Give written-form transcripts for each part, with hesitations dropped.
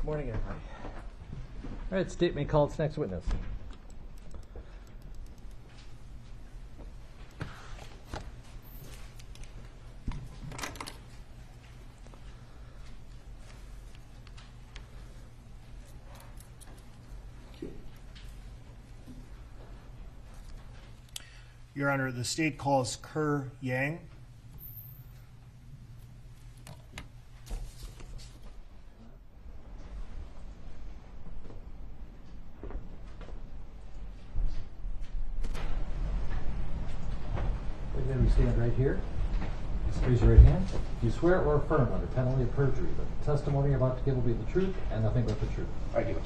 Good morning, everybody. All right, state may call its next witness. Your Honor, the state calls Kerr Yang. Again, we stand right here. Just raise your right hand. Do you swear or affirm under penalty of perjury that the testimony you're about to give will be the truth and nothing but the truth? I do.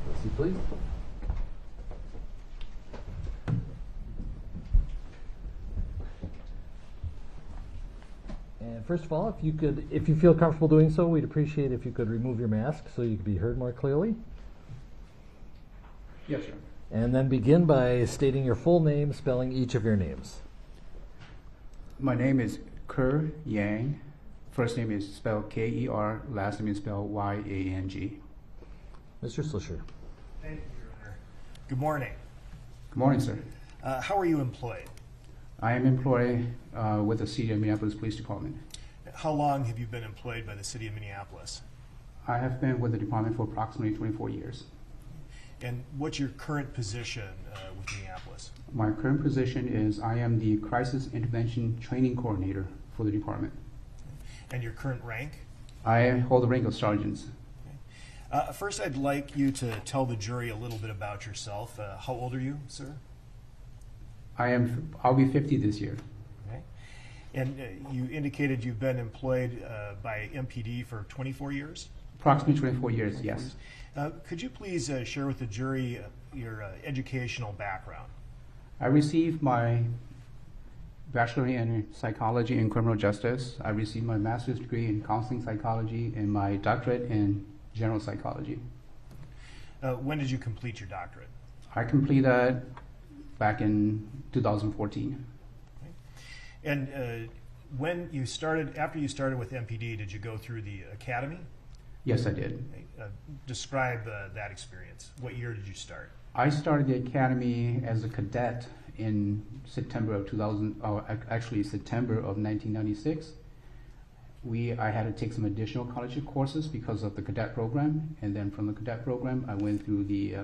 Proceed, please. And first of all, if you feel comfortable doing so, we'd appreciate if you could remove your mask so you could be heard more clearly. Yes, sir. And then begin by stating your full name, spelling each of your names. My name is Kerr Yang. First name is spelled K-E-R, last name is spelled Y-A-N-G. Mr. Slisher. Thank you, Your Honor. Good morning. Good morning, sir. How are you employed? I am employed with the City of Minneapolis Police Department. How long have you been employed by the City of Minneapolis? I have been with the department for approximately 24 years. And what's your current position with Minneapolis? My current position is I am the Crisis Intervention Training Coordinator for the department. And your current rank? I hold the rank of sergeant. First, I'd like you to tell the jury a little bit about yourself. How old are you, sir? I'll be 50 this year. Okay. And you indicated you've been employed by MPD for 24 years? Approximately 24 years, yes. Could you please share with the jury your educational background? I received my bachelor in psychology and criminal justice. I received my master's degree in counseling psychology and my doctorate in general psychology. When did you complete your doctorate? I completed that back in 2014. Okay. And when you started, after you started with MPD, did you go through the academy? Yes, I did. Describe that experience. What year did you start? I started the academy as a cadet in September of 1996. I had to take some additional college courses because of the cadet program, and then from the cadet program, I went through the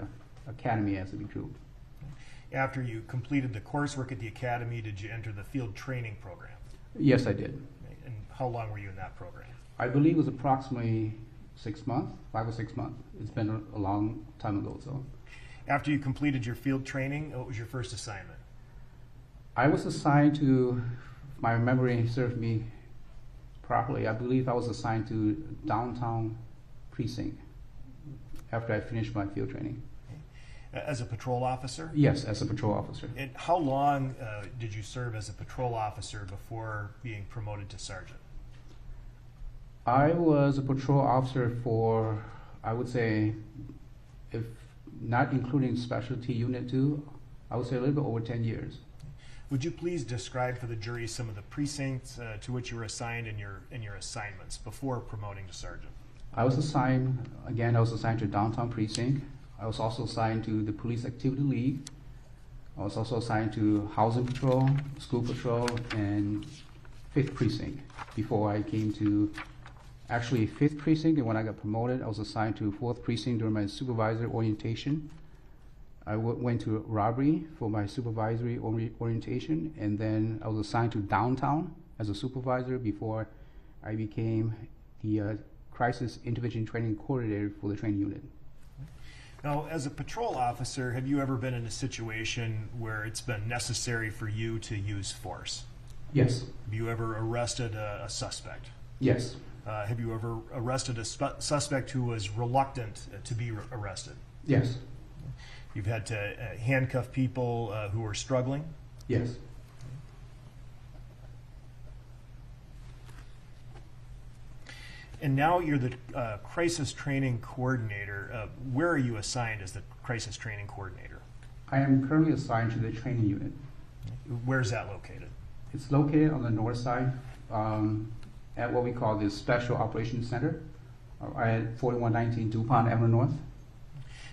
academy as a recruit. After you completed the coursework at the academy, did you enter the field training program? Yes, I did. And how long were you in that program? I believe it was approximately 6 months, 5 or 6 months. It's been a long time ago. So, after you completed your field training, what was your first assignment? I was assigned to, if my memory served me properly, I believe I was assigned to downtown precinct after I finished my field training. As a patrol officer? Yes, as a patrol officer. And how long did you serve as a patrol officer before being promoted to sergeant? I was a patrol officer for, I would say, if not including specialty unit 2, I would say a little bit over 10 years. Would you please describe for the jury some of the precincts to which you were assigned in your assignments before promoting to sergeant? I was assigned to downtown precinct. I was also assigned to the Police Activity League. I was also assigned to Housing Patrol, School Patrol, and 5th Precinct before I came to actually 5th Precinct, and when I got promoted, I was assigned to 4th Precinct during my supervisor orientation. I went to robbery for my supervisory orientation, and then I was assigned to downtown as a supervisor before I became the Crisis Intervention Training Coordinator for the training unit. Now, as a patrol officer, have you ever been in a situation where it's been necessary for you to use force? Yes. Have you ever arrested a suspect? Yes. Have you ever arrested a suspect who was reluctant to be arrested? Yes. You've had to handcuff people who are struggling? Yes. And now you're the crisis training coordinator. Where are you assigned as the crisis training coordinator? I am currently assigned to the training unit. Where's that located? It's located on the north side at what we call the Special Operations Center. at 4119 DuPont Avenue North.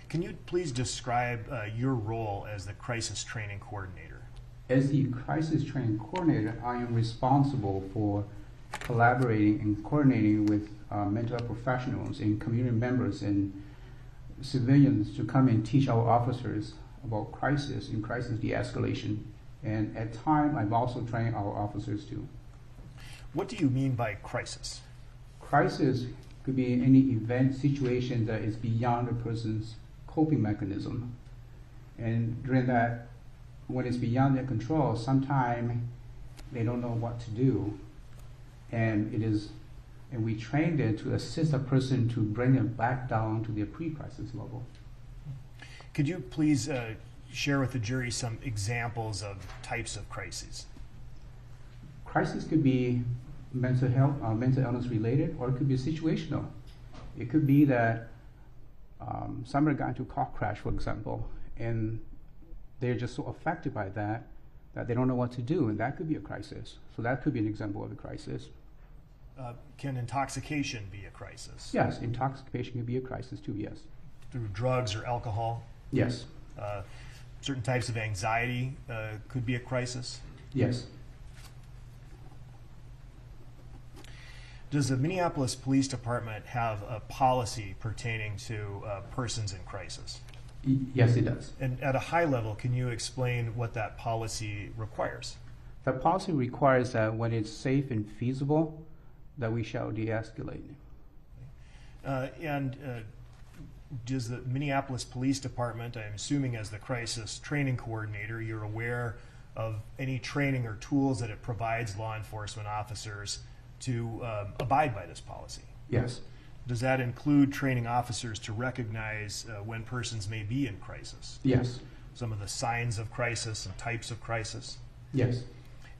Can you please describe your role as the crisis training coordinator? As the crisis training coordinator, I am responsible for collaborating and coordinating with mental health professionals and community members and civilians to come and teach our officers about crisis and crisis de-escalation. And at times, I've also trained our officers too. What do you mean by crisis? Crisis could be any event, situation that is beyond a person's coping mechanism. And during that, when it's beyond their control, sometimes they don't know what to do. And we train them to assist a person to bring them back down to their pre-crisis level. Could you please share with the jury some examples of types of crises? Crisis could be mental health, mental illness related, or it could be situational. It could be that somebody got into a car crash, for example, and they're just so affected by that they don't know what to do, and that could be a crisis. So that could be an example of a crisis. Can intoxication be a crisis? Yes, intoxication could be a crisis too, yes. Through drugs or alcohol? Yes. Certain types of anxiety could be a crisis? Yes. Does the Minneapolis Police Department have a policy pertaining to persons in crisis? Yes, it does. And at a high level, can you explain what that policy requires? That policy requires that when it's safe and feasible, that we shall de-escalate. Does the Minneapolis Police Department, I'm assuming as the crisis training coordinator, you're aware of any training or tools that it provides law enforcement officers to abide by this policy? Yes. Does that include training officers to recognize when persons may be in crisis? Yes. Some of the signs of crisis and types of crisis? Yes.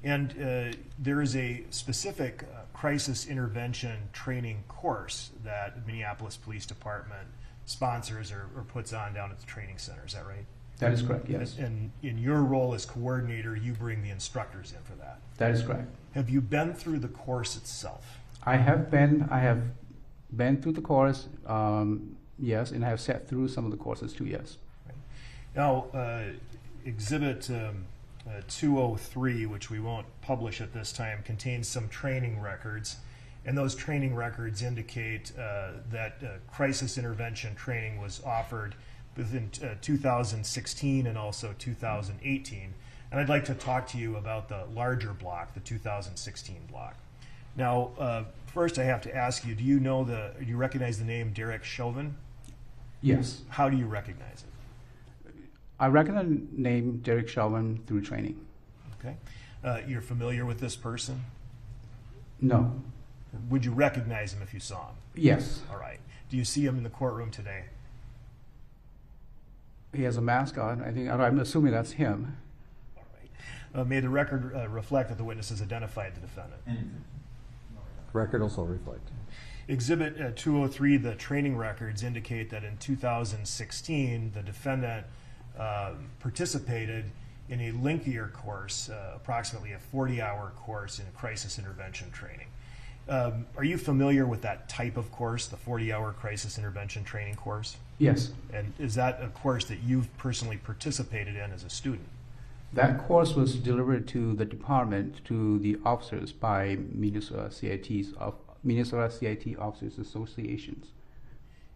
And there is a specific crisis intervention training course that the Minneapolis Police Department sponsors or puts on down at the training center. Is that right? That is correct, yes. And in your role as coordinator, you bring the instructors in for that. That is correct. Have you been through the course itself? I have been through the course, yes, and I have sat through some of the courses too, yes. Right. Now, Exhibit 203, which we won't publish at this time, contains some training records, and those training records indicate that crisis intervention training was offered within 2016 and also 2018. And I'd like to talk to you about the larger block, the 2016 block. Now, first I have to ask you, do you recognize the name Derek Chauvin? Yes. How do you recognize it? I recognize the name Derek Chauvin through training. Okay. You're familiar with this person? No. Would you recognize him if you saw him? Yes. All right. Do you see him in the courtroom today? He has a mask on. I'm assuming that's him. All right. May the record reflect that the witness has identified the defendant. Record also reflect. Exhibit 203, the training records indicate that in 2016, the defendant participated in a lengthier course, approximately a 40-hour course in crisis intervention training. Are you familiar with that type of course, the 40-hour crisis intervention training course? Yes. And is that a course that you've personally participated in as a student? That course was delivered to the department, to the officers by Minnesota CIT Officers Associations.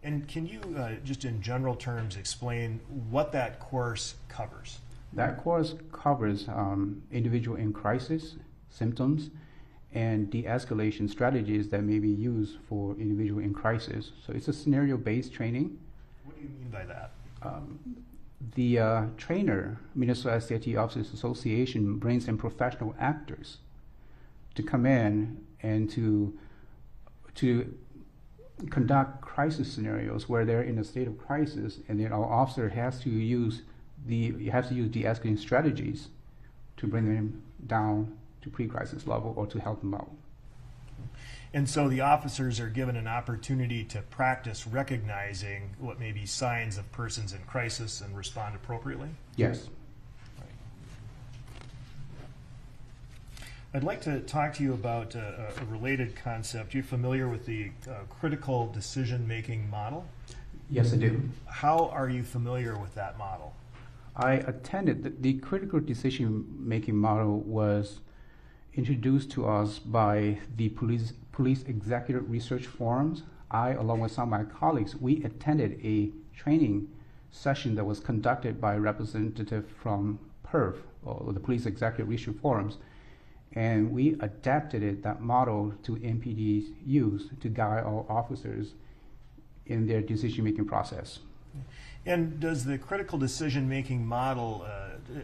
And can you, just in general terms, explain what that course covers? That course covers individual in crisis, symptoms, and de-escalation strategies that may be used for individual in crisis. So it's a scenario-based training. What do you mean by that? The trainer, Minnesota CIT Officers Association, brings in professional actors to come in and to conduct crisis scenarios where they're in a state of crisis, and then our officer has to use de-escalating strategies to bring them down to pre-crisis level or to help them out. And so the officers are given an opportunity to practice recognizing what may be signs of persons in crisis and respond appropriately? Yes. I'd like to talk to you about a related concept. You're familiar with the critical decision-making model? Yes, I do. How are you familiar with that model? I attended the critical decision-making model was introduced to us by the police executive research forums. I, along with some of my colleagues, we attended a training session that was conducted by a representative from PERF, or the Police Executive Research Forums, and we adapted that model to MPD's use to guide our officers in their decision-making process. And does the critical decision-making model,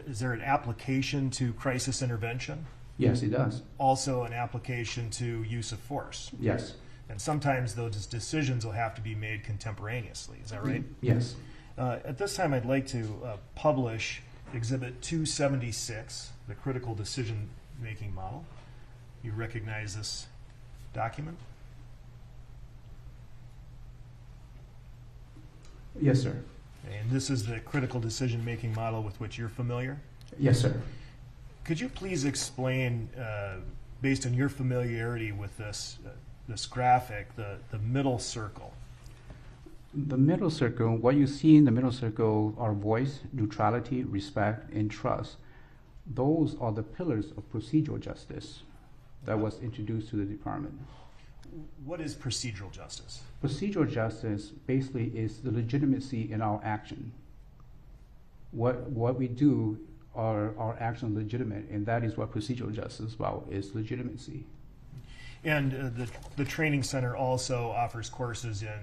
is there an application to crisis intervention? Yes, it does. Also an application to use of force? Yes. And sometimes those decisions will have to be made contemporaneously, is that right? Yes. At this time, I'd like to publish Exhibit 276, the critical decision-making model. You recognize this document? Yes, sir. And this is the critical decision-making model with which you're familiar? Yes, sir. Could you please explain, based on your familiarity with this graphic, the middle circle? The middle circle, what you see in the middle circle are voice, neutrality, respect, and trust. Those are the pillars of procedural justice that was introduced to the department. What is procedural justice? Procedural justice basically is the legitimacy in our action. What we do are our action legitimate, and that is what procedural justice is about, is legitimacy. And the training center also offers courses in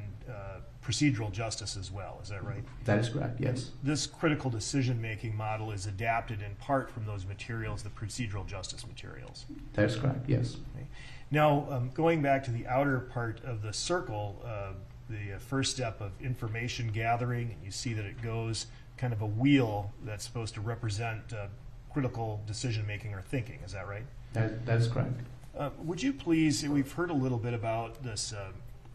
procedural justice as well, is that right? That is correct, yes. This critical decision-making model is adapted in part from those materials, the procedural justice materials. That is correct, yes. Okay. Now, going back to the outer part of the circle, the first step of information gathering, you see that it goes kind of a wheel that's supposed to represent critical decision-making or thinking, is that right? That is correct. Would you please, we've heard a little bit about this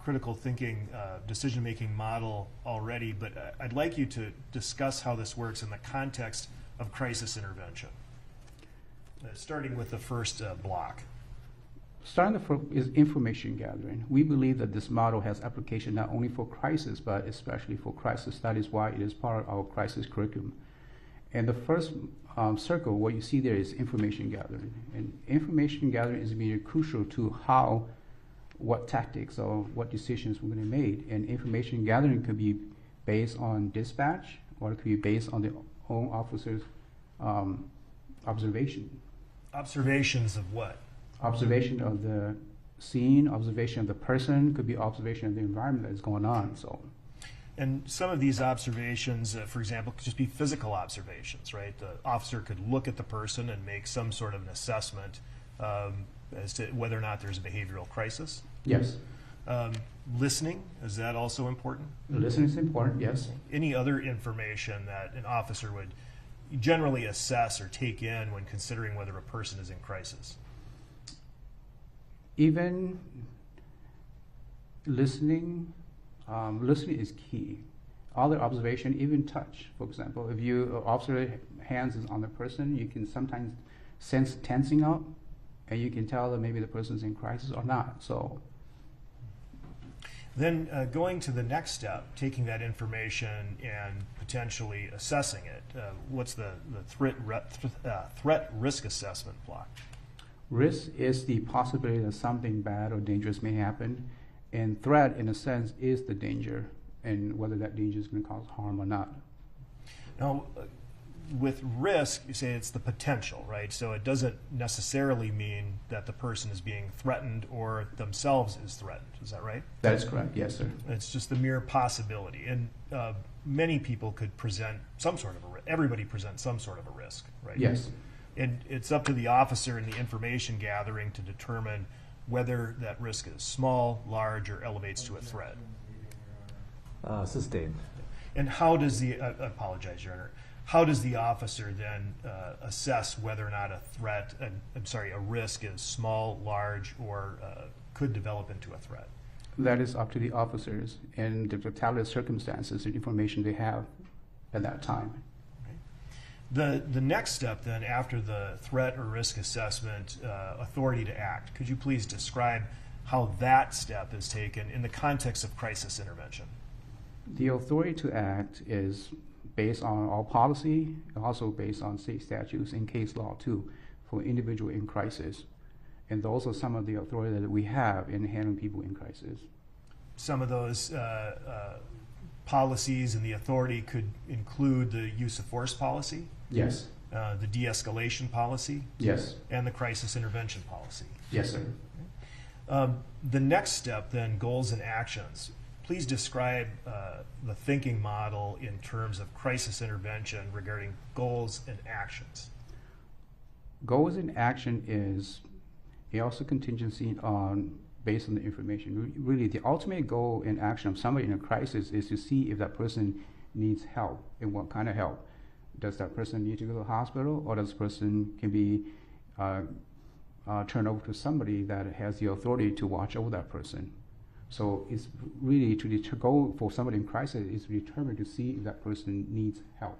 critical thinking decision-making model already, but I'd like you to discuss how this works in the context of crisis intervention, starting with the first block. Starting is information gathering. We believe that this model has application not only for crisis, but especially for crisis. That is why it is part of our crisis curriculum. And the first circle, what you see there is information gathering. And information gathering is really crucial to what tactics or what decisions we're going to make. And information gathering could be based on dispatch, or it could be based on the own officer's observation. Observations of what? Observation of the scene, observation of the person, could be observation of the environment that is going on. So. And some of these observations, for example, could just be physical observations, right? The officer could look at the person and make some sort of an assessment as to whether or not there's a behavioral crisis. Yes. Listening, is that also important? Listening is important, yes. Any other information that an officer would generally assess or take in when considering whether a person is in crisis? Even listening, listening is key. Other observation, even touch, for example. If you observe hands is on the person, you can sometimes sense tensing up, and you can tell that maybe the person's in crisis or not. So. Then going to the next step, taking that information and potentially assessing it. What's the threat risk assessment block? Risk is the possibility that something bad or dangerous may happen, and threat, in a sense, is the danger, and whether that danger is going to cause harm or not. Now, with risk, you say it's the potential, right? So it doesn't necessarily mean that the person is being threatened or themselves is threatened. Is that right? That is correct, yes, sir. It's just the mere possibility. And many people could present some sort of a risk. Everybody presents some sort of a risk, right? Yes. And it's up to the officer in the information gathering to determine whether that risk is small, large, or elevates to a threat. Sustained. And how does the, I apologize, Your Honor, how does the officer then assess whether or not a risk is small, large, or could develop into a threat? That is up to the officers and the totality of circumstances and information they have at that time. The next step then, after the threat or risk assessment, authority to act, could you please describe how that step is taken in the context of crisis intervention? The authority to act is based on our policy, and also based on state statutes and case law too, for individual in crisis. And those are some of the authority that we have in handling people in crisis. Some of those policies and the authority could include the use of force policy, Yes. the de-escalation policy, Yes. and the crisis intervention policy. Yes, sir. The next step then, goals and actions. Please describe the thinking model in terms of crisis intervention regarding goals and actions. Goals in action is also contingency on based on the information. Really, the ultimate goal in action of somebody in a crisis is to see if that person needs help and what kind of help. Does that person need to go to the hospital, or does the person can be turned over to somebody that has the authority to watch over that person? So it's really to go for somebody in crisis is determined to see if that person needs help.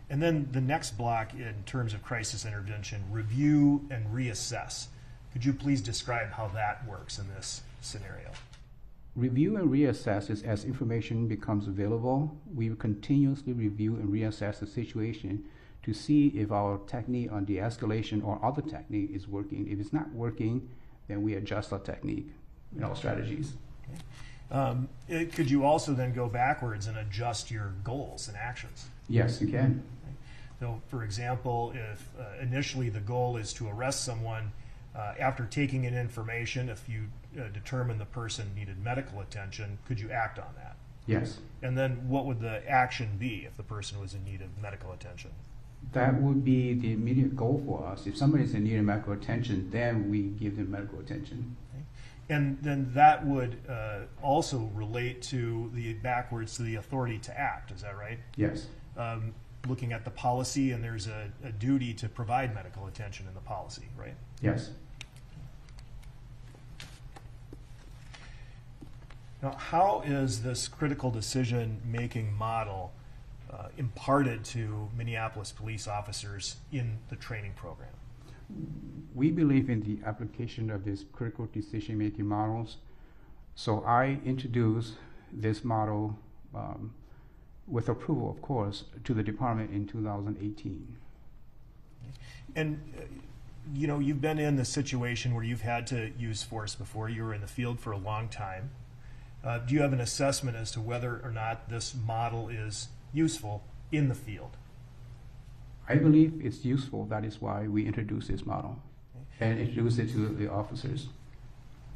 And then the next block in terms of crisis intervention, review and reassess. Could you please describe how that works in this scenario? Review and reassess is as information becomes available, we continuously review and reassess the situation to see if our technique on de-escalation or other technique is working. If it's not working, then we adjust our technique and our strategies. Okay. Could you also then go backwards and adjust your goals and actions? Yes, you can. So, for example, if initially the goal is to arrest someone, after taking in information, if you determine the person needed medical attention, could you act on that? Yes. And then what would the action be if the person was in need of medical attention? That would be the immediate goal for us. If somebody's in need of medical attention, then we give them medical attention. Okay. And then that would also relate to backwards to the authority to act, is that right? Yes. Looking at the policy, and there's a duty to provide medical attention in the policy, right? Yes. Now, how is this critical decision-making model imparted to Minneapolis police officers in the training program? We believe in the application of these critical decision-making models. So I introduced this model with approval, of course, to the department in 2018. And you know, you've been in the situation where you've had to use force before. You were in the field for a long time. Do you have an assessment as to whether or not this model is useful in the field? I believe it's useful. That is why we introduced this model and introduced it to the officers.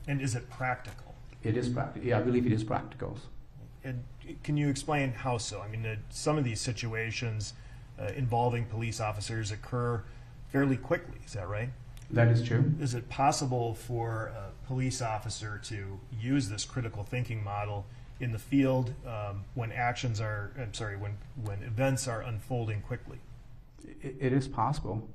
And is it practical? It is practical. Yeah, I believe it is practical. And can you explain how so? I mean, some of these situations involving police officers occur fairly quickly. Is that right? That is true. Is it possible for a police officer to use this critical thinking model in the field when when events are unfolding quickly? It is possible.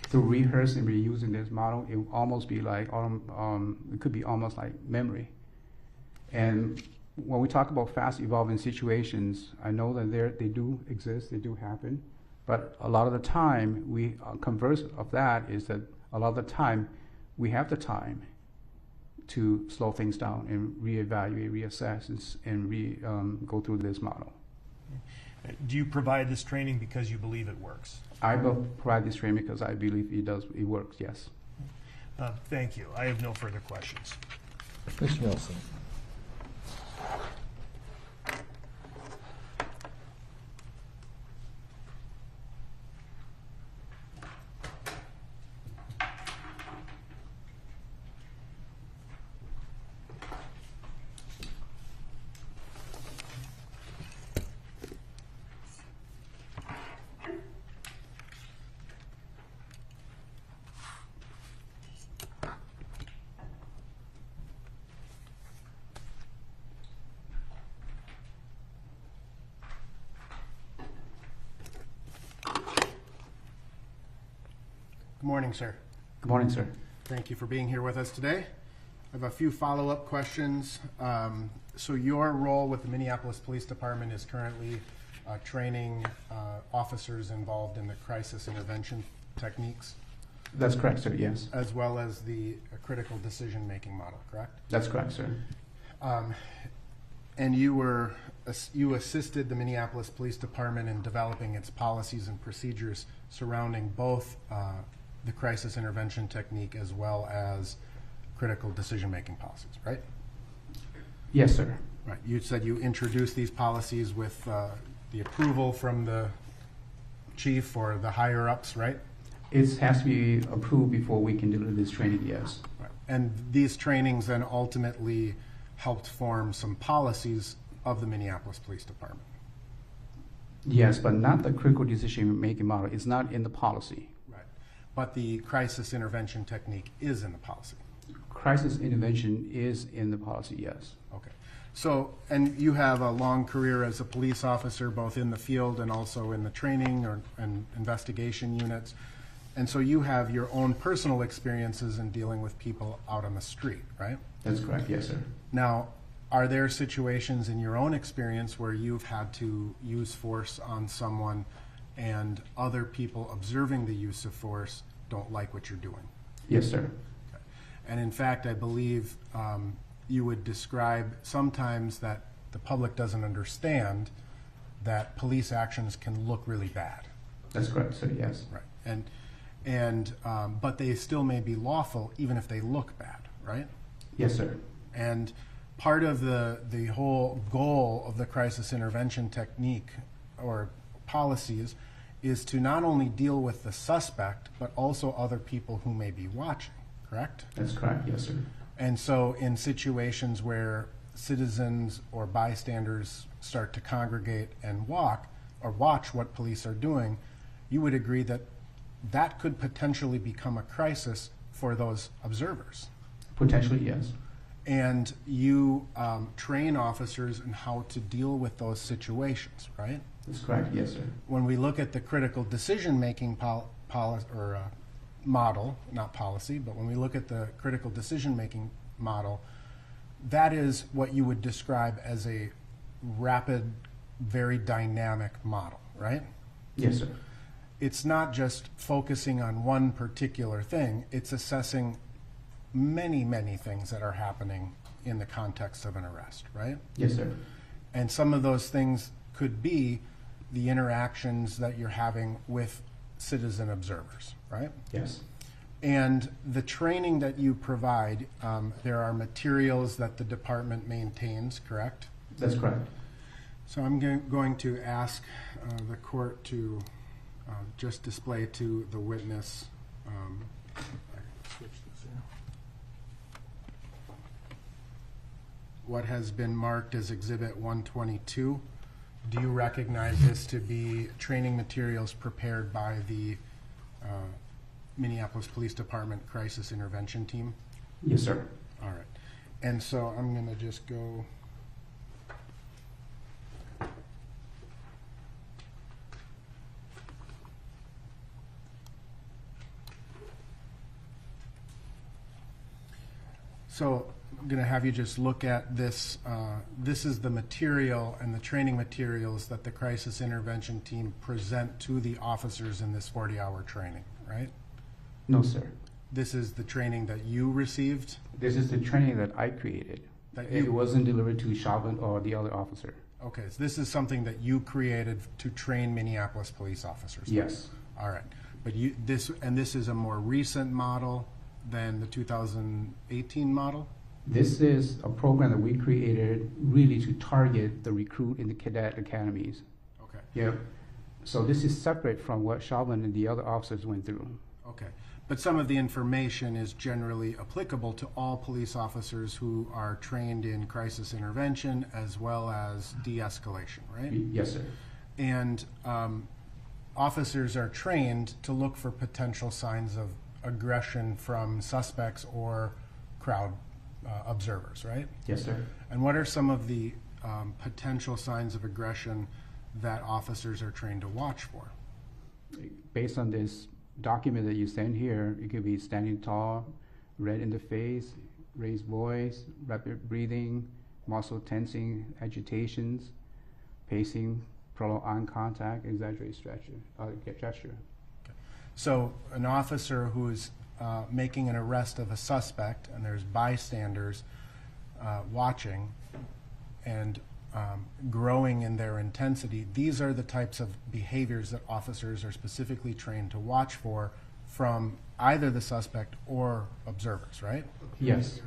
Through rehearsing and reusing this model, it will almost be like it could be almost like memory. And when we talk about fast evolving situations, I know that they do exist, they do happen, but a lot of the time we converse of that is that a lot of the time we have the time to slow things down and reevaluate, reassess, and go through this model. Do you provide this training because you believe it works? I will provide this training because I believe it works, yes. Thank you. I have no further questions. Mr. Nelson. Good morning, sir. Good morning, sir. Thank you for being here with us today. I have a few follow-up questions. So your role with the Minneapolis Police Department is currently training officers involved in the crisis intervention techniques, That's correct, sir, yes. as well as the critical decision-making model, correct? That's correct, sir. And you assisted the Minneapolis Police Department in developing its policies and procedures surrounding both the crisis intervention technique as well as critical decision-making policies, right? Yes, sir. Right. You said you introduced these policies with the approval from the chief or the higher-ups, right? It has to be approved before we can deliver this training, yes. Right. And these trainings then ultimately helped form some policies of the Minneapolis Police Department. Yes, but not the critical decision-making model. It's not in the policy. Right. But the crisis intervention technique is in the policy. Crisis intervention is in the policy, yes. Okay. So, and you have a long career as a police officer, both in the field and also in the training and investigation units. And so you have your own personal experiences in dealing with people out on the street, right? That's correct, yes, sir. Now, are there situations in your own experience where you've had to use force on someone and other people observing the use of force don't like what you're doing? Yes, sir. Okay. And in fact, I believe you would describe sometimes that the public doesn't understand that police actions can look really bad. That's correct, sir, yes. Right. But they still may be lawful even if they look bad, right? Yes, sir. And part of the whole goal of the crisis intervention technique or policies is to not only deal with the suspect, but also other people who may be watching, correct? That's correct, yes, sir. And so in situations where citizens or bystanders start to congregate and watch what police are doing, you would agree that that could potentially become a crisis for those observers. Potentially, yes. And you train officers in how to deal with those situations, right? That's correct, yes, sir. When we look at the critical decision-making model, not policy, but when we look at the critical decision-making model, that is what you would describe as a rapid, very dynamic model, right? Yes, sir. It's not just focusing on one particular thing, it's assessing many, many things that are happening in the context of an arrest, right? Yes, sir. And some of those things could be the interactions that you're having with citizen observers, right? Yes. And the training that you provide, there are materials that the department maintains, correct? That's correct. So I'm going to ask the court to just display to the witness. I can switch this here. What has been marked as Exhibit 122. Do you recognize this to be training materials prepared by the Minneapolis Police Department Crisis Intervention Team? Yes, sir. All right. And so I'm going to just go. So I'm going to have you just look at this. This is the material and the training materials that the crisis intervention team present to the officers in this 40-hour training, right? No, sir. This is the training that you received? This is the training that I created. It wasn't delivered to Chauvin or the other officer. Okay, so this is something that you created to train Minneapolis police officers? Yes. All right. But this is a more recent model than the 2018 model? This is a program that we created really to target the recruit in the cadet academies. Okay. Yeah. So this is separate from what Chauvin and the other officers went through. Okay. But some of the information is generally applicable to all police officers who are trained in crisis intervention as well as de-escalation, right? Yes, sir. And officers are trained to look for potential signs of aggression from suspects or crowd observers, right? Yes, sir. And what are some of the potential signs of aggression that officers are trained to watch for? Based on this document that you sent here, it could be standing tall, red in the face, raised voice, rapid breathing, muscle tensing, agitations, pacing, prolonged eye contact, exaggerated gesture. So an officer who's making an arrest of a suspect and there's bystanders watching and growing in their intensity, these are the types of behaviors that officers are specifically trained to watch for from either the suspect or observers, right? Yes.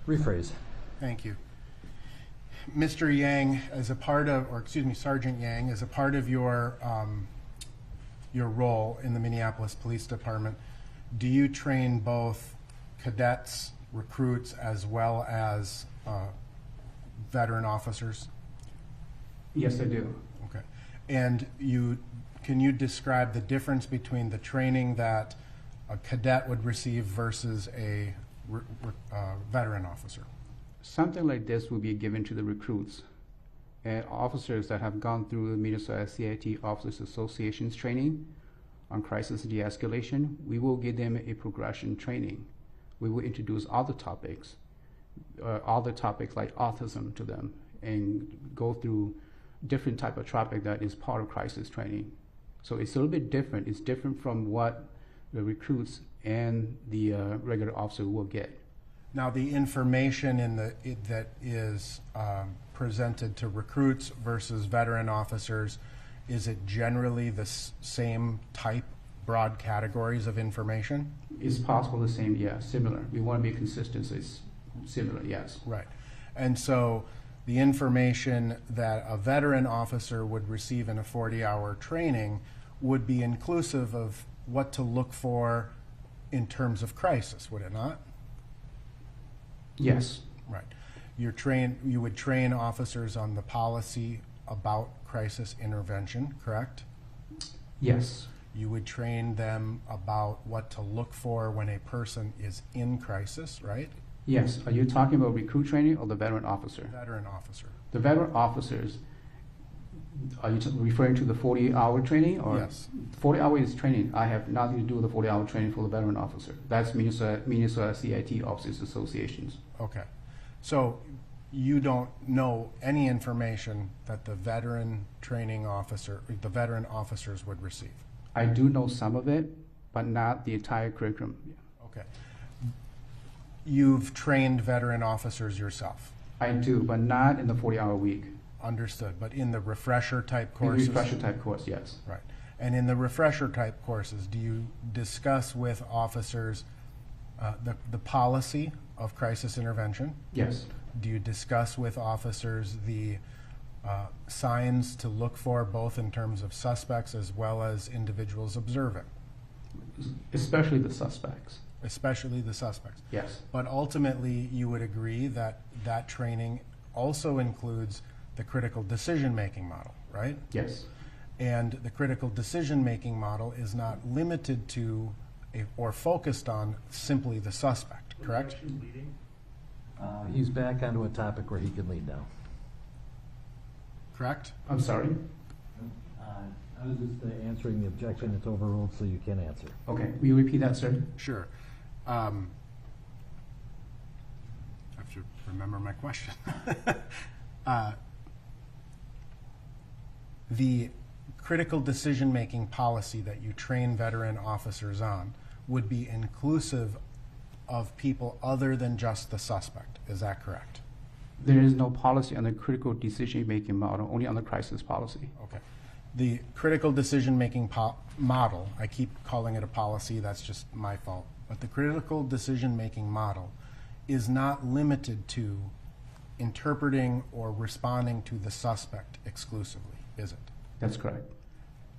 Rephrase. Thank you. Mr. Yang, as a part of, or excuse me, Sergeant Yang, as a part of your role in the Minneapolis Police Department, do you train both cadets, recruits, as well as veteran officers? Yes, I do. Okay. And can you describe the difference between the training that a cadet would receive versus a veteran officer? Something like this will be given to the recruits and officers that have gone through the Minnesota CIT Officers Association's training on crisis de-escalation. We will give them a progression training. We will introduce other topics like autism to them and go through different type of topic that is part of crisis training. So it's a little bit different. It's different from what the recruits and the regular officer will get. Now, the information that is presented to recruits versus veteran officers, is it generally the same type, broad categories of information? It's possible the same, yeah, similar. We want to be consistent, so it's similar, yes. Right. And so the information that a veteran officer would receive in a 40-hour training would be inclusive of what to look for in terms of crisis, would it not? Yes. Right. You would train officers on the policy about crisis intervention, correct? Yes. You would train them about what to look for when a person is in crisis, right? Yes. Are you talking about recruit training or the veteran officer? Veteran officer. The veteran officers, are you referring to the 40-hour training? Or Yes. 40 hours training. I have nothing to do with the 40-hour training for the veteran officer. That's Minnesota CIT Officers Associations. Okay. So you don't know any information that the veteran training officer, the veteran officers would receive? I do know some of it, but not the entire curriculum. Okay. You've trained veteran officers yourself? I do, but not in the 40-hour week. Understood. But in the refresher type In courses? the refresher type course, yes. Right. And in the refresher type courses, do you discuss with officers the policy of crisis intervention? Yes. Do you discuss with officers the signs to look for, both in terms of suspects as well as individuals observing? Especially the suspects. Especially the suspects. Yes. But ultimately, you would agree that that training also includes the critical decision-making model, right? Yes. And the critical decision-making model is not limited to or focused on simply the suspect, correct? He's back onto a topic where he can lead now. Correct? I'm sorry. I was just answering the objection. It's overruled, so you can answer. Okay. Will you repeat that, sir? Sure. I have to remember my question. The critical decision-making policy that you train veteran officers on would be inclusive of people other than just the suspect. Is that correct? There is no policy on the critical decision-making model, only on the crisis policy. Okay. The critical decision-making model, I keep calling it a policy, that's just my fault, but the critical decision-making model is not limited to interpreting or responding to the suspect exclusively, is it? That's correct.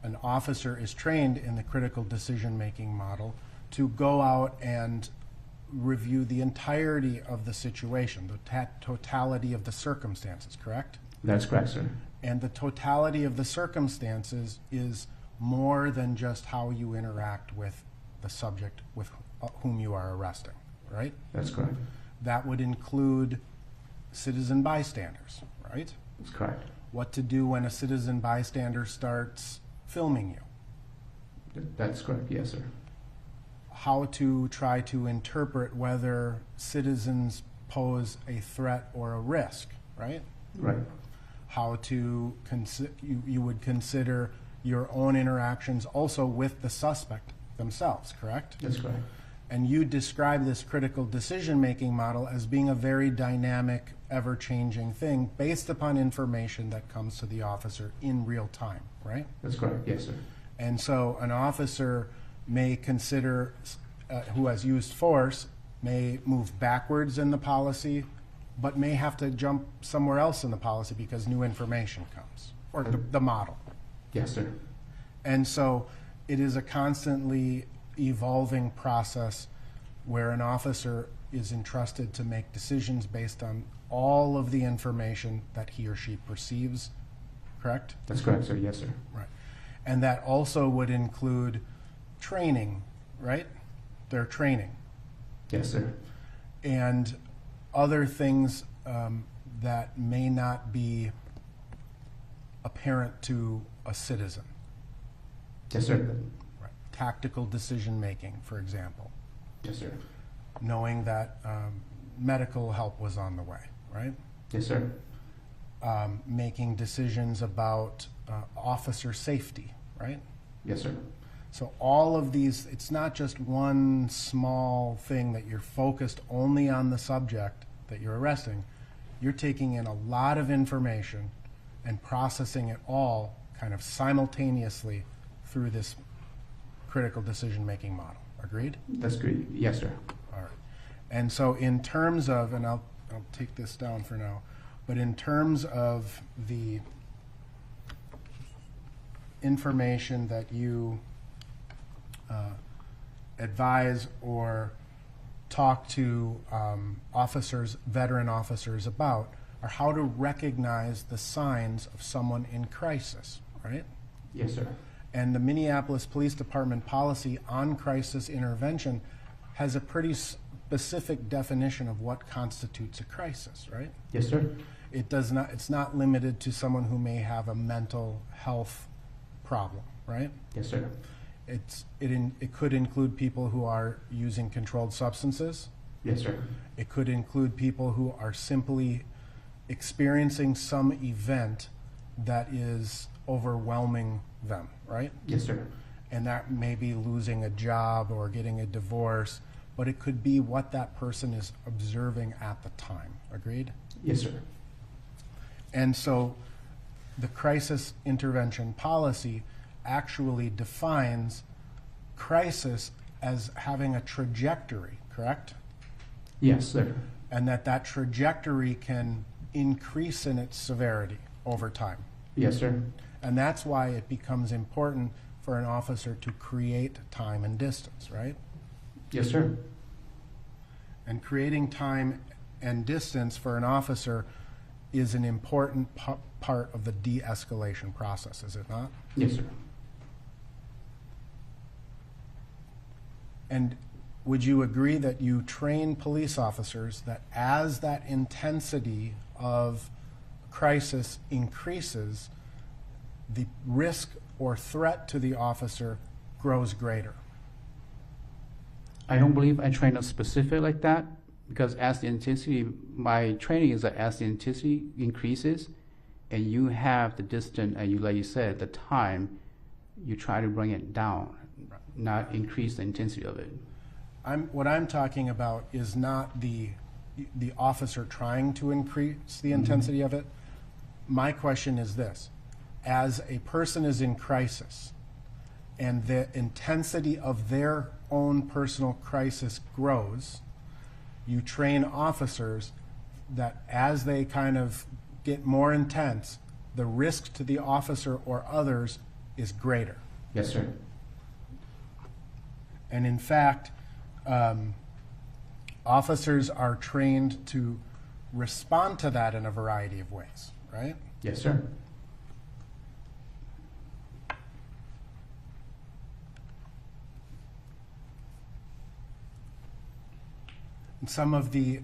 An officer is trained in the critical decision-making model to go out and review the entirety of the situation, the totality of the circumstances, correct? That's correct, sir. And the totality of the circumstances is more than just how you interact with the subject with whom you are arresting, right? That's correct. That would include citizen bystanders, right? That's correct. What to do when a citizen bystander starts filming you. That's correct, yes, sir. How to try to interpret whether citizens pose a threat or a risk, right? Right. How to you would consider your own interactions also with the suspect themselves, correct? That's correct. And you describe this critical decision-making model as being a very dynamic, ever-changing thing based upon information that comes to the officer in real time, right? That's correct, yes, sir. And so an officer may consider, who has used force, may move backwards in the policy, but may have to jump somewhere else in the policy because new information comes, or the model. Yes, sir. And so it is a constantly evolving process where an officer is entrusted to make decisions based on all of the information that he or she perceives, correct? That's correct, sir. Yes, sir. Right. And that also would include training, right? Their training. Yes, sir. And other things that may not be apparent to a citizen. Yes, sir. Right. Tactical decision making, for example. Yes, sir. Knowing that medical help was on the way, right? Yes, sir. Making decisions about officer safety, right? Yes, sir. So all of these, it's not just one small thing that you're focused only on the subject that you're arresting. You're taking in a lot of information and processing it all kind of simultaneously through this critical decision-making model. Agreed? That's great. Yes, sir. All right. And so in terms of, and I'll take this down for now, but in terms of the information that you advise or talk to officers, veteran officers about, are how to recognize the signs of someone in crisis, right? Yes, sir. And the Minneapolis Police Department policy on crisis intervention has a pretty specific definition of what constitutes a crisis, right? Yes, sir. It does not, it's not limited to someone who may have a mental health problem, right? Yes, sir. It could include people who are using controlled substances. Yes, sir. It could include people who are simply experiencing some event that is overwhelming them, right? Yes, sir. And that may be losing a job or getting a divorce, but it could be what that person is observing at the time. Agreed? Yes, sir. And so the crisis intervention policy actually defines crisis as having a trajectory, correct? Yes, sir. And that trajectory can increase in its severity over time. Yes, sir. And that's why it becomes important for an officer to create time and distance, right? Yes, sir. And creating time and distance for an officer is an important part of the de-escalation process, is it not? Yes, sir. And would you agree that you train police officers that as that intensity of crisis increases, the risk or threat to the officer grows greater? I don't believe I train a specific like that, because as the intensity, my training is that as the intensity increases and you have the distance and you, like you said, the time, you try to bring it down, not increase the intensity of it. What I'm talking about is not the officer trying to increase the intensity of it. My question is this: as a person is in crisis and the intensity of their own personal crisis grows, you train officers that as they kind of get more intense, the risk to the officer or others is greater. Yes, sir. And in fact, officers are trained to respond to that in a variety of ways, right? Yes, sir. And some of the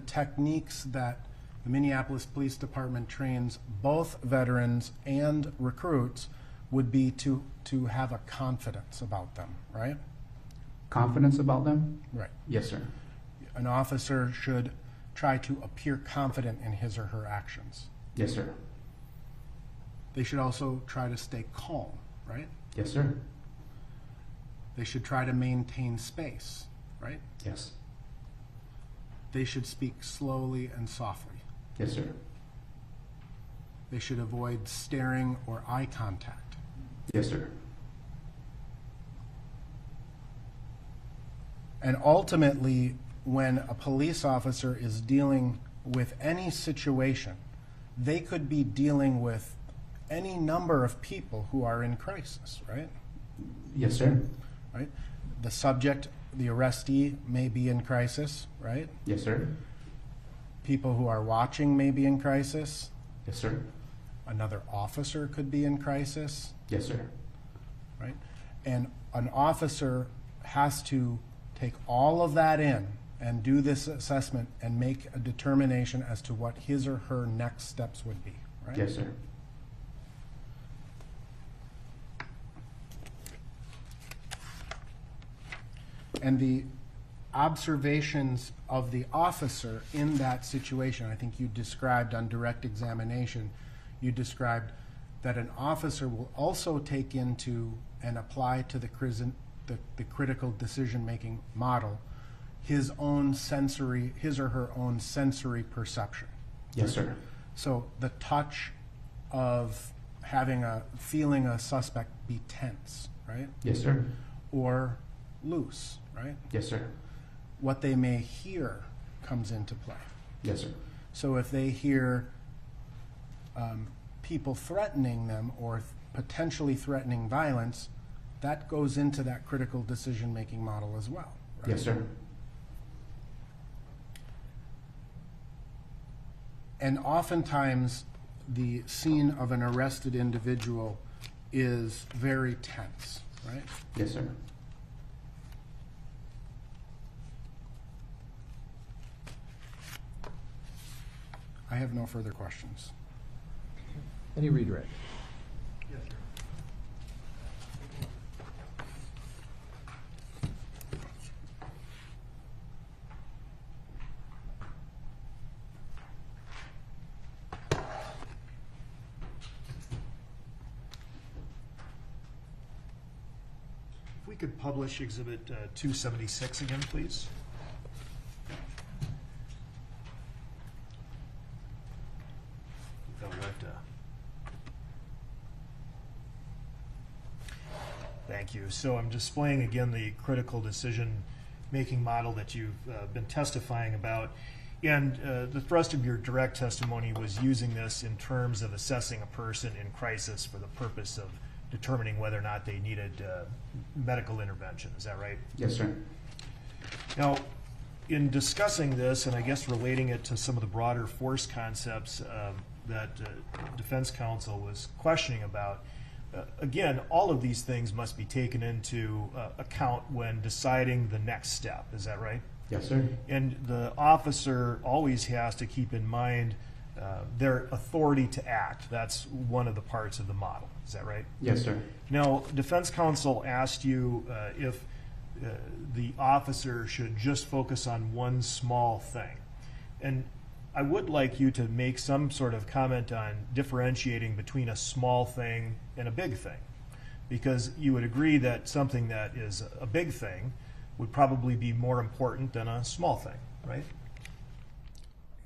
techniques that the Minneapolis Police Department trains both veterans and recruits would be to have a confidence about them, right? Confidence about them? Right. Yes, sir. An officer should try to appear confident in his or her actions. Yes, sir. They should also try to stay calm, right? Yes, sir. They should try to maintain space, right? Yes. They should speak slowly and softly. Yes, sir. They should avoid staring or eye contact. Yes, sir. And ultimately, when a police officer is dealing with any situation, they could be dealing with any number of people who are in crisis, right? Yes, sir. Right? The subject, the arrestee, may be in crisis, right? Yes, sir. People who are watching may be in crisis. Yes, sir. Another officer could be in crisis, Yes, sir. right? And an officer has to take all of that in and do this assessment and make a determination as to what his or her next steps would be, right? Yes, sir. And the observations of the officer in that situation, I think you described on direct examination, you described that an officer will also take into and apply to the critical decision-making model his or her own sensory perception. Yes, sir. So the touch of feeling a suspect be tense, right? Yes, sir. Or loose, right? Yes, sir. What they may hear comes into play. Yes, sir. So if they hear people threatening them or potentially threatening violence, that goes into that critical decision-making model as well. Right? Yes, sir. And oftentimes, the scene of an arrested individual is very tense, right? Yes, sir. I have no further questions. Any redirect? Yes, sir. If we could publish Exhibit 276 again, please. That would have to Thank you. So I'm displaying again the critical decision-making model that you've been testifying about. And the thrust of your direct testimony was using this in terms of assessing a person in crisis for the purpose of determining whether or not they needed medical intervention. Is that right? Yes, sir. Now, in discussing this, and I guess relating it to some of the broader force concepts that defense counsel was questioning about, again, all of these things must be taken into account when deciding the next step. Is that right? Yes, sir. And the officer always has to keep in mind their authority to act. That's one of the parts of the model. Is that right? Yes, sir. Now, defense counsel asked you if the officer should just focus on one small thing. And I would like you to make some sort of comment on differentiating between a small thing and a big thing. Because you would agree that something that is a big thing would probably be more important than a small thing, right?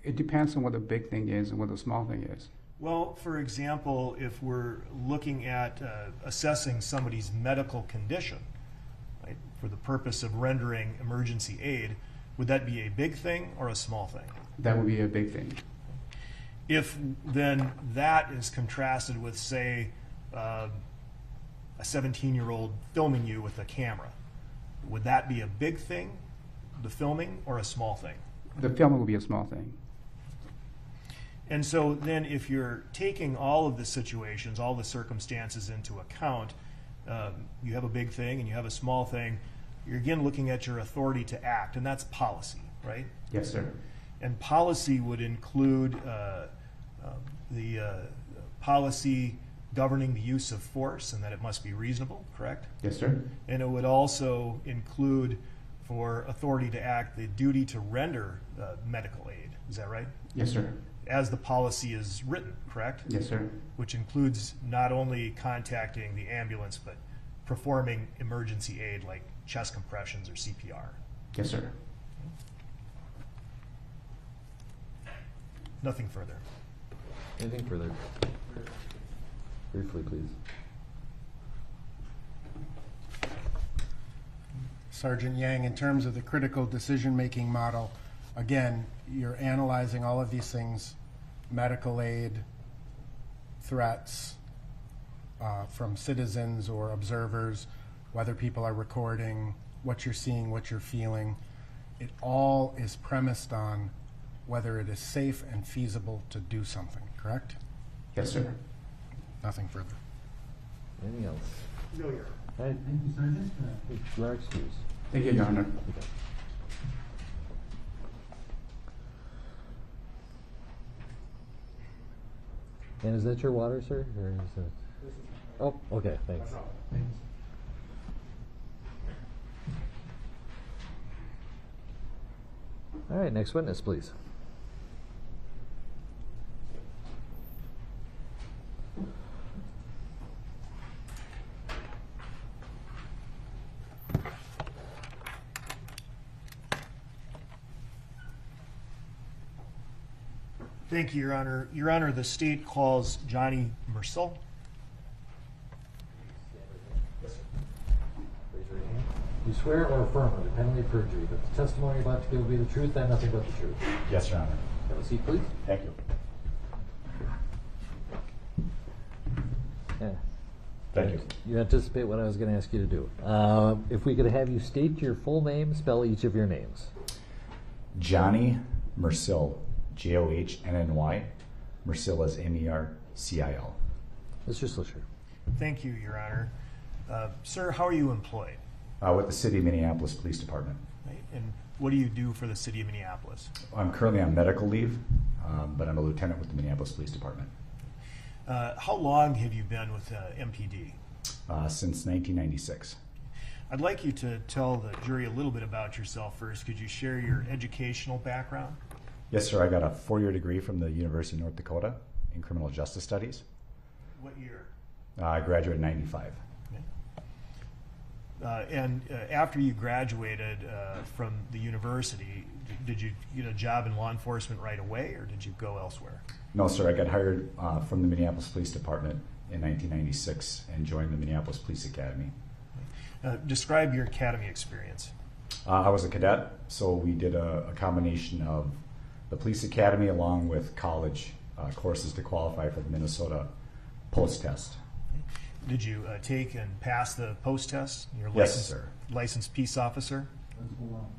It depends on what the big thing is and what the small thing is. Well, for example, if we're looking at assessing somebody's medical condition, right, for the purpose of rendering emergency aid, would that be a big thing or a small thing? That would be a big thing. If then that is contrasted with, say, a 17-year-old filming you with a camera, would that be a big thing, the filming, or a small thing? The film would be a small thing. And so then if you're taking all of the situations, all the circumstances into account, you have a big thing and you have a small thing, you're again looking at your authority to act, and that's policy, right? Yes, sir. And policy would include the policy governing the use of force and that it must be reasonable, correct? Yes, sir. And it would also include, for authority to act, the duty to render medical aid. Is that right? Yes, sir. As the policy is written, correct? Yes, sir. Which includes not only contacting the ambulance, but performing emergency aid like chest compressions or CPR. Yes, sir. Nothing further. Anything further? Briefly, please. Sergeant Yang, in terms of the critical decision-making model, again, you're analyzing all of these things, medical aid, threats from citizens or observers, whether people are recording, what you're seeing, what you're feeling. It all is premised on whether it is safe and feasible to do something, correct? Yes, sir. Nothing further. Anything else? No, Your All right. Thank you, Sergeant. You are excused. Thank you, Your Honor. Okay. And is that your water, sir? Or is it? Oh, okay, thanks. All right, next witness, please. Thank you, Your Honor. Your Honor, the state calls Johnny Mercil. Raise your right hand. You swear or affirm under penalty of perjury that the testimony you're about to give will be the truth and nothing but the truth? Yes, Your Honor. Have a seat, please. Thank you. Yeah. Thank you. You anticipate what I was going to ask you to do. If we could have you state your full name, spell each of your names. Johnny Mercil, Johnnny. Mercil is Mercil. Mr. Slisher. Thank you, Your Honor. Sir, how are you employed? With the City of Minneapolis Police Department. Right? And what do you do for the city of Minneapolis? I'm currently on medical leave, but I'm a lieutenant with the Minneapolis Police Department. How long have you been with MPD? Since 1996. I'd like you to tell the jury a little bit about yourself first. Could you share your educational background? Yes, sir. I got a 4-year degree from the University of North Dakota in criminal justice studies. What year? I graduated in 95. And after you graduated from the university, did you get a job in law enforcement right away, or did you go elsewhere? No, sir. I got hired from the Minneapolis Police Department in 1996 and joined the Minneapolis Police Academy. Describe your academy experience. I was a cadet, so we did a combination of the police academy along with college courses to qualify for the Minnesota post test. Did you take and pass the post test? Your Yes, sir. Licensed peace officer? A little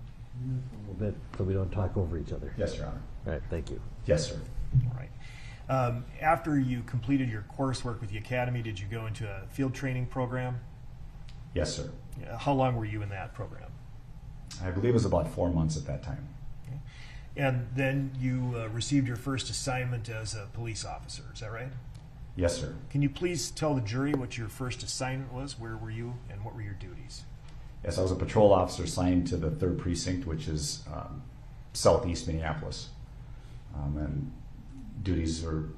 bit, so we don't talk over each other. Yes, Your Honor. All right, thank you. Yes, sir. All right. After you completed your coursework with the academy, did you go into a field training program? Yes, sir. How long were you in that program? I believe it was about 4 months at that time. And then you received your first assignment as a police officer, is that right? Yes, sir. Can you please tell the jury what your first assignment was? Where were you and what were your duties? Yes, I was a patrol officer assigned to the 3rd Precinct, which is southeast Minneapolis. And duties are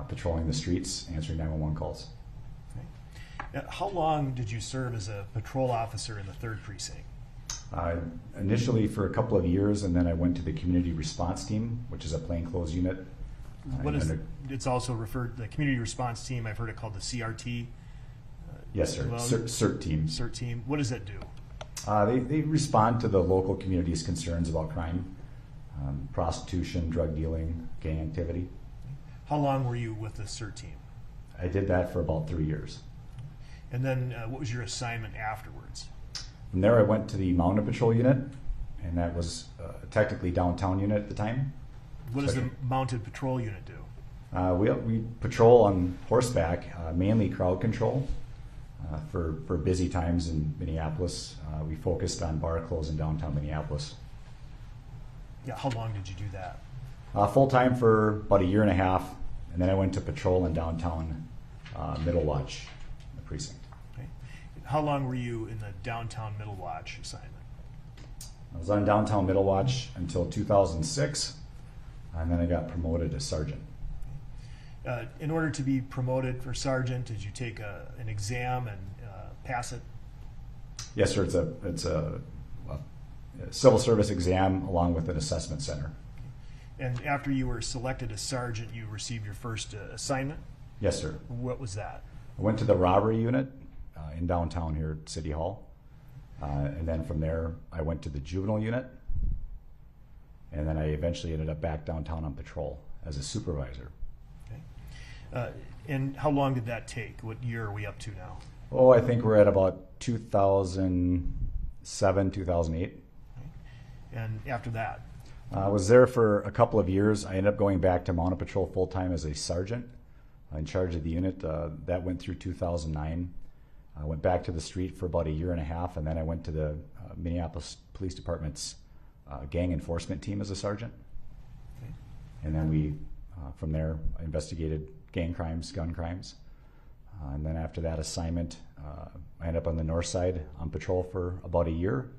patrolling the streets, answering 911 calls. Okay. How long did you serve as a patrol officer in the 3rd Precinct? Initially for a couple of years, and then I went to the community response team, which is a plainclothes unit. What is it's also referred the community response team? I've heard it called the CRT. Yes, sir. Well, CERT team. CERT team. What does that do? They respond to the local community's concerns about crime, prostitution, drug dealing, gang activity. How long were you with the CERT team? I did that for about 3 years. And then what was your assignment afterwards? From there, I went to the Mounted Patrol unit, and that was technically downtown unit at the time. What does the Mounted Patrol unit do? We patrol on horseback, mainly crowd control. For busy times in Minneapolis, we focused on bar close in downtown Minneapolis. Yeah, how long did you do that? Full time for about 1.5 years, and then I went to patrol in downtown Middle Watch, the precinct. Okay. How long were you in the downtown Middle Watch assignment? I was on downtown Middle Watch until 2006, and then I got promoted to sergeant. In order to be promoted for sergeant, did you take an exam and pass it? Yes, sir. It's a civil service exam along with an assessment center. And after you were selected as sergeant, you received your first assignment? Yes, sir. What was that? I went to the robbery unit in downtown here at City Hall. And then from there, I went to the juvenile unit. And then I eventually ended up back downtown on patrol as a supervisor. Okay. And how long did that take? What year are we up to now? Oh, I think we're at about 2007, 2008. Okay. And after that? I was there for a couple of years. I ended up going back to Mounted Patrol full-time as a sergeant in charge of the unit. That went through 2009. I went back to the street for about 1.5 years, and then I went to the Minneapolis Police Department's gang enforcement team as a sergeant. Okay. And then we, from there, investigated gang crimes, gun crimes. And then after that assignment, I ended up on the north side on patrol for about 1 year,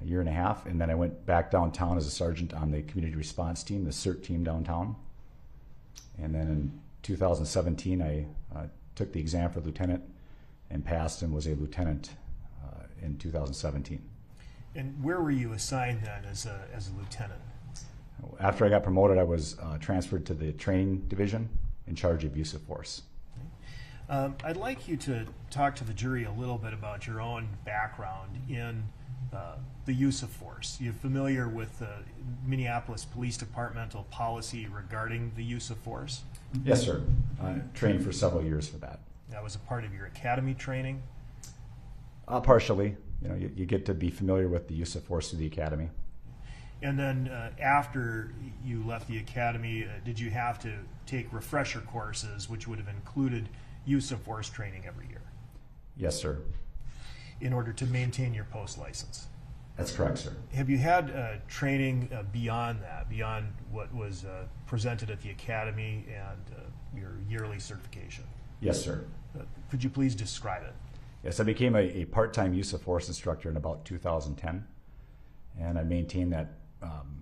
1.5 years, and then I went back downtown as a sergeant on the community response team, the CERT team downtown. And then in 2017, I took the exam for lieutenant and passed and was a lieutenant in 2017. And where were you assigned then as a lieutenant? After I got promoted, I was transferred to the training division in charge of use of force. I'd like you to talk to the jury a little bit about your own background in the use of force. You're familiar with the Minneapolis Police Departmental policy regarding the use of force? Yes, sir. I trained for several years for that. That was a part of your academy training? Partially. You get to be familiar with the use of force through the academy. And then after you left the academy, did you have to take refresher courses, which would have included use of force training every year? Yes, sir. In order to maintain your post license? That's correct, sir. Have you had training beyond that, beyond what was presented at the academy and your yearly certification? Yes, sir. Could you please describe it? Yes, I became a part-time use of force instructor in about 2010, and I maintained that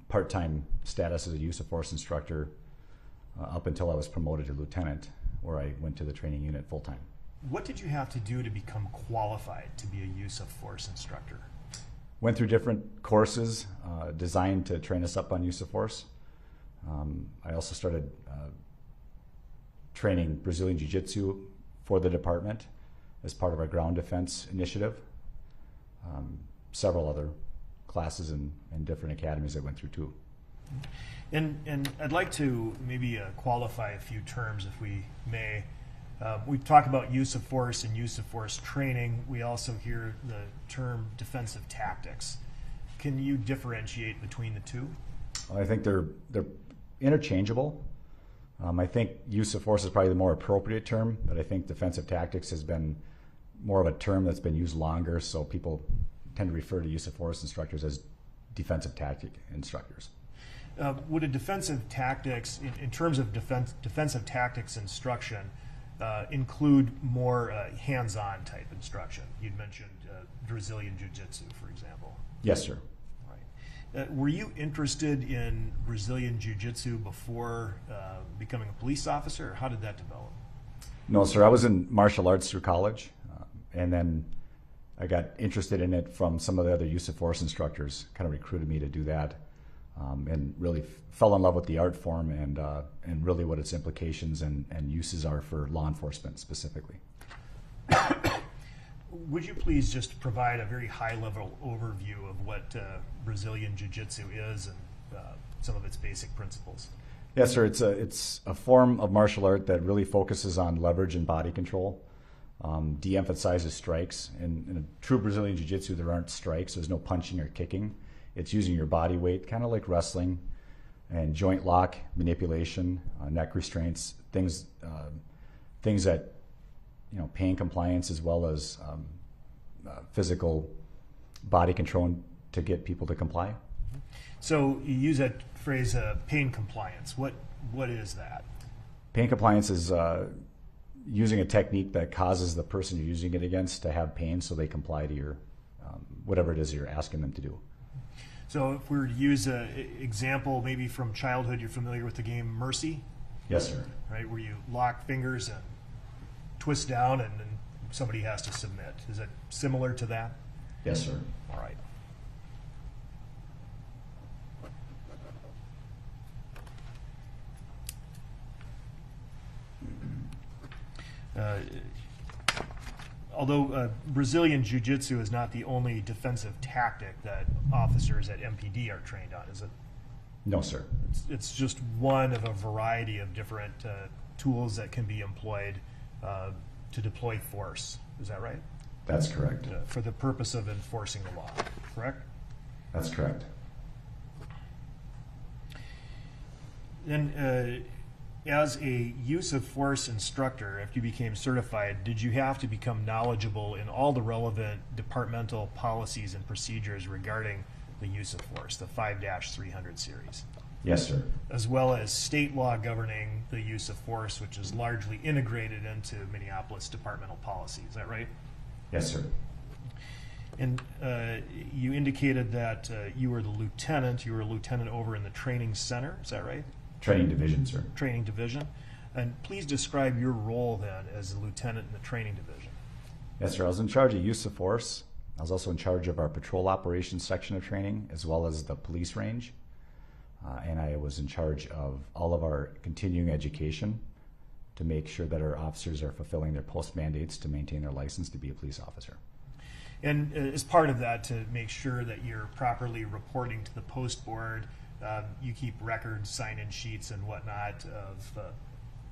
part-time status as a use of force instructor up until I was promoted to lieutenant, where I went to the training unit full-time. What did you have to do to become qualified to be a use of force instructor? Went through different courses designed to train us up on use of force. I also started training Brazilian Jiu-Jitsu for the department as part of our ground defense initiative several other classes in different academies I went through too. And I'd like to maybe qualify a few terms, if we may. We talk about use of force and use of force training. We also hear the term defensive tactics. Can you differentiate between the two? I think they're interchangeable. I think use of force is probably the more appropriate term, but I think defensive tactics has been more of a term that's been used longer, so people tend to refer to use of force instructors as defensive tactic instructors. Would a defensive tactics, in terms of defensive tactics instruction, include more hands-on type instruction? You'd mentioned Brazilian Jiu-Jitsu, for example. Yes, sir. Right. Were you interested in Brazilian Jiu-Jitsu before becoming a police officer, or how did that develop? No, sir. I was in martial arts through college, and then I got interested in it from some of the other use of force instructors, kind of recruited me to do that. And really fell in love with the art form and really what its implications and uses are for law enforcement specifically. Would you please just provide a very high-level overview of what Brazilian Jiu-Jitsu is and some of its basic principles? Yes, sir. It's a form of martial art that really focuses on leverage and body control, de-emphasizes strikes. In a true Brazilian Jiu-Jitsu, there aren't strikes. There's no punching or kicking. It's using your body weight, kind of like wrestling, and joint lock, manipulation, neck restraints, things that, pain compliance as well as physical body control to get people to comply. So you use that phrase, pain compliance. What is that? Pain compliance is using a technique that causes the person you're using it against to have pain, so they comply to your whatever it is you're asking them to do. So if we were to use an example maybe from childhood, you're familiar with the game Mercil? Yes, sir. Right, where you lock fingers and twist down and then somebody has to submit. Is it similar to that? Yes, sir. All right. Although Brazilian Jiu-Jitsu is not the only defensive tactic that officers at MPD are trained on, is it? No, sir. It's just one of a variety of different tools that can be employed to deploy force. Is that right? That's correct. For the purpose of enforcing the law, correct? That's correct. Then, as a use of force instructor, after you became certified, did you have to become knowledgeable in all the relevant departmental policies and procedures regarding the use of force, the 5-300 series? Yes, sir. As well as state law governing the use of force, which is largely integrated into Minneapolis departmental policy. Is that right? Yes, sir. And you indicated that you were the lieutenant. You were a lieutenant over in the training center. Is that right? Training division, sir. Training division. And please describe your role then as a lieutenant in the training division. Yes, sir. I was in charge of use of force. I was also in charge of our patrol operations section of training, as well as the police range. And I was in charge of all of our continuing education to make sure that our officers are fulfilling their post mandates to maintain their license to be a police officer. And as part of that, to make sure that you're properly reporting to the post board, you keep records, sign-in sheets, and whatnot of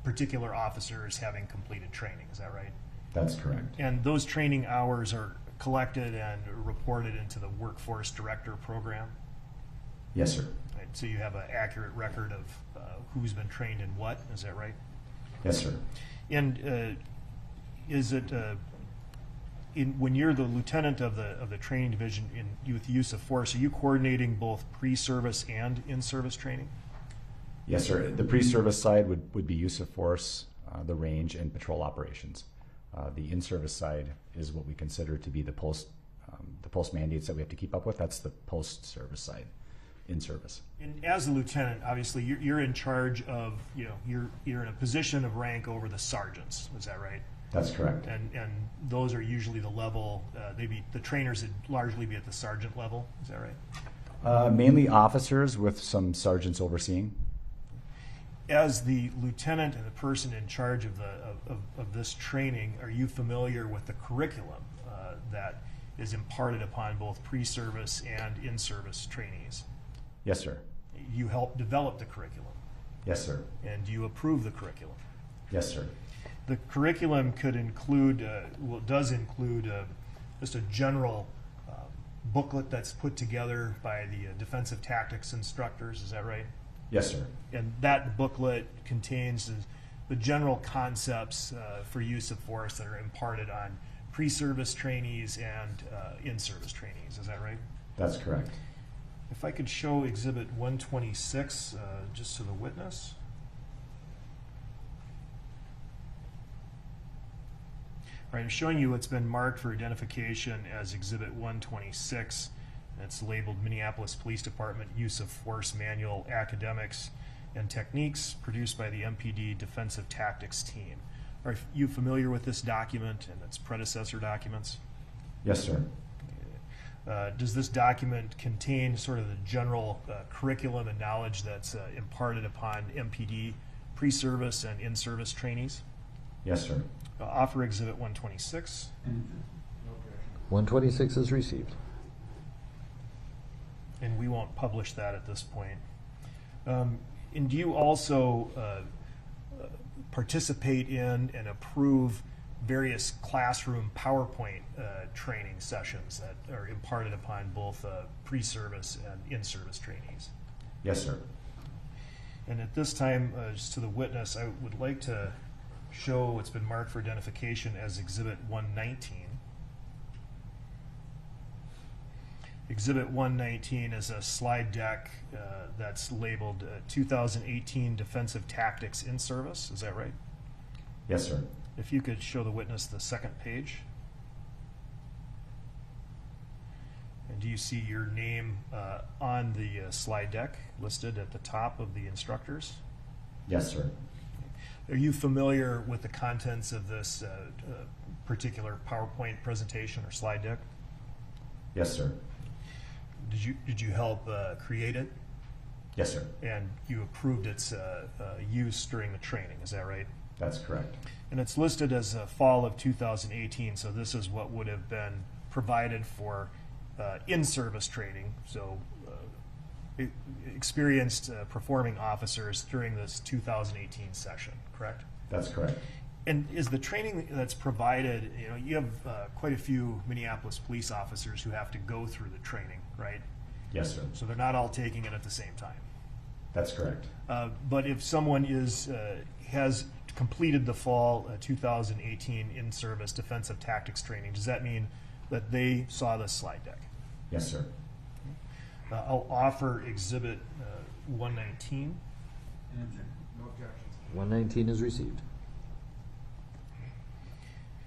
particular officers having completed training. Is that right? That's correct. And those training hours are collected and reported into the Workforce Director program? Yes, sir. Right, so you have an accurate record of who's been trained in what. Is that right? Yes, sir. And is it when you're the lieutenant of the training division with use of force, are you coordinating both pre-service and in-service training? Yes, sir. The pre-service side would be use of force, the range, and patrol operations. The in-service side is what we consider to be the post mandates that we have to keep up with. That's the post-service side, in service. And as a lieutenant, obviously, you're in charge of, you're in a position of rank over the sergeants. Is that right? That's correct. And those are usually the level. The trainers would largely be at the sergeant level. Is that right? Mainly officers with some sergeants overseeing. As the lieutenant and the person in charge of this training, are you familiar with the curriculum that is imparted upon both pre-service and in-service trainees. Yes, sir. You help develop the curriculum, Yes, sir. and you approve the curriculum. Yes, sir. The curriculum could include, does include just a general booklet that's put together by the defensive tactics instructors. Is that right? Yes, sir. And that booklet contains the general concepts for use of force that are imparted on pre-service trainees and in-service trainees. Is that right? That's correct. If I could show Exhibit 126 just to the witness. All right, I'm showing you what's been marked for identification as Exhibit 126. It's labeled Minneapolis Police Department Use of Force Manual, Academics, and Techniques, produced by the MPD Defensive Tactics Team. Are you familiar with this document and its predecessor documents? Yes, sir. Does this document contain sort of the general curriculum and knowledge that's imparted upon MPD pre-service and in-service trainees? Yes, sir. Offer Exhibit 126. 126 is received. And we won't publish that at this point. And do you also participate in and approve various classroom PowerPoint training sessions that are imparted upon both pre-service and in-service trainees? Yes, sir. And at this time, just to the witness, I would like to show what's been marked for identification as Exhibit 119. Exhibit 119 is a slide deck that's labeled 2018 Defensive Tactics in Service. Is that right? Yes, sir. If you could show the witness the second page. And do you see your name on the slide deck listed at the top of the instructors? Yes, sir. Are you familiar with the contents of this particular PowerPoint presentation or slide deck? Yes, sir. Did you help create it? Yes, sir. And you approved its use during the training, is that right? That's correct. And it's listed as fall of 2018, so this is what would have been provided for in-service training, so experienced performing officers during this 2018 session, correct? That's correct. And is the training that's provided, you have quite a few Minneapolis police officers who have to go through the training, right? Yes, sir. So they're not all taking it at the same time. That's correct. But if someone has completed the fall 2018 in-service defensive tactics training, does that mean that they saw this slide deck? Yes, sir. I'll offer Exhibit 119. 119 is received.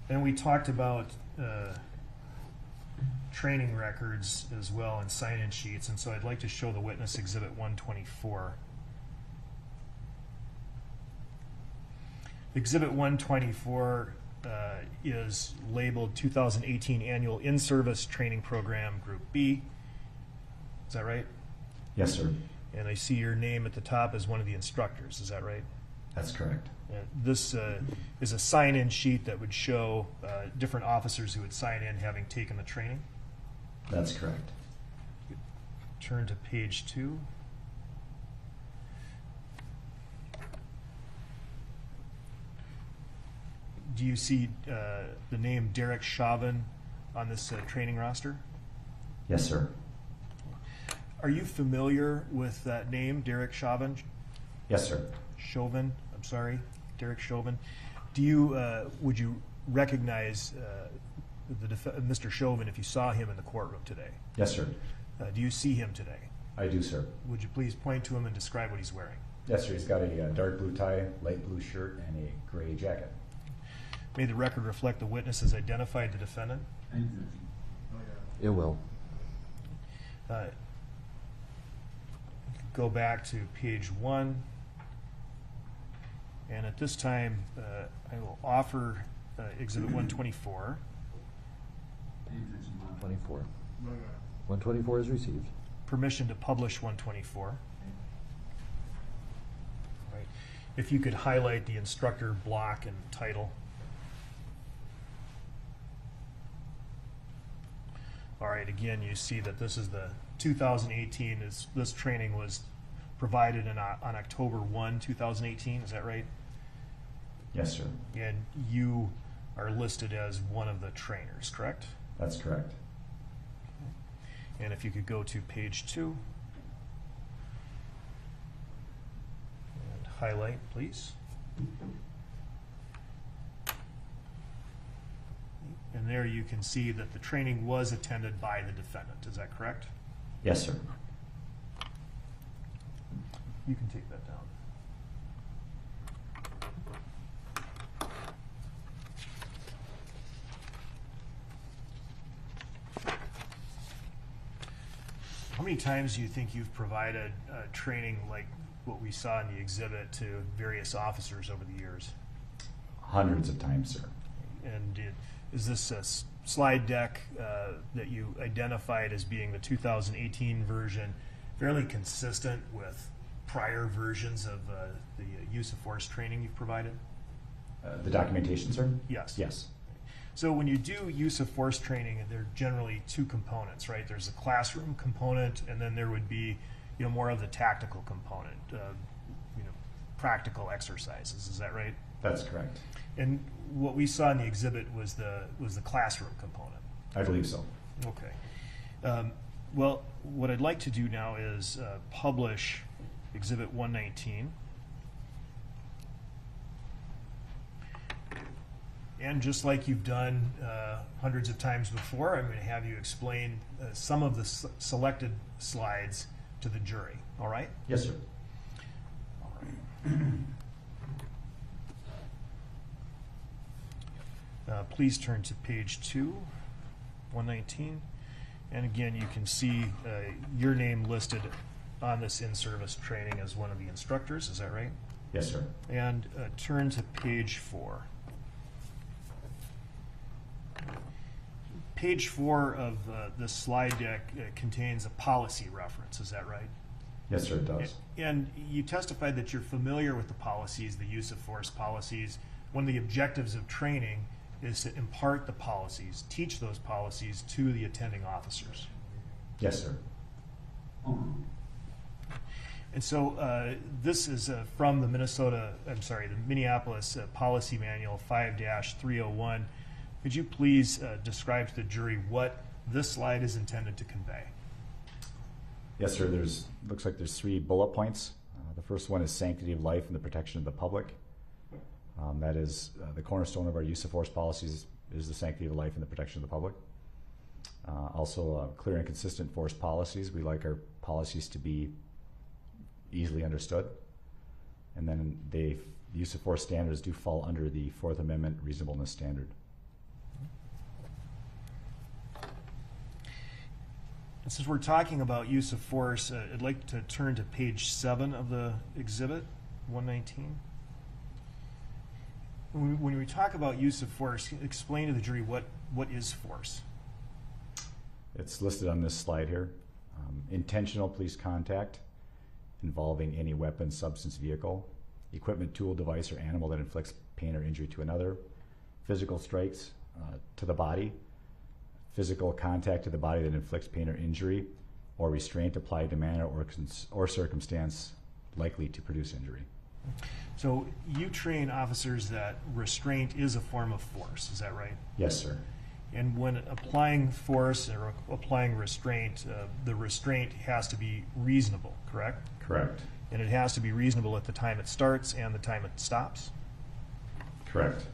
And we talked about training records as well and sign-in sheets, and so I'd like to show the witness Exhibit 124. Exhibit 124 is labeled 2018 Annual In-Service Training Program, Group B. Is that right? Yes, sir. And I see your name at the top as one of the instructors. Is that right? That's correct. And this is a sign-in sheet that would show different officers who would sign in having taken the training. That's correct. Turn to page 2. Do you see the name Derek Chauvin on this training roster? Yes, sir. Are you familiar with that name, Derek Chauvin? Yes, sir. Chauvin, I'm sorry, Derek Chauvin. Do you would you recognize Mr. Chauvin if you saw him in the courtroom today? Yes, sir. Do you see him today? I do, sir. Would you please point to him and describe what he's wearing? Yes, sir. He's got a dark blue tie, light blue shirt, and a gray jacket. May the record reflect the witness has identified the defendant. It will. Go back to page 1. And at this time, I will offer Exhibit 124. 124. 124 is received. Permission to publish 124. Right. If you could highlight the instructor block and title. All right, again, you see that this is the 2018, this training was provided on October 1, 2018, is that right? Yes, sir. And you are listed as one of the trainers, correct? That's correct. And if you could go to page 2 and highlight, please. And there you can see that the training was attended by the defendant, is that correct? Yes, sir. You can take that down. How many times do you think you've provided training like what we saw in the exhibit to various officers over the years? Hundreds of times, sir. And is this a slide deck that you identified as being the 2018 version fairly consistent with prior versions of the use of force training you've provided? The documentation, sir? Yes. Yes. So when you do use of force training, there are generally two components, right? There's a classroom component, and then there would be, more of the tactical component, practical exercises. Is that right? That's correct. And what we saw in the exhibit was the classroom component. I believe so. Okay. Well, what I'd like to do now is publish Exhibit 119. And just like you've done hundreds of times before, I'm going to have you explain some of the selected slides to the jury. All right? Yes, sir. All right. Please turn to page 2, 119. And again, you can see your name listed on this in-service training as one of the instructors. Is that right? Yes, sir. And turn to page 4. Page 4 of this slide deck contains a policy reference. Is that right? Yes, sir, it does. And you testified that you're familiar with the policies, the use of force policies. One of the objectives of training is to impart the policies, teach those policies to the attending officers. Yes, sir. And so this is from the Minneapolis Policy Manual 5-301. Could you please describe to the jury what this slide is intended to convey? Yes, sir. Looks like there's 3 bullet points. The first one is sanctity of life and the protection of the public. That is the cornerstone of our use of force policies is the sanctity of life and the protection of the public. Also, clear and consistent force policies. We like our policies to be easily understood. And then the use of force standards do fall under the Fourth Amendment reasonableness standard. And since we're talking about use of force, I'd like to turn to page 7 of the exhibit, 119. When we talk about use of force, explain to the jury what is force. It's listed on this slide here. Intentional police contact involving any weapon, substance, vehicle, equipment, tool, device, or animal that inflicts pain or injury to another, physical strikes to the body, physical contact to the body that inflicts pain or injury, or restraint applied to manner or circumstance likely to produce injury. So you train officers that restraint is a form of force, is that right? Yes, sir. And when applying force or applying restraint, the restraint has to be reasonable, correct? Correct. And it has to be reasonable at the time it starts and the time it stops? Correct.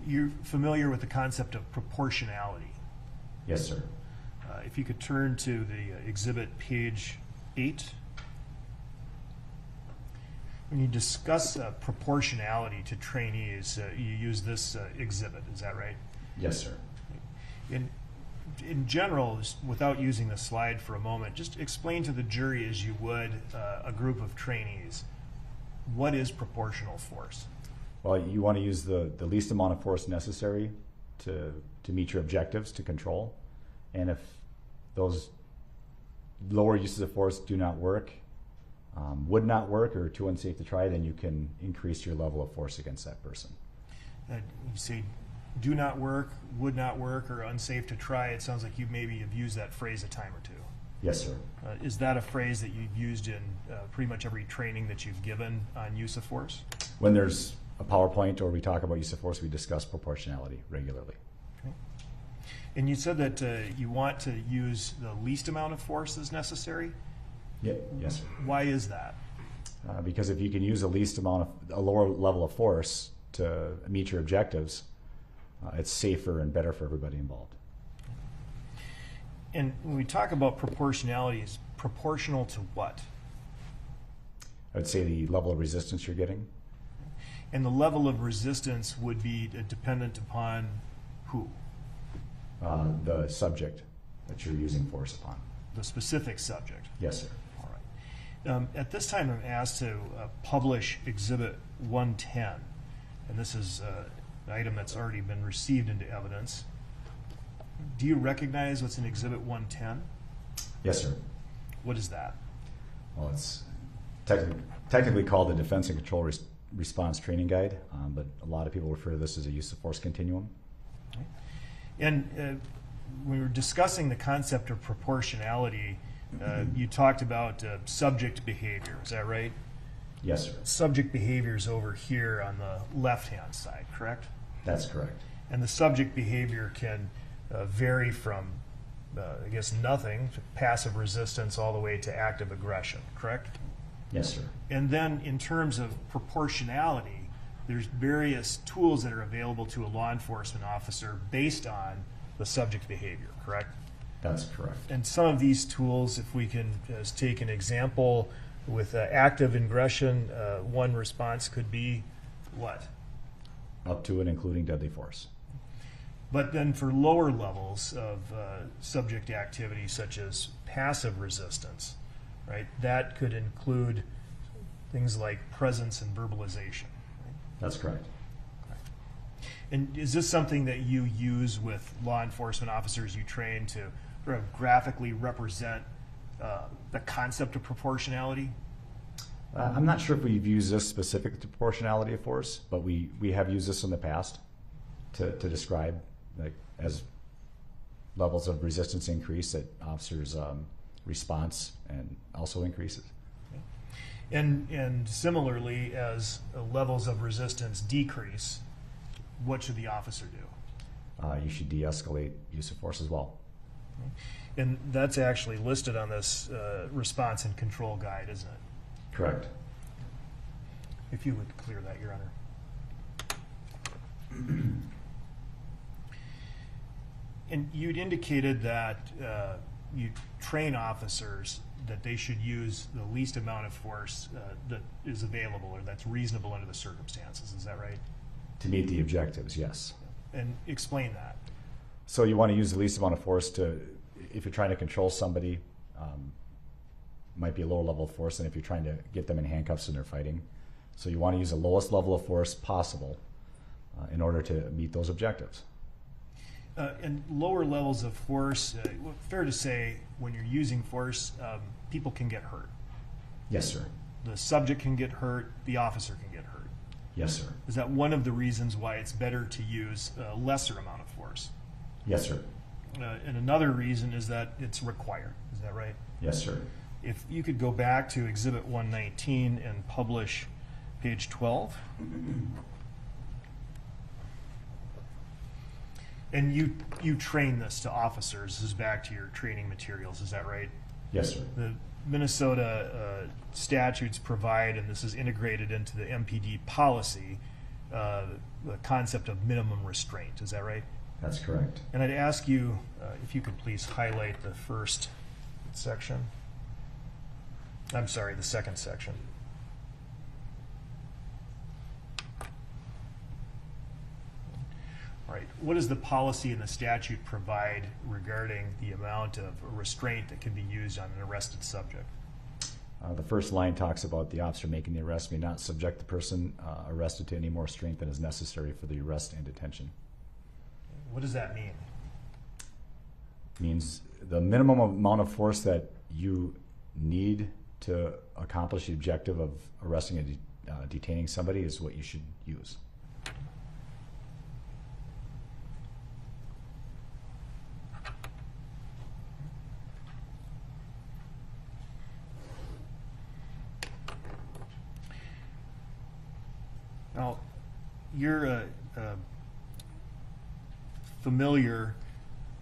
You're familiar with the concept of proportionality. Yes, sir. If you could turn to the exhibit page 8. When you discuss proportionality to trainees, you use this exhibit, is that right? Yes, sir. In general, without using the slide for a moment, just explain to the jury as you would a group of trainees, what is proportional force? Well, you want to use the least amount of force necessary to meet your objectives, to control. And if those lower uses of force do not work, would not work or too unsafe to try, then you can increase your level of force against that person. You say do not work, would not work, or unsafe to try. It sounds like you maybe have used that phrase a time or two. Yes, sir. Is that a phrase that you've used in pretty much every training that you've given on use of force? When there's a PowerPoint or we talk about use of force, we discuss proportionality regularly. Okay. And you said that you want to use the least amount of force as necessary. Yeah, yes, sir. Why is that? Because if you can use a lower level of force to meet your objectives, it's safer and better for everybody involved. And when we talk about proportionality, is proportional to what? I would say the level of resistance you're getting. And the level of resistance would be dependent upon who? The subject that you're using force upon. The specific subject. Yes, sir. All right. At this time, I'm asked to publish Exhibit 110, and this is an item that's already been received into evidence. Do you recognize what's in Exhibit 110? Yes, sir. What is that? Well, it's technically called the Defense and Control Response Training Guide, but a lot of people refer to this as a use of force continuum. Okay. And when we were discussing the concept of proportionality, you talked about subject behavior. Is that right? Yes, sir. Subject behavior is over here on the left-hand side, correct? That's correct. And the subject behavior can vary from, I guess, nothing, to passive resistance, all the way to active aggression, correct? Yes, sir. And then in terms of proportionality, there's various tools that are available to a law enforcement officer based on the subject behavior, correct? That's correct. And some of these tools, if we can take an example with active aggression, one response could be what? Up to and including deadly force. But then for lower levels of subject activity, such as passive resistance, right, that could include things like presence and verbalization. Right? That's correct. And is this something that you use with law enforcement officers you train to sort of graphically represent the concept of proportionality? I'm not sure if we've used this specific to proportionality of force, but we have used this in the past to describe, like, as levels of resistance increase, that officers' response and also increases. And similarly, as levels of resistance decrease, what should the officer do? You should de-escalate use of force as well. And that's actually listed on this response and control guide, isn't it? Correct. If you would clear that, Your Honor. And you'd indicated that you train officers that they should use the least amount of force that is available or that's reasonable under the circumstances. Is that right? To meet the objectives, yes. And explain that. So you want to use the least amount of force to, if you're trying to control somebody, might be a lower level of force than if you're trying to get them in handcuffs and they're fighting. So you want to use the lowest level of force possible in order to meet those objectives. And lower levels of force, fair to say, when you're using force, people can get hurt. Yes, sir. The subject can get hurt, the officer can get hurt. Yes, sir. Is that one of the reasons why it's better to use a lesser amount of force? Yes, sir. And another reason is that it's required. Is that right? Yes, sir. If you could go back to Exhibit 119 and publish page 12. And you train this to officers. This is back to your training materials. Is that right? Yes, sir. The Minnesota statutes provide, and this is integrated into the MPD policy, the concept of minimum restraint. Is that right? That's correct. And I'd ask you if you could please highlight the first section. I'm sorry, the second section. All right. What does the policy and the statute provide regarding the amount of restraint that can be used on an arrested subject? The first line talks about the officer making the arrest may not subject the person arrested to any more restraint than is necessary for the arrest and detention. What does that mean? Means the minimum amount of force that you need to accomplish the objective of arresting and detaining somebody is what you should use. Now, you're familiar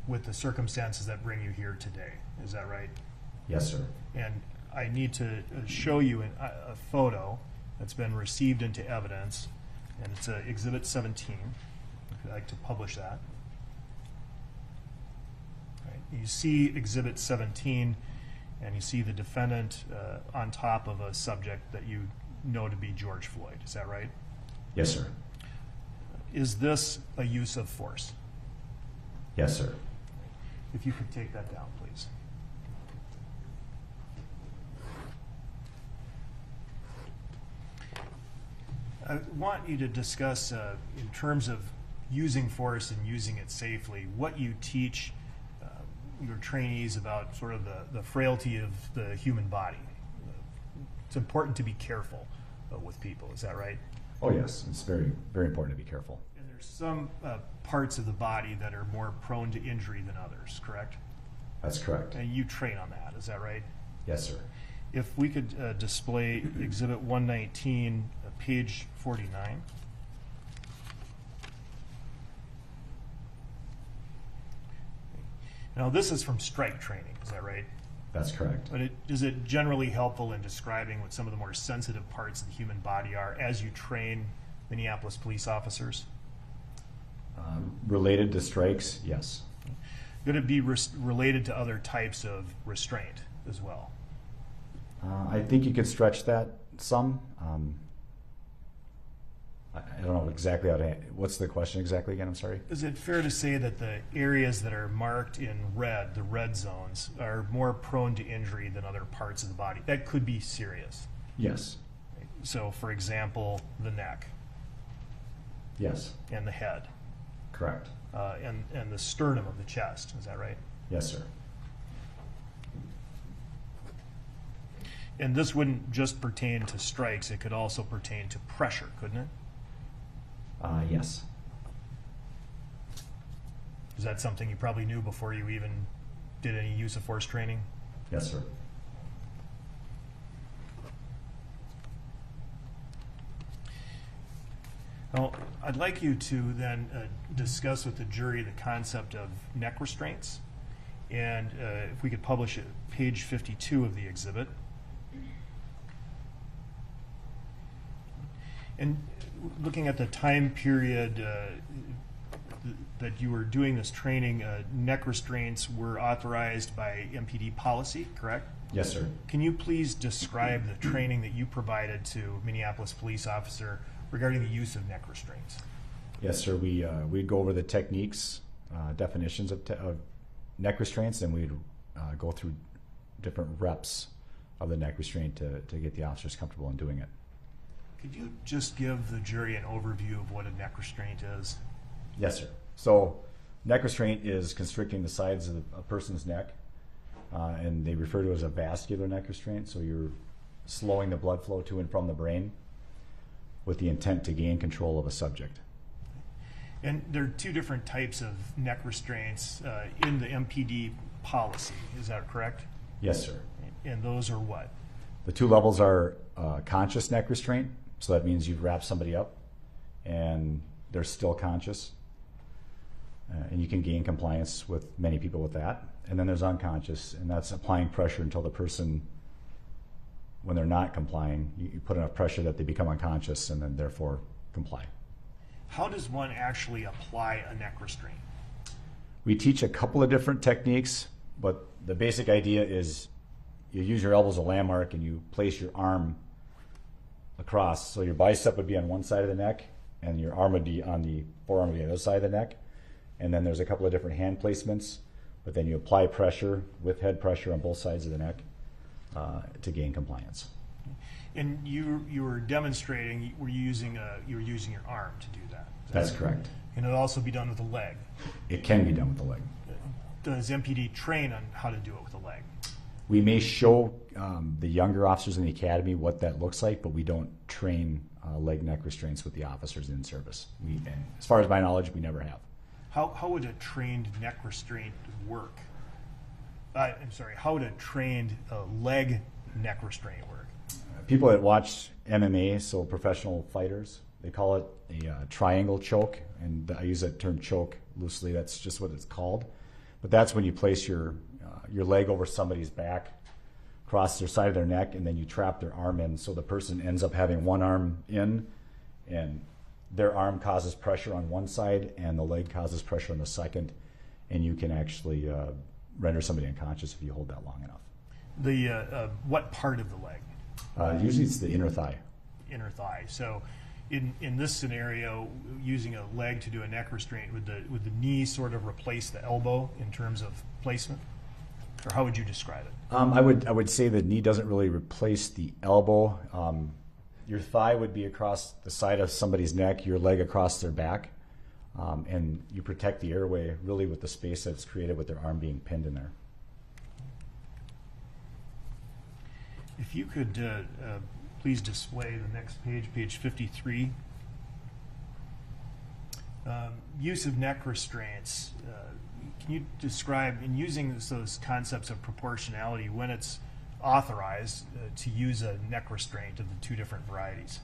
with the circumstances that bring you here today, is that right? Yes, sir. And I need to show you a photo that's been received into evidence, and it's Exhibit 17. If you'd like to publish that. Right. You see Exhibit 17, and you see the defendant on top of a subject that you know to be George Flyod. Is that right? Yes, sir. Is this a use of force? Yes, sir. If you could take that down, please. I want you to discuss, in terms of using force and using it safely, what you teach your trainees about sort of the frailty of the human body. It's important to be careful with people, is that right? Oh, yes. It's very, very important to be careful. And there's some parts of the body that are more prone to injury than others, correct? That's correct. And you train on that, is that right? Yes, sir. If we could display Exhibit 119, page 49. Now, this is from strike training, is that right? That's correct. But is it generally helpful in describing what some of the more sensitive parts of the human body are as you train Minneapolis police officers? Related to strikes, yes. Could it be related to other types of restraint as well? I think you could stretch that some. I don't know exactly how to. What's the question exactly again? I'm sorry. Is it fair to say that the areas that are marked in red, the red zones, are more prone to injury than other parts of the body? That could be serious. Yes. So, for example, the neck Yes. and the head Correct. and the sternum of the chest. Is that right? Yes, sir. And this wouldn't just pertain to strikes. It could also pertain to pressure, couldn't it? Yes. Is that something you probably knew before you even did any use of force training? Yes, sir. Well, I'd like you to then discuss with the jury the concept of neck restraints. And if we could publish it, page 52 of the exhibit. And looking at the time period that you were doing this training, neck restraints were authorized by MPD policy, correct? Yes, sir. Can you please describe the training that you provided to Minneapolis police officer regarding the use of neck restraints? Yes, sir. We'd go over the techniques, definitions of neck restraints, and we'd go through different reps of the neck restraint to get the officers comfortable in doing it. Could you just give the jury an overview of what a neck restraint is? Yes, sir. So neck restraint is constricting the sides of a person's neck, and they refer to it as a vascular neck restraint. So you're slowing the blood flow to and from the brain with the intent to gain control of a subject. And there are two different types of neck restraints in the MPD policy. Is that correct? Yes, sir. And those are what? The two levels are conscious neck restraint. So that means you've wrapped somebody up and they're still conscious. And you can gain compliance with many people with that. And then there's unconscious, and that's applying pressure until the person, when they're not complying, you put enough pressure that they become unconscious and then therefore comply. How does one actually apply a neck restraint? We teach a couple of different techniques, but the basic idea is you use your elbow as a landmark and you place your arm across. So your bicep would be on one side of the neck and your arm would be on the forearm would be on the other side of the neck. And then there's a couple of different hand placements, but then you apply pressure with head pressure on both sides of the neck to gain compliance. And you were demonstrating, you were using your arm to do that. That's correct. And it'll also be done with the leg. It can be done with the leg. Does MPD train on how to do it with the leg? We may show the younger officers in the academy what that looks like, but we don't train leg neck restraints with the officers in service. And as far as my knowledge, we never have. How would a trained neck restraint work? I'm sorry, how would a trained leg neck restraint work? People that watch MMA, so professional fighters, they call it a triangle choke, and I use that term choke loosely. That's just what it's called. But that's when you place your leg over somebody's back, across their side of their neck, and then you trap their arm in. So the person ends up having one arm in, and their arm causes pressure on one side, and the leg causes pressure on the second, and you can actually render somebody unconscious if you hold that long enough. The what part of the leg? Usually it's the inner thigh. Inner thigh. So in this scenario, using a leg to do a neck restraint, would the knee sort of replace the elbow in terms of placement? Or how would you describe it? I would say the knee doesn't really replace the elbow. Your thigh would be across the side of somebody's neck, your leg across their back, and you protect the airway really with the space that's created with their arm being pinned in there. If you could please display the next page, page 53. Use of neck restraints. Can you describe, in using those concepts of proportionality, when it's authorized to use a neck restraint of the two different varieties?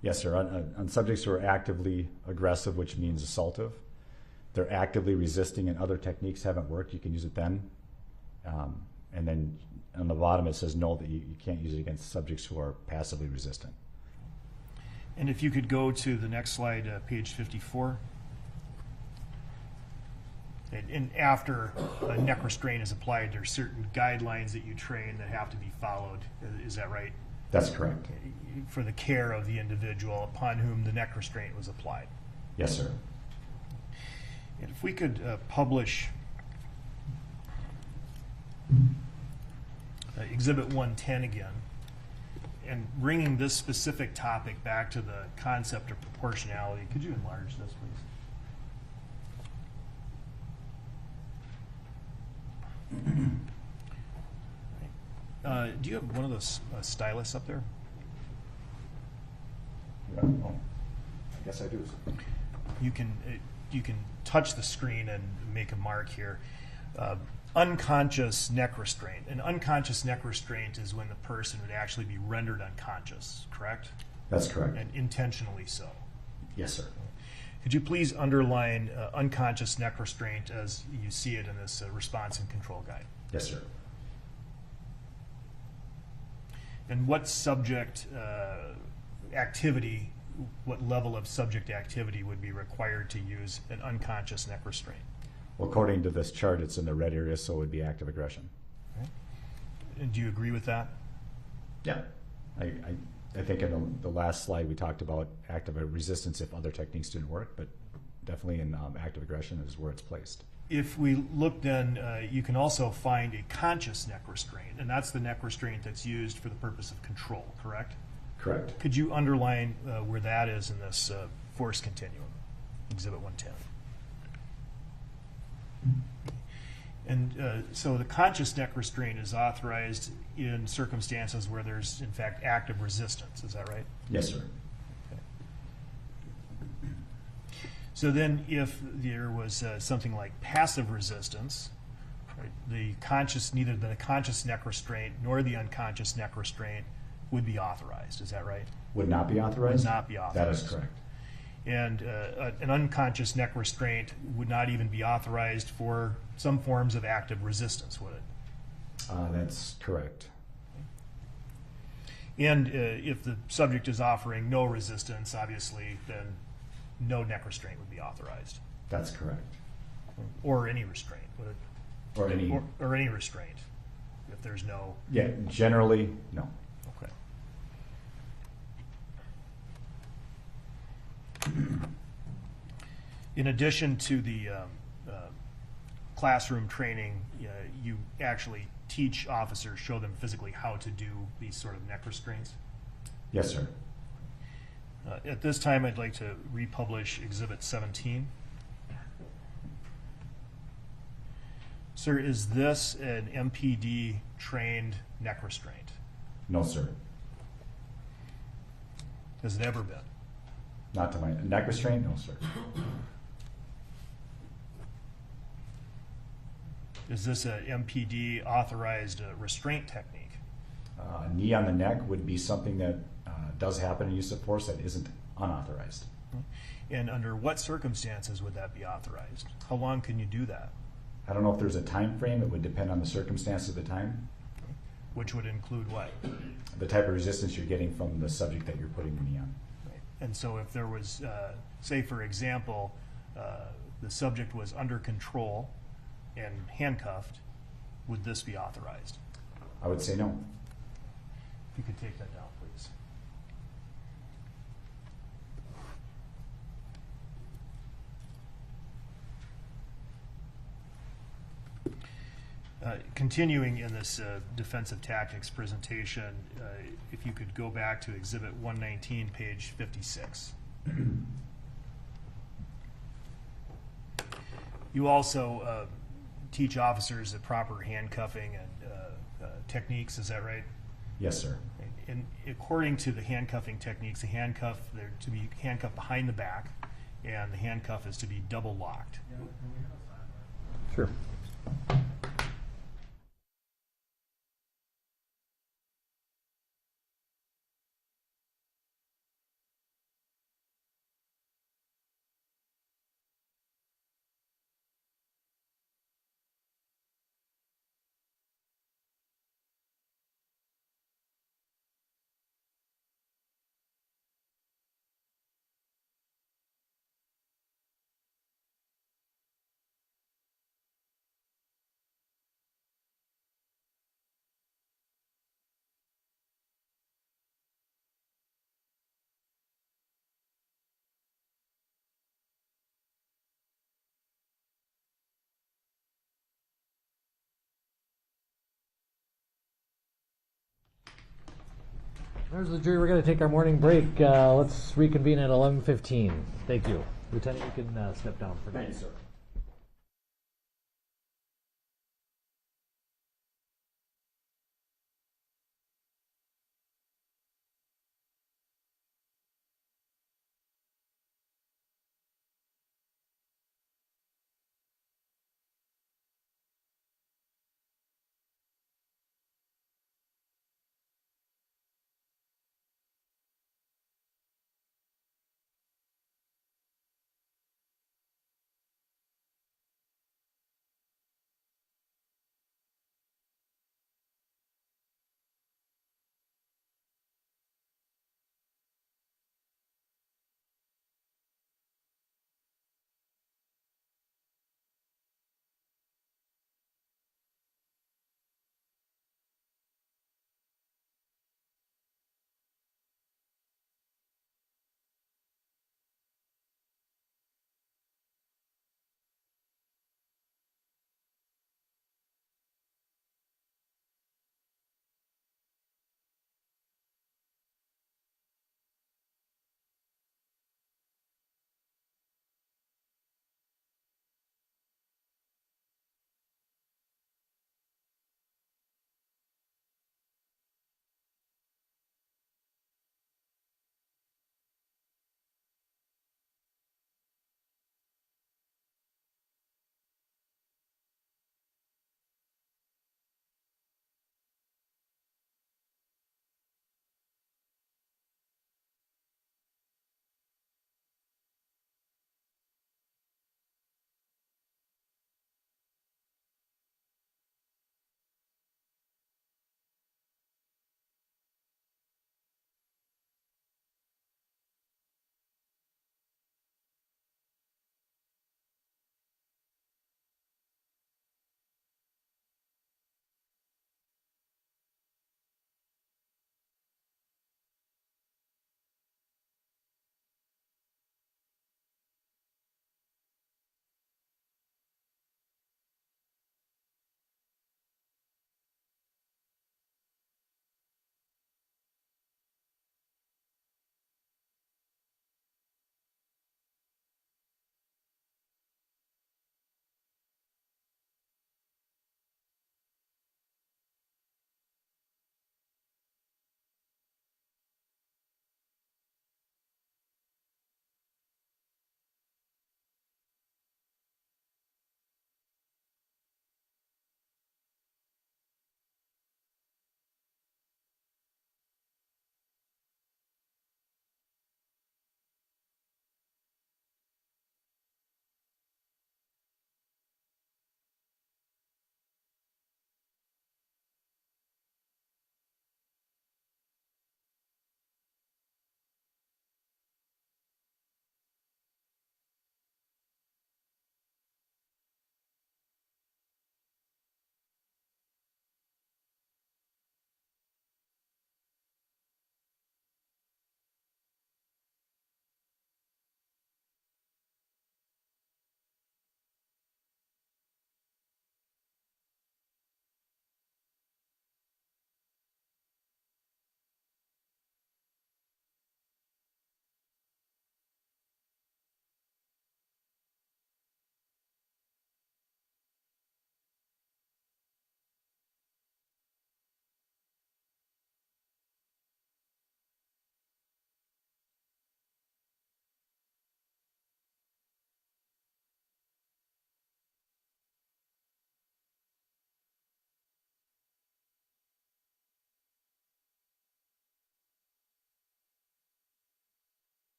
Yes, sir. On subjects who are actively aggressive, which means assaultive, they're actively resisting and other techniques haven't worked, you can use it then. And then on the bottom it says no, that you can't use it against subjects who are passively resistant. And if you could go to the next slide, page 54. And after a neck restraint is applied, there are certain guidelines that you train that have to be followed. Is that right? That's correct. For the care of the individual upon whom the neck restraint was applied. Yes, sir. And if we could publish Exhibit 110 again, and bringing this specific topic back to the concept of proportionality. Could you enlarge this, please? Do you have one of those stylus up there? Oh, I guess I do. You can touch the screen and make a mark here. Unconscious neck restraint. An unconscious neck restraint is when the person would actually be rendered unconscious, correct? That's correct. And intentionally so. Yes, sir. Could you please underline unconscious neck restraint as you see it in this response and control guide? Yes, sir. And what subject activity, what level of subject activity would be required to use an unconscious neck restraint? Well, according to this chart, it's in the red area, so it would be active aggression. Okay. And do you agree with that? Yeah. I think in the last slide we talked about active resistance if other techniques didn't work, but definitely in active aggression is where it's placed. If we look then, you can also find a conscious neck restraint, and that's the neck restraint that's used for the purpose of control, correct? Correct. Could you underline where that is in this force continuum, Exhibit 110? And so the conscious neck restraint is authorized in circumstances where there's, in fact, active resistance. Is that right? Yes, sir. Okay. So then if there was something like passive resistance, right, neither the conscious neck restraint nor the unconscious neck restraint would be authorized. Is that right? Would not be authorized? Would not be authorized. That is correct. And an unconscious neck restraint would not even be authorized for some forms of active resistance, would it? That's correct. And if the subject is offering no resistance, obviously, then no neck restraint would be authorized. That's correct. Or any restraint, would it? Or any restraint, if there's no... Yeah, generally, no. Okay. In addition to the classroom training, you actually teach officers, show them physically how to do these sort of neck restraints? Yes, sir. At this time, I'd like to republish Exhibit 17. Sir, is this an MPD trained neck restraint? No, sir. Has it ever been? Not to my neck restraint. No, sir. Is this a MPD authorized restraint technique? Knee on the neck would be something that does happen in use of force that isn't unauthorized. And under what circumstances would that be authorized? How long can you do that? I don't know if there's a time frame. It would depend on the circumstances of the time. Which would include what? The type of resistance you're getting from the subject that you're putting the knee on. And so if there was, say for example, the subject was under control and handcuffed, would this be authorized? I would say no. If you could take that down, please. Continuing in this defensive tactics presentation, if you could go back to Exhibit 119, page 56. You also teach officers the proper handcuffing and techniques, is that right? Yes, sir. And according to the handcuffing techniques, they're to be handcuffed behind the back, and the handcuff is to be double locked. Sure. There's the jury. We're going to take our morning break. Let's reconvene at 11:15. Thank you. Lieutenant, you can step down for now. Thank you, sir.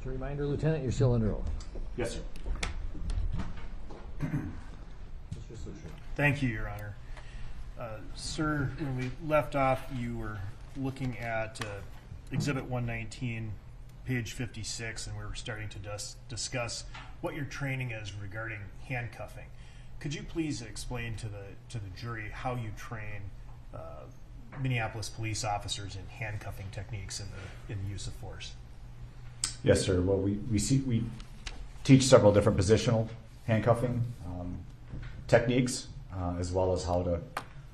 Just a reminder, Lieutenant, you're still under oath. Yes, sir. Mr. Susher. Thank you, Your Honor. Sir, when we left off, you were looking at Exhibit 119, page 56, and we were starting to discuss what your training is regarding handcuffing. Could you please explain to the jury how you train Minneapolis police officers in handcuffing techniques in the use of force? Yes, sir. Well, we teach several different positional handcuffing techniques, as well as how to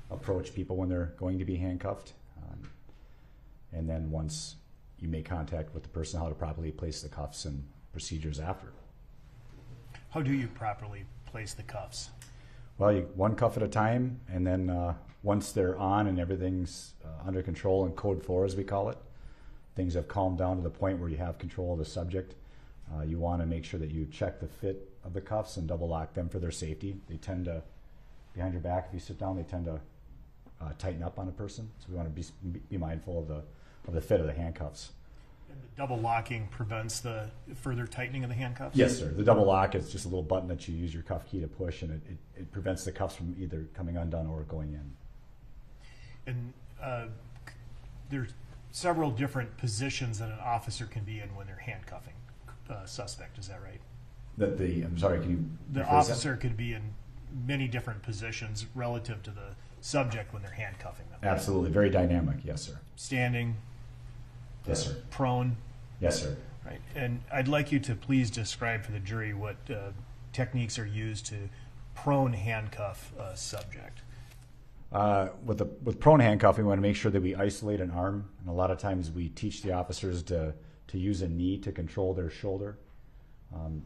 approach people when they're going to be handcuffed. And then once you make contact with the person, how to properly place the cuffs and procedures after. How do you properly place the cuffs? Well, one cuff at a time, and then once they're on and everything's under control in Code 4, as we call it, things have calmed down to the point where you have control of the subject. You want to make sure that you check the fit of the cuffs and double lock them for their safety. They tend to, behind your back, if you sit down, they tend to tighten up on a person. So we want to be mindful of the fit of the handcuffs. And the double locking prevents the further tightening of the handcuffs? Yes, sir. The double lock is just a little button that you use your cuff key to push, and it prevents the cuffs from either coming undone or going in. And there's several different positions that an officer can be in when they're handcuffing a suspect. Is that right? I'm sorry, can you The rephrase officer could be in many different positions relative to the subject when they're handcuffing them. that? Absolutely. Very dynamic. Yes, sir. Standing, Yes, sir. prone, Yes, sir. right? And I'd like you to please describe for the jury what techniques are used to prone handcuff a subject. With prone handcuffing, we want to make sure that we isolate an arm, and a lot of times we teach the officers to use a knee to control their shoulder.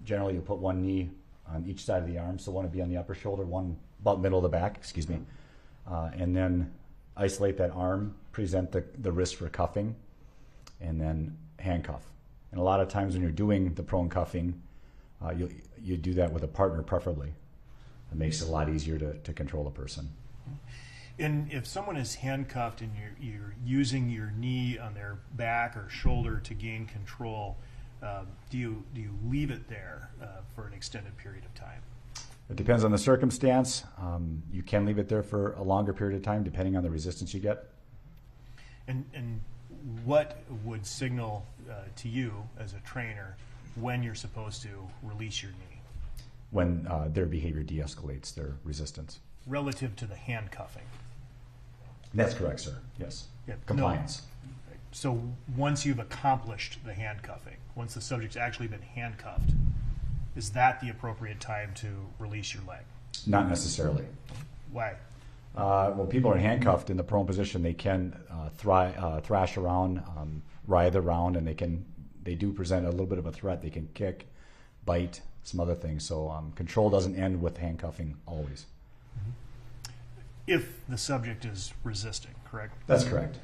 Generally, you put one knee on each side of the arm, so one would be on the upper shoulder, one about middle of the back, excuse me, and then isolate that arm, present the wrist for cuffing, and then handcuff. And a lot of times when you're doing the prone cuffing, you do that with a partner preferably. It makes it a lot easier to control a person. And if someone is handcuffed and you're using your knee on their back or shoulder to gain control, do you leave it there for an extended period of time? It depends on the circumstance. You can leave it there for a longer period of time, depending on the resistance you get. And what would signal to you as a trainer when you're supposed to release your knee? When their behavior de-escalates their resistance. Relative to the handcuffing? That's correct, sir. Yes. Yeah, Compliance. no. So once you've accomplished the handcuffing, once the subject's actually been handcuffed, is that the appropriate time to release your leg? Not necessarily. Why? When people are handcuffed in the prone position, they can thrash around, writhe around, and they do present a little bit of a threat. They can kick, bite, some other things. So control doesn't end with handcuffing always. If the subject is resisting, correct? That's correct.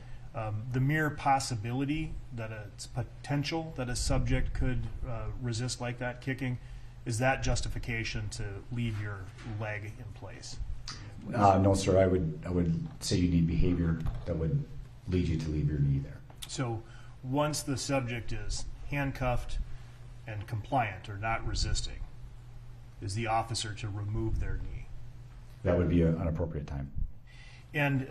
The mere possibility that it's potential that a subject could resist like that, kicking, is that justification to leave your leg in place? No, sir. I would say you need behavior that would lead you to leave your knee there. So once the subject is handcuffed and compliant or not resisting, is the officer to remove their knee? That would be an appropriate time. And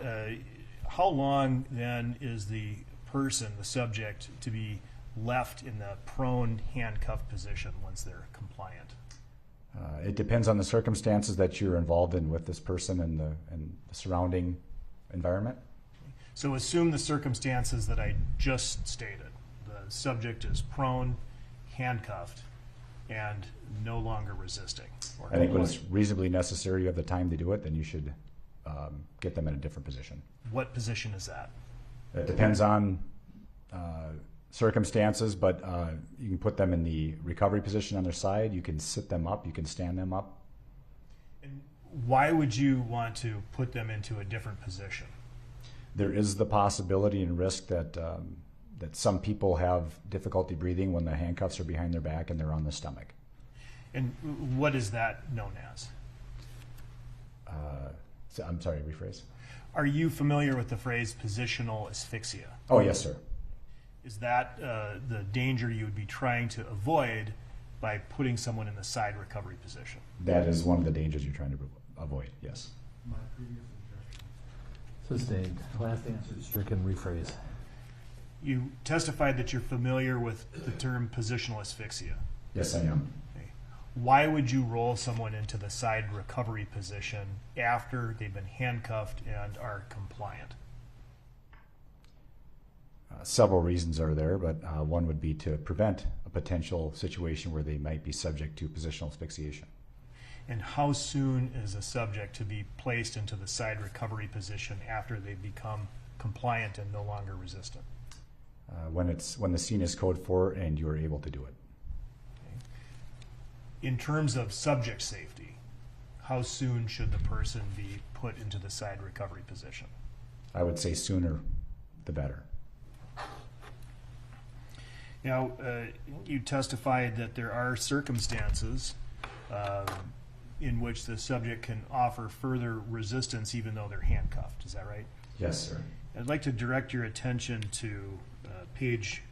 how long then is the person, the subject, to be left in the prone handcuff position once they're compliant? It depends on the circumstances that you're involved in with this person and the surrounding environment. So assume the circumstances that I just stated. The subject is prone, handcuffed, and no longer resisting. I think when it's reasonably necessary, you have the time to do it, then you should get them in a different position. What position is that? It depends on circumstances, but you can put them in the recovery position on their side. You can sit them up. You can stand them up. And why would you want to put them into a different position? There is the possibility and risk that that some people have difficulty breathing when the handcuffs are behind their back and they're on the stomach. And what is that known as? I'm sorry, rephrase. Are you familiar with the phrase positional asphyxia? Oh, yes, sir. Is that the danger you would be trying to avoid by putting someone in the side recovery position? That is one of the dangers you're trying to avoid, yes. Sustained. Last answer is stricken. Rephrase. You testified that you're familiar with the term positional asphyxia. Yes, I am. Okay. Why would you roll someone into the side recovery position after they've been handcuffed and are compliant? Several reasons are there, but one would be to prevent a potential situation where they might be subject to positional asphyxiation. And how soon is a subject to be placed into the side recovery position after they've become compliant and no longer resistant? When the scene is code 4 and you are able to do it. Okay. In terms of subject safety, how soon should the person be put into the side recovery position? I would say sooner the better. Now, you testified that there are circumstances in which the subject can offer further resistance even though they're handcuffed. Is that right? Yes, sir. I'd like to direct your attention to page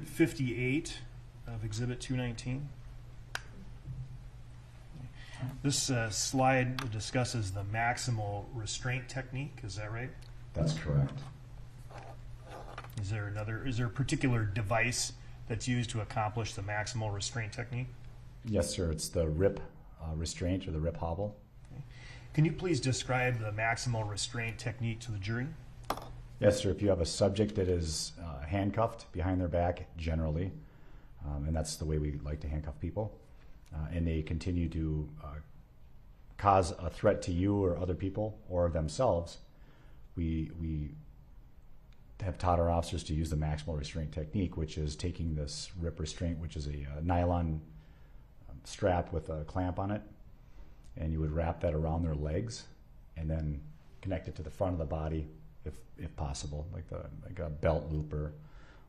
58 of Exhibit 219. This slide discusses the maximal restraint technique. Is that right? That's correct. Is there a particular device that's used to accomplish the maximal restraint technique? Yes, sir. It's the RIP restraint or the RIP hobble. Okay. Can you please describe the maximal restraint technique to the jury? Yes, sir. If you have a subject that is handcuffed behind their back, generally, and that's the way we like to handcuff people, and they continue to cause a threat to you or other people or themselves, we have taught our officers to use the maximal restraint technique, which is taking this RIP restraint, which is a nylon strap with a clamp on it, and you would wrap that around their legs and then connect it to the front of the body if possible, like a belt loop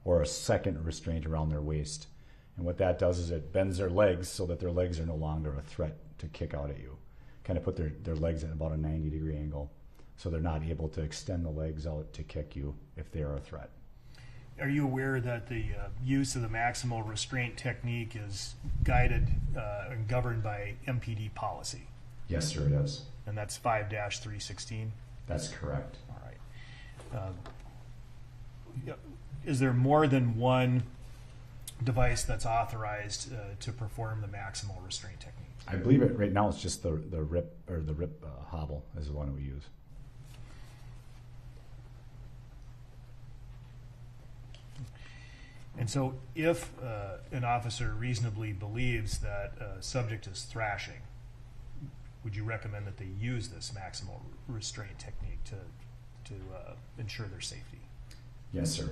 or a second restraint around their waist. And what that does is it bends their legs so that their legs are no longer a threat to kick out at you. Kind of put their legs at about a 90-degree angle so they're not able to extend the legs out to kick you if they are a threat. Are you aware that the use of the maximal restraint technique is guided and governed by MPD policy? Yes, sir, it is. And that's 5-316? That's correct. All right. Is there more than one device that's authorized to perform the maximal restraint technique? I believe it right now it's just the RIP or the RIP hobble is the one we use. And so if an officer reasonably believes that a subject is thrashing, would you recommend that they use this maximal restraint technique to ensure their safety? Yes, sir.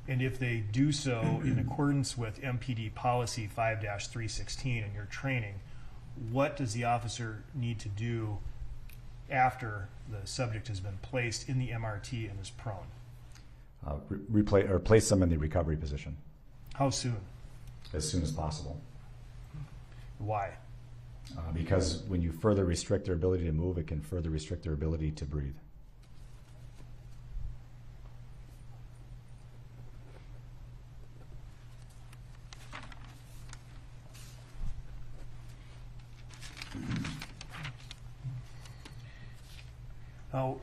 And if they do so in accordance with MPD policy 5-316 in your training, what does the officer need to do after the subject has been placed in the MRT and is prone? Place them in the recovery position How soon? as soon as possible. Why? Because when you further restrict their ability to move, it can further restrict their ability to breathe. Now,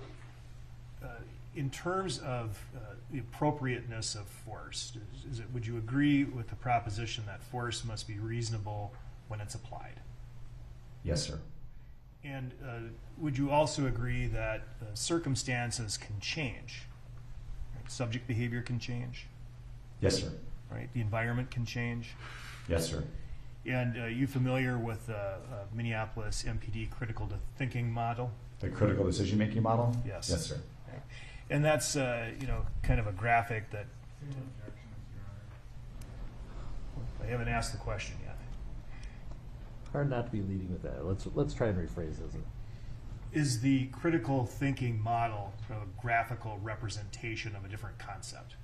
in terms of the appropriateness of force, would you agree with the proposition that force must be reasonable when it's applied? Yes, sir. And would you also agree that circumstances can change? Right? Subject behavior can change, Yes, sir. right? The environment can change. Yes, sir. And you familiar with Minneapolis MPD critical thinking model? The critical decision-making model? Yes. Yes, sir. Okay. And that's kind of a graphic that I haven't asked the question yet. Hard not to be leading with that. Let's try and rephrase this. Is the critical thinking model a graphical representation of a different concept?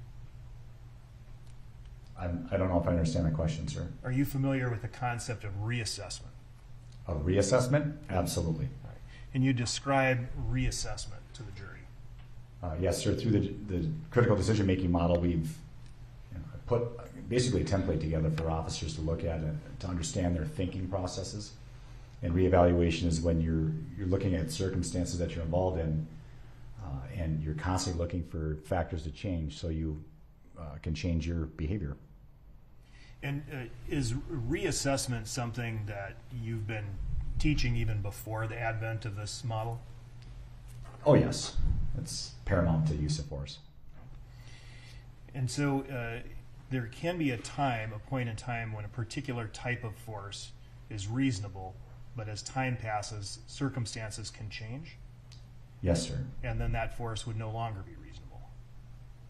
I don't know if I understand the question, sir. Are you familiar with the concept of reassessment? A reassessment? Absolutely. Right. And you describe reassessment to the jury. Yes, sir. Through the critical decision-making model, we've put basically a template together for officers to look at and to understand their thinking processes. And reevaluation is when you're looking at circumstances that you're involved in, and you're constantly looking for factors to change so you can change your behavior. And is reassessment something that you've been teaching even before the advent of this model? Oh yes, it's paramount to use of force. And so there can be a point in time when a particular type of force is reasonable, but as time passes, circumstances can change? Yes, sir. And then that force would no longer be reasonable.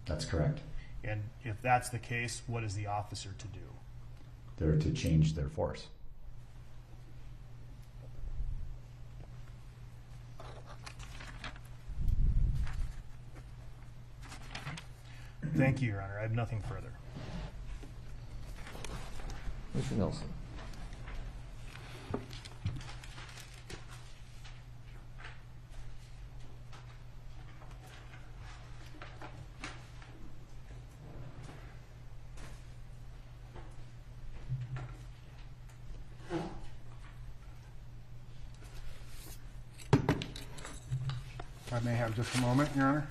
That's correct. And if that's the case, what is the officer to do? They're to change their force. Thank you, Your Honor. I have nothing further. Mr. Nelson. If I may have just a moment, Your Honor.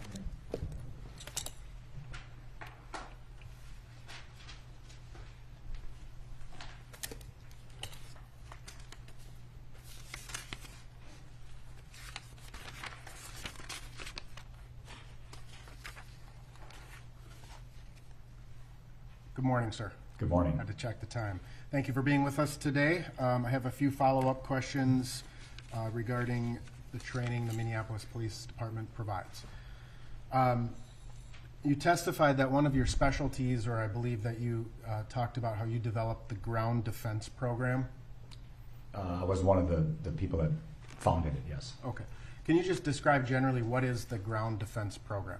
Good morning, sir. Good morning. I had to check the time. Thank you for being with us today. I have a few follow-up questions regarding the training the Minneapolis Police Department provides. You testified that one of your specialties, or I believe that you talked about how you developed the ground defense program. I was one of the people that founded it, yes. Okay. Can you just describe generally what is the ground defense program?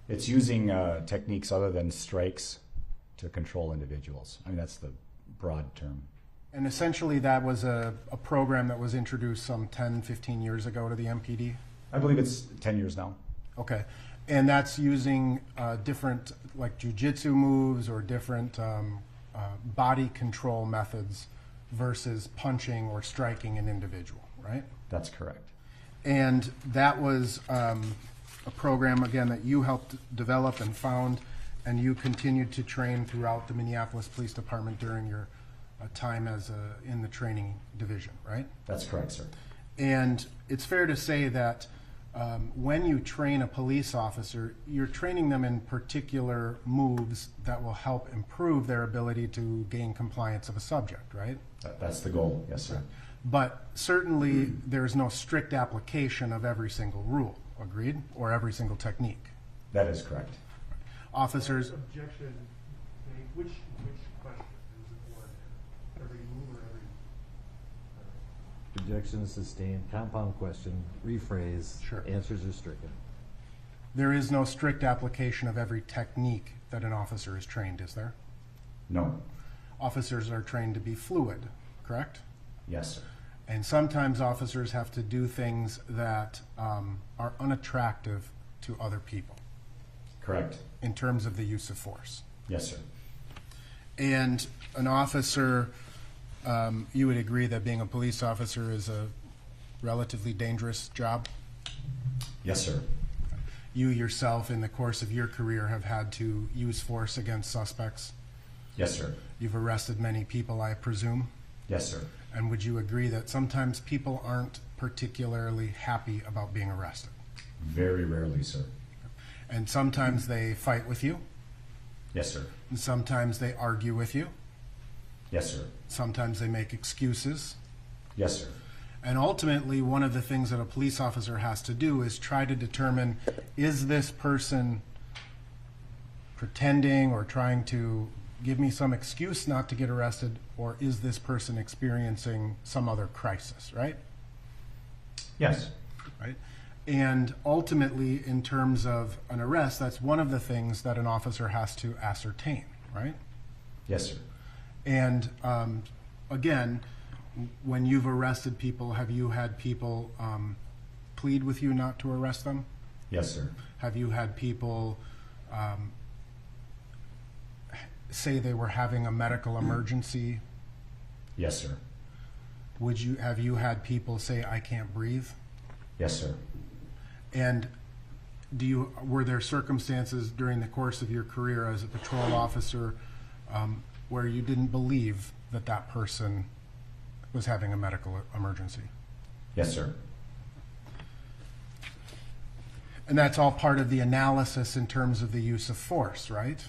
It's using techniques other than strikes to control individuals. I mean, that's the broad term. And essentially that was a program that was introduced some 10, 15 years ago to the MPD? I believe it's 10 years now. Okay. And that's using different, like jujitsu moves or different body control methods versus punching or striking an individual, right? That's correct. And that was a program, again, that you helped develop and found, and you continued to train throughout the Minneapolis Police Department during your time as in the training division, right? That's correct, sir. And it's fair to say that when you train a police officer, you're training them in particular moves that will help improve their ability to gain compliance of a subject, right? That's the goal, yes, sir. But certainly there's no strict application of every single rule, agreed? Or every single technique. That is correct. Officers, Objection. Which question is it for? Every move or every? Objection is sustained. Compound question. Rephrase. Sure. Answers are stricken. there is no strict application of every technique that an officer is trained, is there? No. Officers are trained to be fluid, correct? Yes, sir. And sometimes officers have to do things that are unattractive to other people Correct. in terms of the use of force. Yes, sir. And an officer, you would agree that being a police officer is a relatively dangerous job? Yes, sir. You yourself, in the course of your career, have had to use force against suspects. Yes, sir. You've arrested many people, I presume. Yes, sir. And would you agree that sometimes people aren't particularly happy about being arrested? Very rarely, sir. And sometimes they fight with you, Yes, sir. and sometimes they argue with you, Yes, sir. sometimes they make excuses. Yes, sir. And ultimately, one of the things that a police officer has to do is try to determine, is this person pretending or trying to give me some excuse not to get arrested, or is this person experiencing some other crisis, right? Yes. Right? And ultimately, in terms of an arrest, that's one of the things that an officer has to ascertain, right? Yes, sir. And again, when you've arrested people, have you had people plead with you not to arrest them? say they were having a medical emergency, Yes, sir. have you had people say, I can't breathe? Yes, sir. And were there circumstances during the course of your career as a patrol officer where you didn't believe that that person was having a medical emergency? Yes, sir. And that's all part of the analysis in terms of the use of force, right?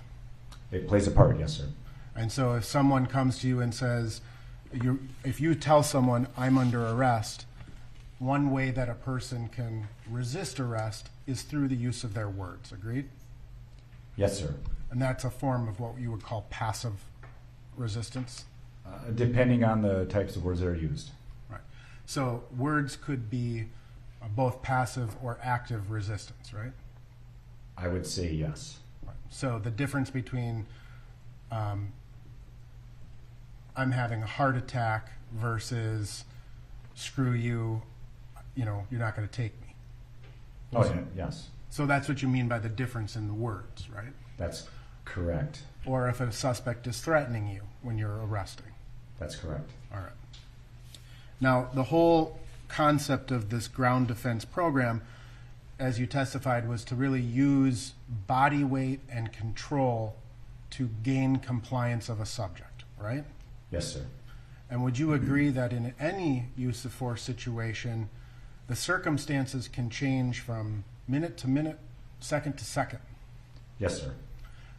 It plays a part, yes, sir. And so if someone comes to you and says, if you tell someone I'm under arrest, one way that a person can resist arrest is through the use of their words, agreed? Yes, sir. And that's a form of what you would call passive resistance? Depending on the types of words that are used. Right. So words could be both passive or active resistance, right? I would say yes. Right. So the difference between I'm having a heart attack versus screw you, you're not going to take me. Oh, yeah, yes. So that's what you mean by the difference in the words, right? That's correct. Or if a suspect is threatening you when you're arresting. That's correct. All right. Now, the whole concept of this ground defense program, as you testified, was to really use body weight and control to gain compliance of a subject, right? Yes, sir. And would you agree that in any use of force situation, the circumstances can change from minute to minute, second to second? Yes, sir.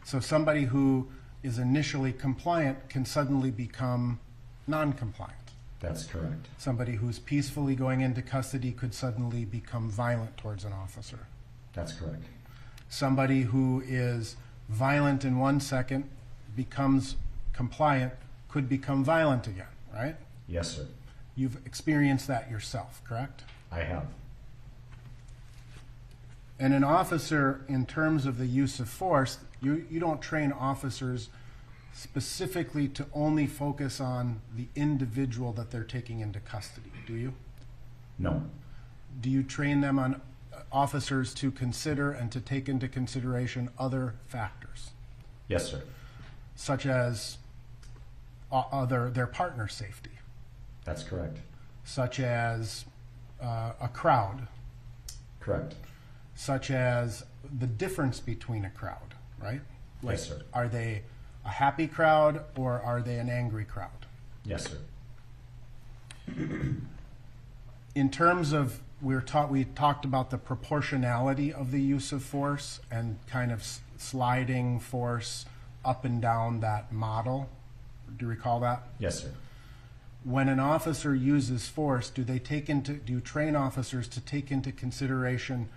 So somebody who is initially compliant can suddenly become non-compliant. That's correct. Somebody who's peacefully going into custody could suddenly become violent towards an officer. That's correct. Somebody who is violent in 1 second, becomes compliant, could become violent again, right? Yes, sir. You've experienced that yourself, correct? I have. And an officer, in terms of the use of force, you don't train officers specifically to only focus on the individual that they're taking into custody, do you? No. Do you train them on officers to consider and to take into consideration other factors, Yes, sir. such as their partner's safety, That's correct. such as a crowd, Correct. such as the difference between a crowd, right? Like, Yes, sir. are they a happy crowd or are they an angry crowd? Yes, sir. In terms of, we talked about the proportionality of the use of force and kind of sliding force up and down that model. Do you recall that? Yes, sir. When an officer uses force, do you train officers to take into consideration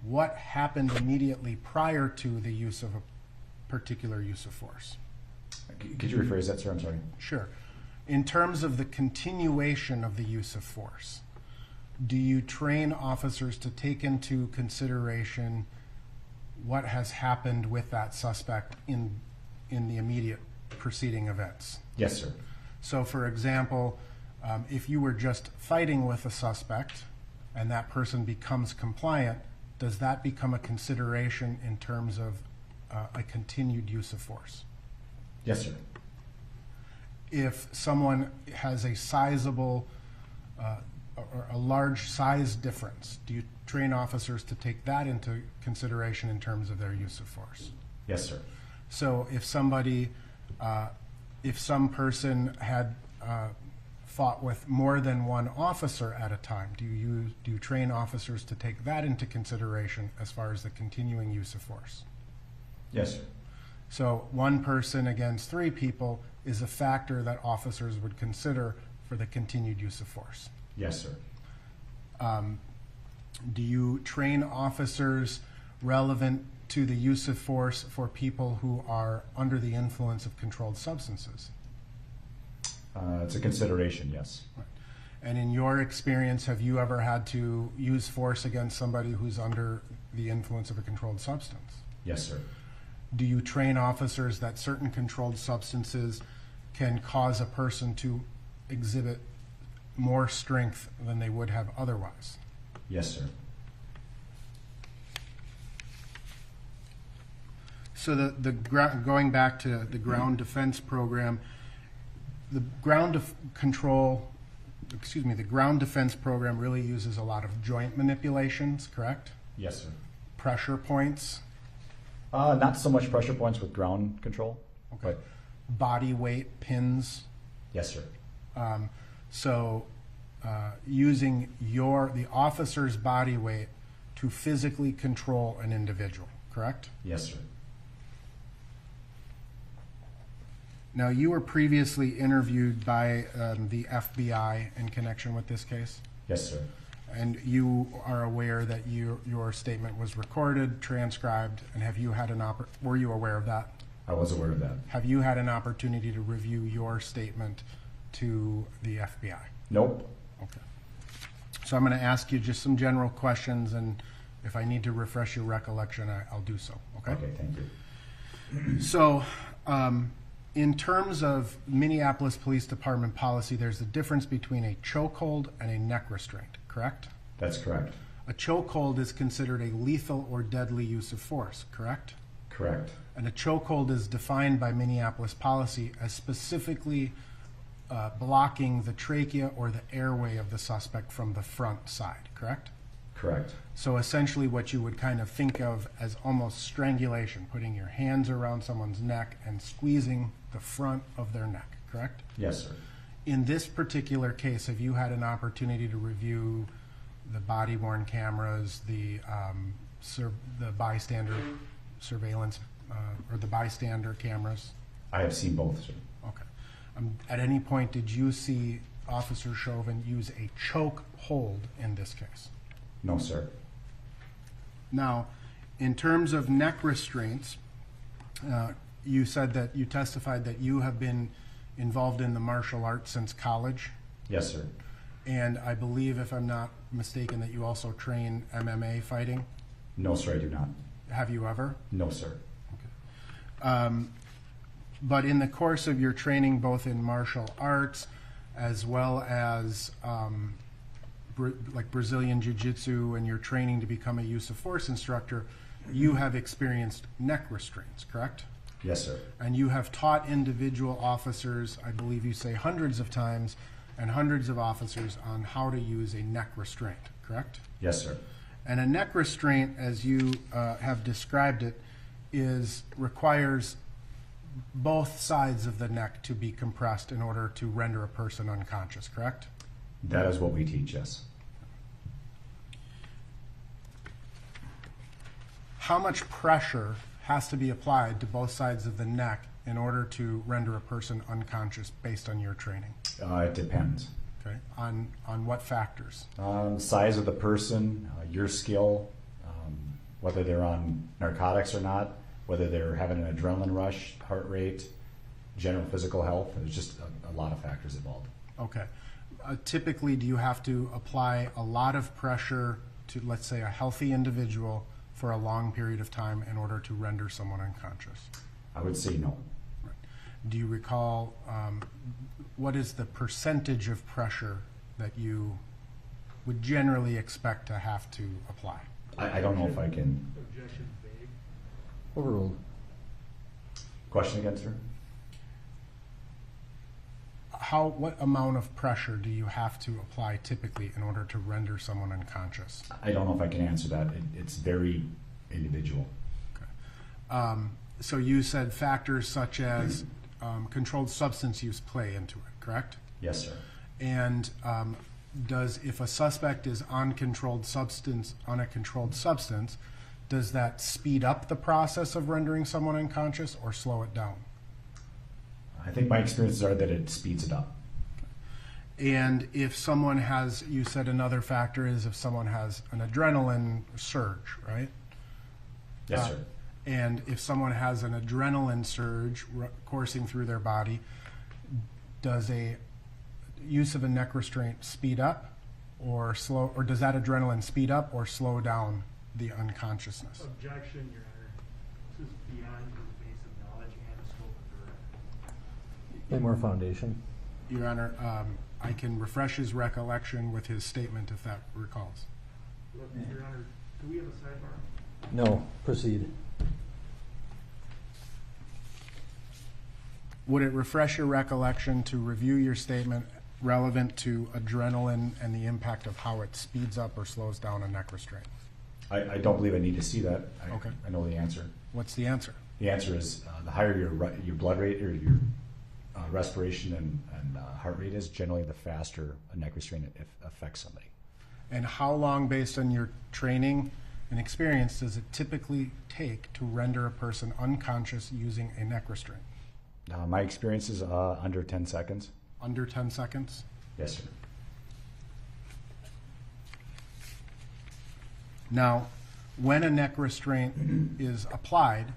what happened immediately prior to the use of a particular use of force? Could you rephrase that, sir? I'm sorry. Sure. In terms of the continuation of the use of force, do you train officers to take into consideration what has happened with that suspect in the immediate preceding events? Yes, sir. So, for example, if you were just fighting with a suspect and that person becomes compliant, does that become a consideration in terms of a continued use of force? Yes, sir. If someone has a sizable or a large size difference, do you train officers to take that into consideration in terms of their use of force? Yes, sir. So if some person had fought with more than one officer at a time, do you train officers to take that into consideration as far as the continuing use of force? Yes, sir. So one person against 3 people is a factor that officers would consider for the continued use of force. Yes, sir. Do you train officers relevant to the use of force for people who are under the influence of controlled substances? It's a consideration, yes. Right. And in your experience, have you ever had to use force against somebody who's under the influence of a controlled substance? Yes, sir. Do you train officers that certain controlled substances can cause a person to exhibit more strength than they would have otherwise? Yes, sir. So going back to the ground defense program, the ground defense program really uses a lot of joint manipulations, correct? Yes, sir. Pressure points, Not so much pressure points with ground control. okay. Body weight, pins. Yes, sir. So using the officer's body weight to physically control an individual, correct? Yes, sir. Now, you were previously interviewed by the FBI in connection with this case, Yes, sir. and you are aware that your statement was recorded, transcribed, and were you aware of that? I was aware of that. Have you had an opportunity to review your statement to the FBI? Nope. Okay. So I'm going to ask you just some general questions, and if I need to refresh your recollection, I'll do so, okay? Okay, thank you. So, in terms of Minneapolis Police Department policy, there's a difference between a chokehold and a neck restraint, correct? That's correct. A chokehold is considered a lethal or deadly use of force, correct? Correct. And a chokehold is defined by Minneapolis policy as specifically blocking the trachea or the airway of the suspect from the front side, correct? Correct. So essentially what you would kind of think of as almost strangulation, putting your hands around someone's neck and squeezing the front of their neck, correct? Yes, sir. In this particular case, have you had an opportunity to review the body-worn cameras, the bystander surveillance, or the bystander cameras? I have seen both, sir. Okay. At any point, did you see Officer Chauvin use a choke hold in this case? No, sir. Now, in terms of neck restraints, you testified that you have been involved in the martial arts since college, Yes, sir. and I believe, if I'm not mistaken, that you also train MMA fighting. No, sir, I do not. Have you ever? No, sir. But in the course of your training, both in martial arts as well as like Brazilian Jiu-Jitsu, and your training to become a use of force instructor, you have experienced neck restraints, correct? Yes, sir. And you have taught individual officers, I believe you say hundreds of times, and hundreds of officers on how to use a neck restraint, correct? Yes, sir. And a neck restraint, as you have described it, requires both sides of the neck to be compressed in order to render a person unconscious, correct? That is what we teach, yes. How much pressure has to be applied to both sides of the neck in order to render a person unconscious based on your training? It depends. Okay. On what factors? Size of the person, your skill, whether they're on narcotics or not, whether they're having an adrenaline rush, heart rate, general physical health. There's just a lot of factors involved. Okay. Typically, do you have to apply a lot of pressure to, let's say, a healthy individual for a long period of time in order to render someone unconscious? I would say no. Right. Do you recall what is the percentage of pressure that you would generally expect to have to apply? I don't know if I can. Objection vague. Overruled. Question again, sir? What amount of pressure do you have to apply typically in order to render someone unconscious? I don't know if I can answer that. It's very individual. Okay. So you said factors such as controlled substance use play into it, correct? Yes, sir. And if a suspect is on a controlled substance, does that speed up the process of rendering someone unconscious or slow it down? I think my experiences are that it speeds it up. And if someone has, you said another factor is if someone has an adrenaline surge, right? Yes, sir. And if someone has an adrenaline surge coursing through their body, does a use of a neck restraint speed up or slow, or does that adrenaline speed up or slow down the unconsciousness? Objection, Your Honor. This is beyond his base of knowledge and the scope of the record. Need more foundation. Your Honor, I can refresh his recollection with his statement if that recalls. Look, Your Honor, do we have a sidebar? No, proceed. Would it refresh your recollection to review your statement relevant to adrenaline and the impact of how it speeds up or slows down a neck restraint? I don't believe I need to see that. Okay. I know the answer. What's the answer? The answer is the higher your blood rate or your respiration and heart rate is, generally the faster a neck restraint affects somebody. And how long, based on your training and experience, does it typically take to render a person unconscious using a neck restraint? My experience is under 10 seconds. Under 10 seconds? Yes, sir. Now, when a neck restraint is applied,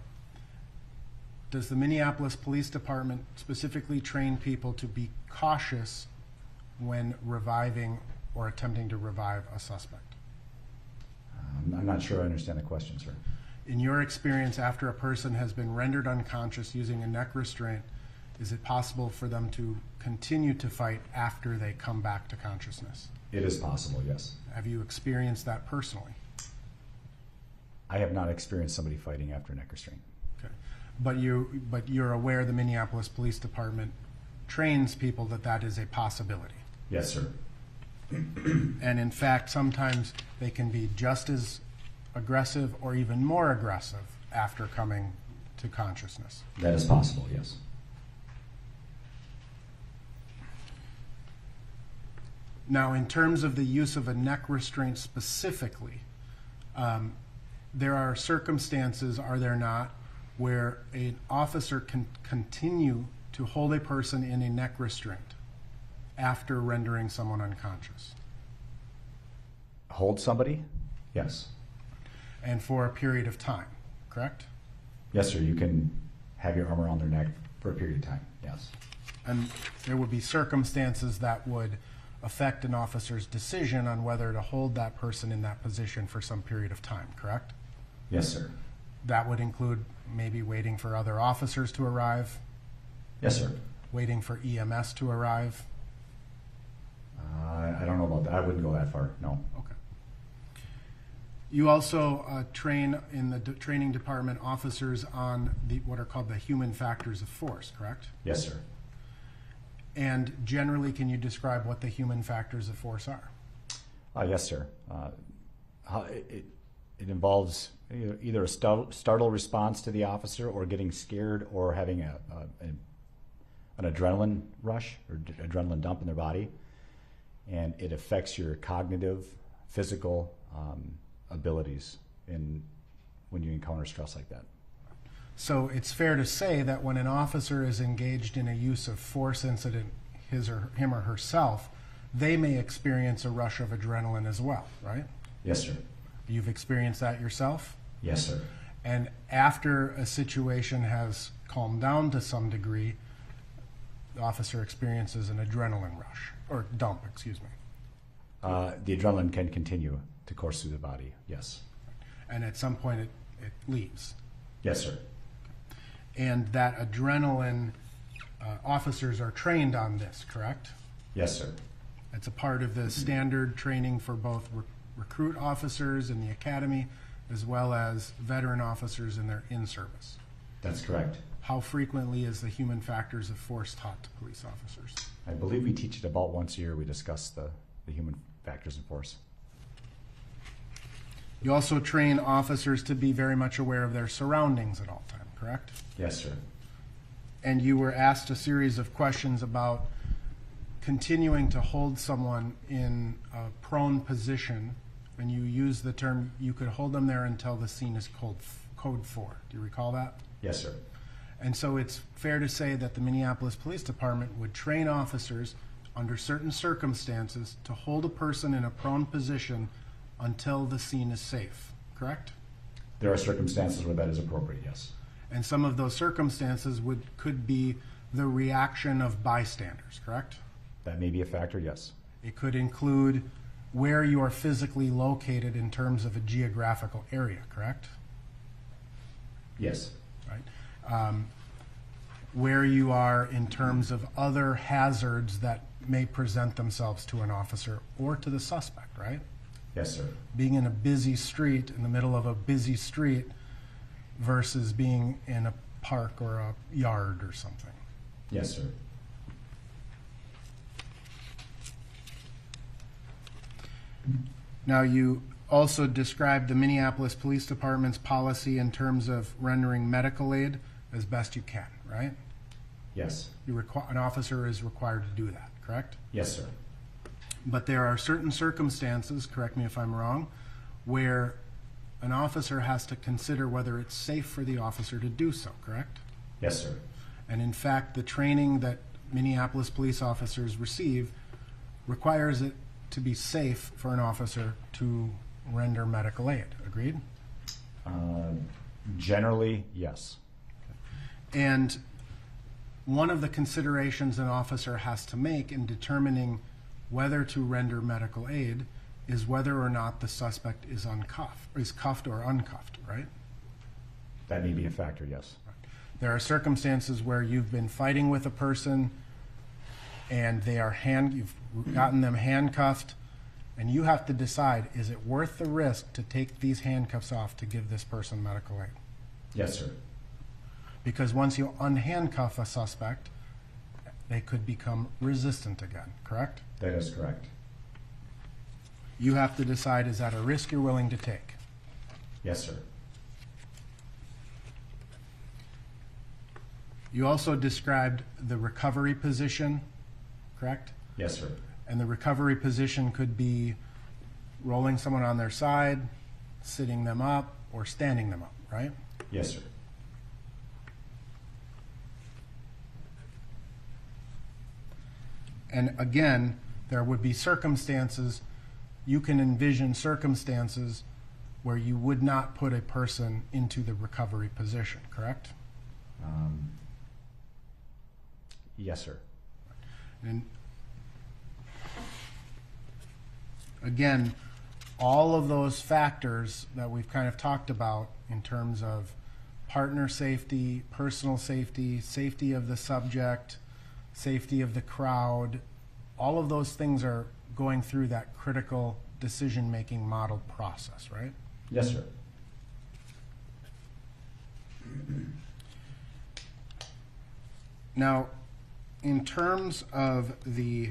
does the Minneapolis Police Department specifically train people to be cautious when reviving or attempting to revive a suspect? I'm not sure I understand the question, sir. In your experience, after a person has been rendered unconscious using a neck restraint, is it possible for them to continue to fight after they come back to consciousness? It is possible, yes. Have you experienced that personally? I have not experienced somebody fighting after a neck restraint. Okay. But you're aware the Minneapolis Police Department trains people that is a possibility. Yes, sir. And in fact, sometimes they can be just as aggressive or even more aggressive after coming to consciousness. That is possible, yes. Now, in terms of the use of a neck restraint specifically, there are circumstances, are there not, where an officer can continue to hold a person in a neck restraint after rendering someone unconscious? Hold somebody? Yes. And for a period of time, correct? Yes, sir. You can have your arm around their neck for a period of time, yes. And there would be circumstances that would affect an officer's decision on whether to hold that person in that position for some period of time, correct? Yes, sir. That would include maybe waiting for other officers to arrive, Yes, sir. waiting for EMS to arrive. I don't know about that. I wouldn't go that far, no. Okay. You also train in the training department officers on what are called the human factors of force, correct? Yes, sir. And generally, can you describe what the human factors of force are? Yes, sir. It involves either a startle response to the officer or getting scared or having an adrenaline rush or adrenaline dump in their body. And it affects your cognitive, physical abilities when you encounter stress like that. So it's fair to say that when an officer is engaged in a use of force incident, him or herself, they may experience a rush of adrenaline as well, right? Yes, sir. You've experienced that yourself? Yes, sir. And after a situation has calmed down to some degree, the officer experiences an adrenaline rush, or dump, excuse me. The adrenaline can continue to course through the body, yes. And at some point it leaves. Yes, sir. And that adrenaline, officers are trained on this, correct? Yes, sir. It's a part of the standard training for both recruit officers in the academy as well as veteran officers in their in-service. That's correct. How frequently is the human factors of force taught to police officers? I believe we teach it about once a year. We discuss the human factors of force. You also train officers to be very much aware of their surroundings at all times, correct? Yes, sir. And you were asked a series of questions about continuing to hold someone in a prone position, and you use the term, you could hold them there until the scene is code 4. Do you recall that? Yes, sir. And so it's fair to say that the Minneapolis Police Department would train officers under certain circumstances to hold a person in a prone position until the scene is safe, correct? There are circumstances where that is appropriate, yes. And some of those circumstances could be the reaction of bystanders, correct? That may be a factor, yes. It could include where you are physically located in terms of a geographical area, correct? Yes. Right. Where you are in terms of other hazards that may present themselves to an officer or to the suspect, right? Yes, sir. Being in a busy street, in the middle of a busy street, versus being in a park or a yard or something. Yes, sir. Now, you also described the Minneapolis Police Department's policy in terms of rendering medical aid as best you can, right? Yes. An officer is required to do that, correct? Yes, sir. But there are certain circumstances, correct me if I'm wrong, where an officer has to consider whether it's safe for the officer to do so, correct? Yes, sir. And in fact, the training that Minneapolis police officers receive requires it to be safe for an officer to render medical aid. Agreed? Generally, yes. And one of the considerations an officer has to make in determining whether to render medical aid is whether or not the suspect is cuffed or uncuffed, right? That may be a factor, yes. There are circumstances where you've been fighting with a person and you've gotten them handcuffed, and you have to decide, is it worth the risk to take these handcuffs off to give this person medical aid? Yes, sir. Because once you unhandcuff a suspect, they could become resistant again, correct? That is correct. You have to decide, is that a risk you're willing to take? Yes, sir. You also described the recovery position, correct? Yes, sir. And the recovery position could be rolling someone on their side, sitting them up, or standing them up, right? Yes, sir. And again, there would be circumstances, you can envision circumstances where you would not put a person into the recovery position, correct? Yes, sir. And again, all of those factors that we've kind of talked about in terms of partner safety, personal safety, safety of the subject, safety of the crowd, all of those things are going through that critical decision-making model process, right? Yes, sir. Now, in terms of the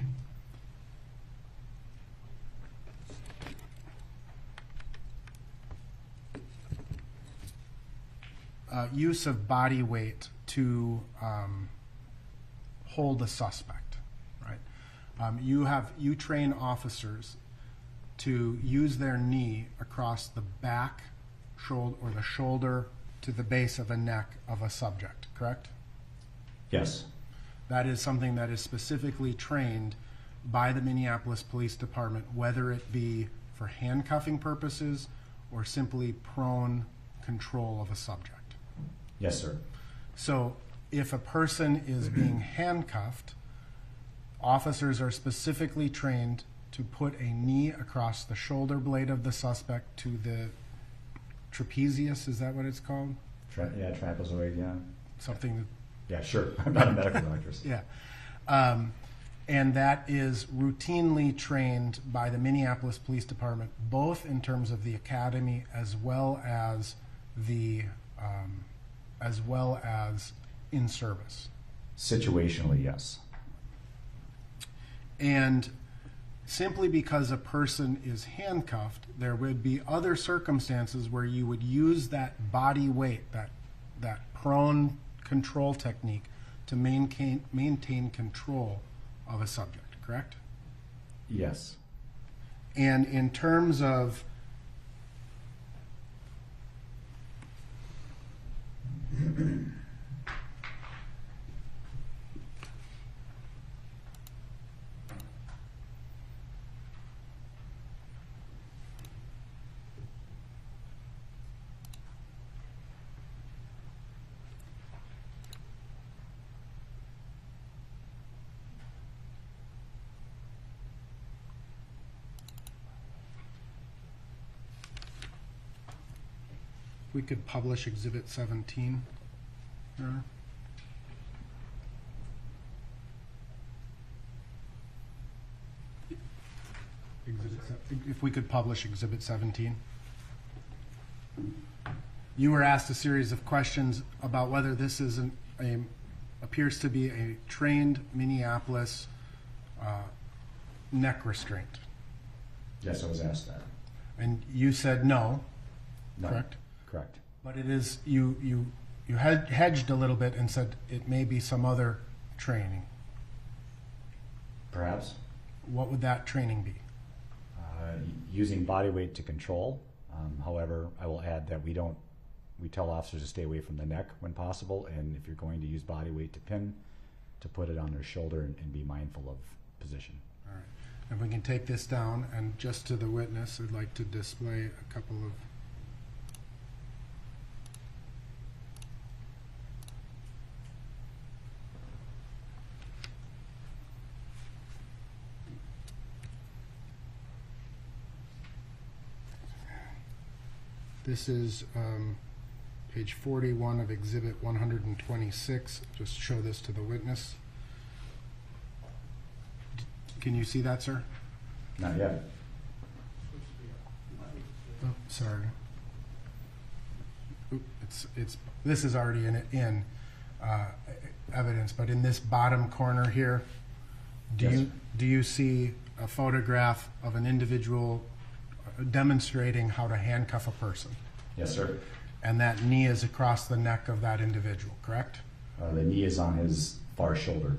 use of body weight to hold a suspect, right? You train officers to use their knee across the back, shoulder, or the shoulder to the base of the neck of a subject, correct? Yes. That is something that is specifically trained by the Minneapolis Police Department, whether it be for handcuffing purposes or simply prone control of a subject. Yes, sir. So if a person is being handcuffed, officers are specifically trained to put a knee across the shoulder blade of the suspect to the trapezius, is that what it's called? Yeah, trapezoid, yeah. Something. Yeah, sure. I'm not a medical doctor. So. Yeah. And that is routinely trained by the Minneapolis Police Department, both in terms of the academy as well as in service. Situationally, yes. And simply because a person is handcuffed, there would be other circumstances where you would use that body weight, that prone control technique to maintain control of a subject, correct? Yes. And in terms of we could publish Exhibit 17. If we could publish Exhibit 17. You were asked a series of questions about whether this is appears to be a trained Minneapolis neck restraint. Yes, I was asked that. And you said no, No. correct? Correct. But it is, you had hedged a little bit and said it may be some other training. Perhaps. What would that training be? Using body weight to control. However, I will add that we tell officers to stay away from the neck when possible, and if you're going to use body weight to pin, to put it on their shoulder and be mindful of position. All right. If we can take this down, and just to the witness, I'd like to display a couple of This is page 41 of Exhibit 126. Just show this to the witness. Can you see that, sir? Not yet. Oh, sorry. Oop, this is already in evidence, but in this bottom corner here, Yes. do you see a photograph of an individual demonstrating how to handcuff a person? Yes, sir. And that knee is across the neck of that individual, correct? The knee is on his far shoulder.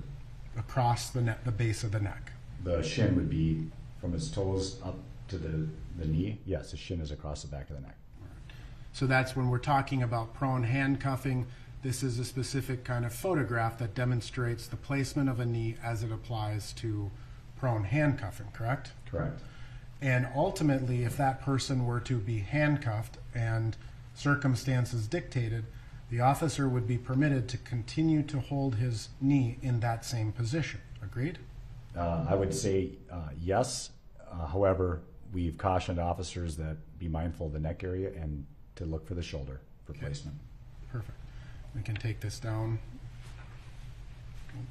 Across the neck, the base of the neck. The shin would be from his toes up to the knee. Yes, the shin is across the back of the neck. So that's when we're talking about prone handcuffing. This is a specific kind of photograph that demonstrates the placement of a knee as it applies to prone handcuffing, correct? Correct. And ultimately, if that person were to be handcuffed and circumstances dictated, the officer would be permitted to continue to hold his knee in that same position. Agreed? I would say yes. However, we've cautioned officers that be mindful of the neck area and to look for the shoulder for placement. Perfect. We can take this down. Can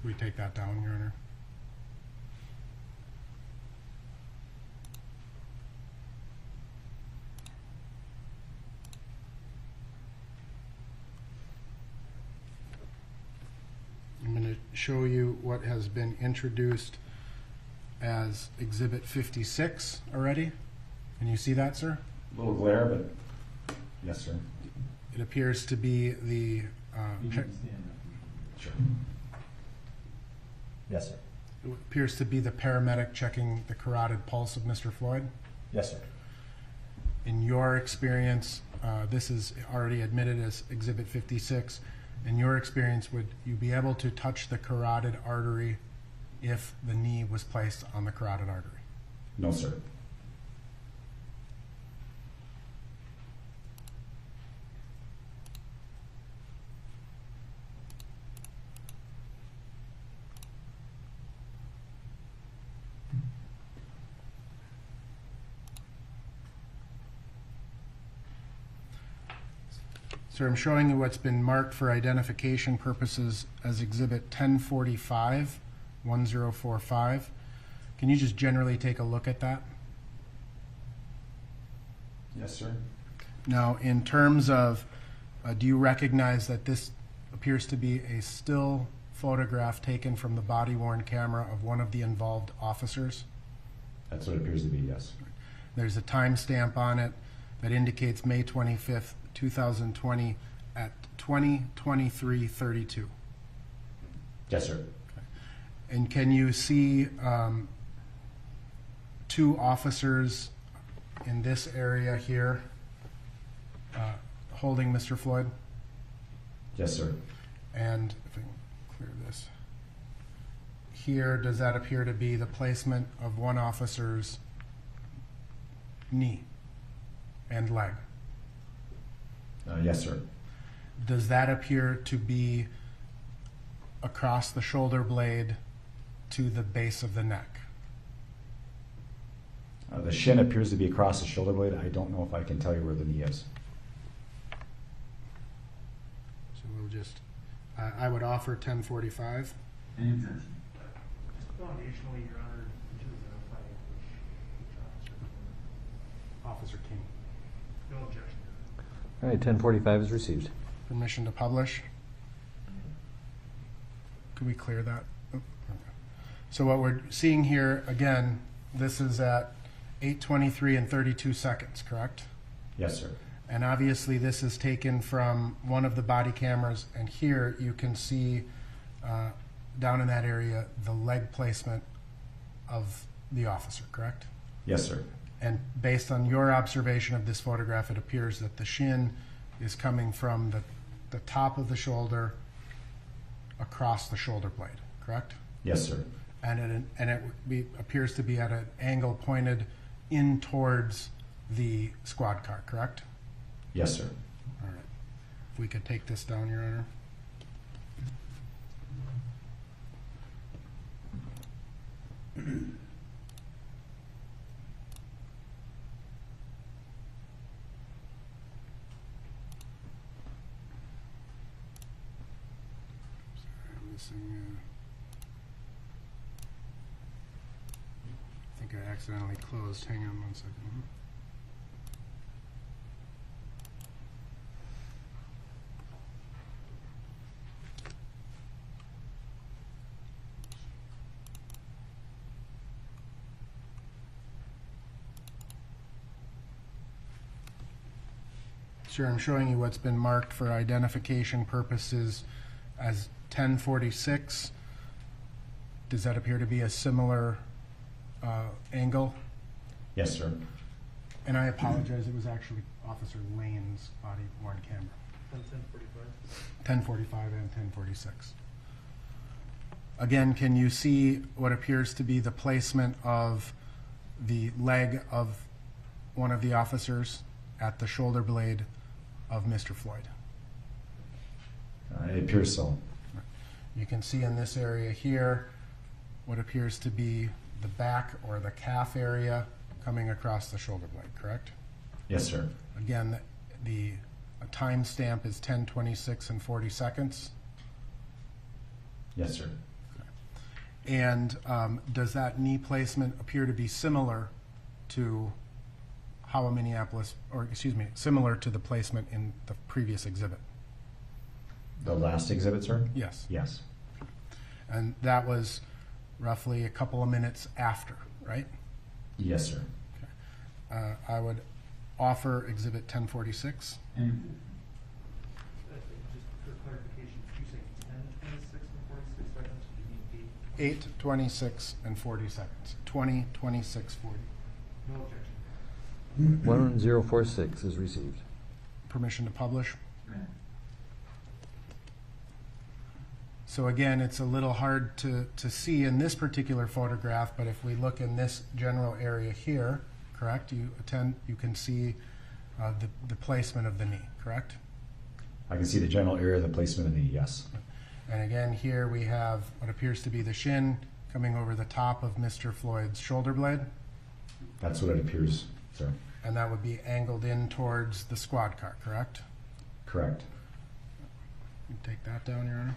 we take that down, Your Honor? I'm going to show you what has been introduced as Exhibit 56 already. Can you see that, sir? A little glare, but yes, sir. It appears to be the Sure. Yes, sir. it appears to be the paramedic checking the carotid pulse of Mr. Flyod. Yes, sir. In your experience, this is already admitted as Exhibit 56. In your experience, would you be able to touch the carotid artery if the knee was placed on the carotid artery? No, sir. Sir, I'm showing you what's been marked for identification purposes as Exhibit 1045, 1045. Can you just generally take a look at that? Yes, sir. Now, in terms of, do you recognize that this appears to be a still photograph taken from the body-worn camera of one of the involved officers? That's what it appears to be, yes. There's a timestamp on it that indicates May 25th, 2020 at 20:23:32. Yes, sir. And can you see two officers in this area here holding Mr. Flyod? Yes, sir. And if I can clear this. Here, does that appear to be the placement of one officer's knee and leg? Yes, sir. Does that appear to be across the shoulder blade to the base of the neck? The shin appears to be across the shoulder blade. I don't know if I can tell you where the knee is. So we'll just, I would offer 1045. Any objection? Foundationally, Your Honor, would you identify which officer? Officer King. No objection. All right, 1045 is received. Permission to publish. Could we clear that? Oh, okay. So what we're seeing here, again, this is at 8:23 and 32 seconds, correct? Yes, sir. And obviously, this is taken from one of the body cameras, and here you can see down in that area the leg placement of the officer, correct? Yes, sir. And based on your observation of this photograph, it appears that the shin is coming from the top of the shoulder across the shoulder blade, correct? Yes, sir. And it appears to be at an angle pointed in towards the squad car, correct? Yes, sir. All right. If we could take this down, Your Honor. Sorry, I'm missing. I think I accidentally closed. Hang on one second. Sure, I'm showing you what's been marked for identification purposes as 1046. Does that appear to be a similar angle? Yes, sir. And I apologize, it was actually Officer Lane's body worn camera. 1045 and 1046. Again, can you see what appears to be the placement of the leg of one of the officers at the shoulder blade of Mr. Flyod? It appears so. You can see in this area here what appears to be the back or the calf area coming across the shoulder blade, correct? Yes, sir. Again, the time stamp is 10:26 and 40 seconds. Yes, sir. And does that knee placement appear to be similar to how a Minneapolis, or excuse me, similar to the placement in the previous exhibit? The last exhibit, sir? Yes. Yes. And that was roughly a couple of minutes after, right? Yes, sir. I would offer exhibit 1046. Just for clarification, did you say 10:26 and 46 seconds? Or did you mean 8:26 and 40 seconds. 20, 26, 40. No objection. 1046 is received. Permission to publish. So again, it's a little hard to see in this particular photograph, but if we look in this general area here, correct, you can see the placement of the knee, correct? I can see the general area of the placement of the knee, yes. And again, here we have what appears to be the shin coming over the top of Mr. Floyd's shoulder blade, That's what it appears, sir. and that would be angled in towards the squad car, correct? Correct. You take that down, Your Honor.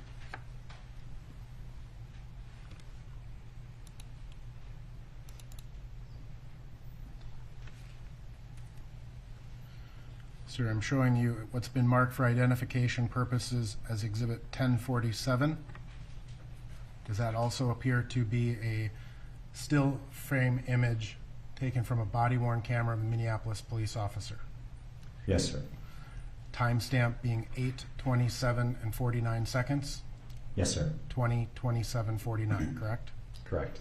Sir, I'm showing you what's been marked for identification purposes as Exhibit 1047. Does that also appear to be a still frame image taken from a body-worn camera of a Minneapolis police officer? Yes, sir. Timestamp being 8:27 and 49 seconds, Yes, sir. 20:27:49, correct? Correct.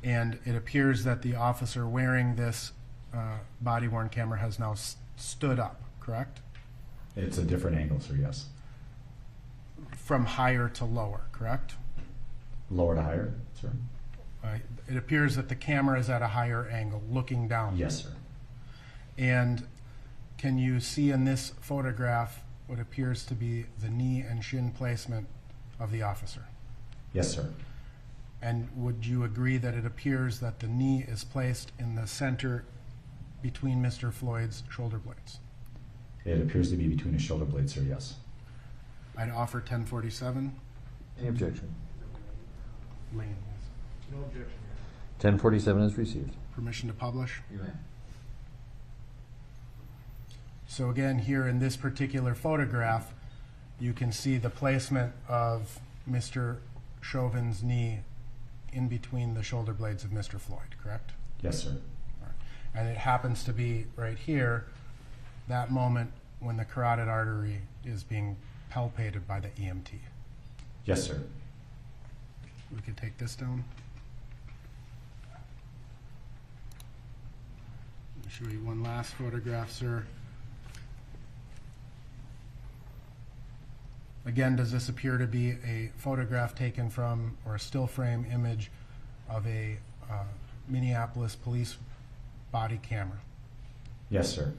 And it appears that the officer wearing this body-worn camera has now stood up, correct? It's a different angle, sir, yes. From higher to lower, correct? Lower to higher, sir? It appears that the camera is at a higher angle, looking down. Yes, sir. And can you see in this photograph what appears to be the knee and shin placement of the officer? Yes, sir. And would you agree that it appears that the knee is placed in the center between Mr. Floyd's shoulder blades? It appears to be between his shoulder blades, sir, yes. I'd offer 1047. Any objection? Lane, No objection. 1047 is received. permission to publish. So again, here in this particular photograph, you can see the placement of Mr. Chauvin's knee in between the shoulder blades of Mr. Flyod, correct? Yes, sir. And it happens to be right here, that moment when the carotid artery is being palpated by the EMT. Yes, sir. We could take this down. Let me show you one last photograph, sir. Again, does this appear to be a photograph taken from, or a still frame image of a Minneapolis police body camera? Yes, sir.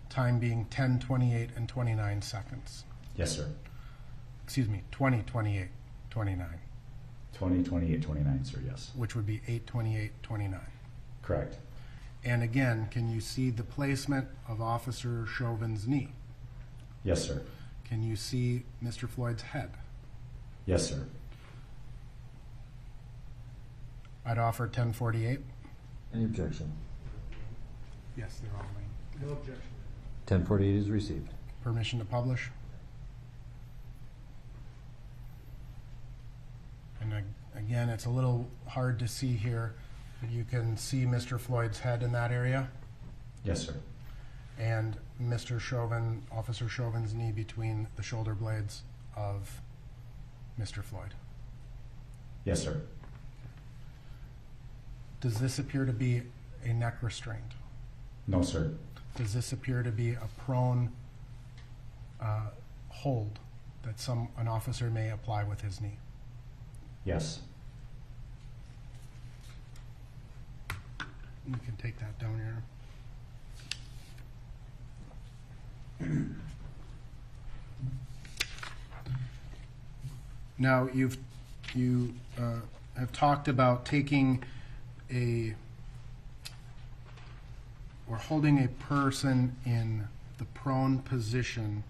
Time being 10, 28, and 29 seconds. Yes, sir. Excuse me, 20, 28, 29, 20, 28, 29, sir, yes. which would be 8, 28, 29. Correct. And again, can you see the placement of Officer Chauvin's knee? Yes, sir. Can you see Mr. Floyd's head? Yes, sir. I'd offer 1048. Any objection? Yes, they're all mine. No objection. 1048 is received. Permission to publish? And again, it's a little hard to see here, but you can see Mr. Floyd's head in that area, Yes, sir. and Mr. Chauvin, Officer Chauvin's knee between the shoulder blades of Mr. Flyod. Yes, sir. Does this appear to be a neck restraint? No, sir. Does this appear to be a prone hold that an officer may apply with his knee? Yes. You can take that down here. Now, you have talked about taking or holding a person in the prone position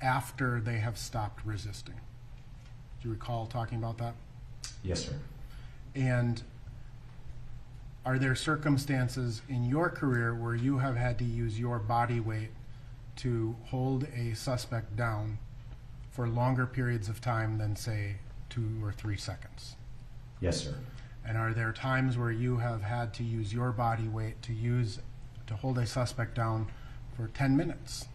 after they have stopped resisting. Do you recall talking about that? Yes, sir. And are there circumstances in your career where you have had to use your body weight to hold a suspect down for longer periods of time than, say, 2 or 3 seconds? Yes, sir. And are there times where you have had to use your body weight to hold a suspect down for 10 minutes?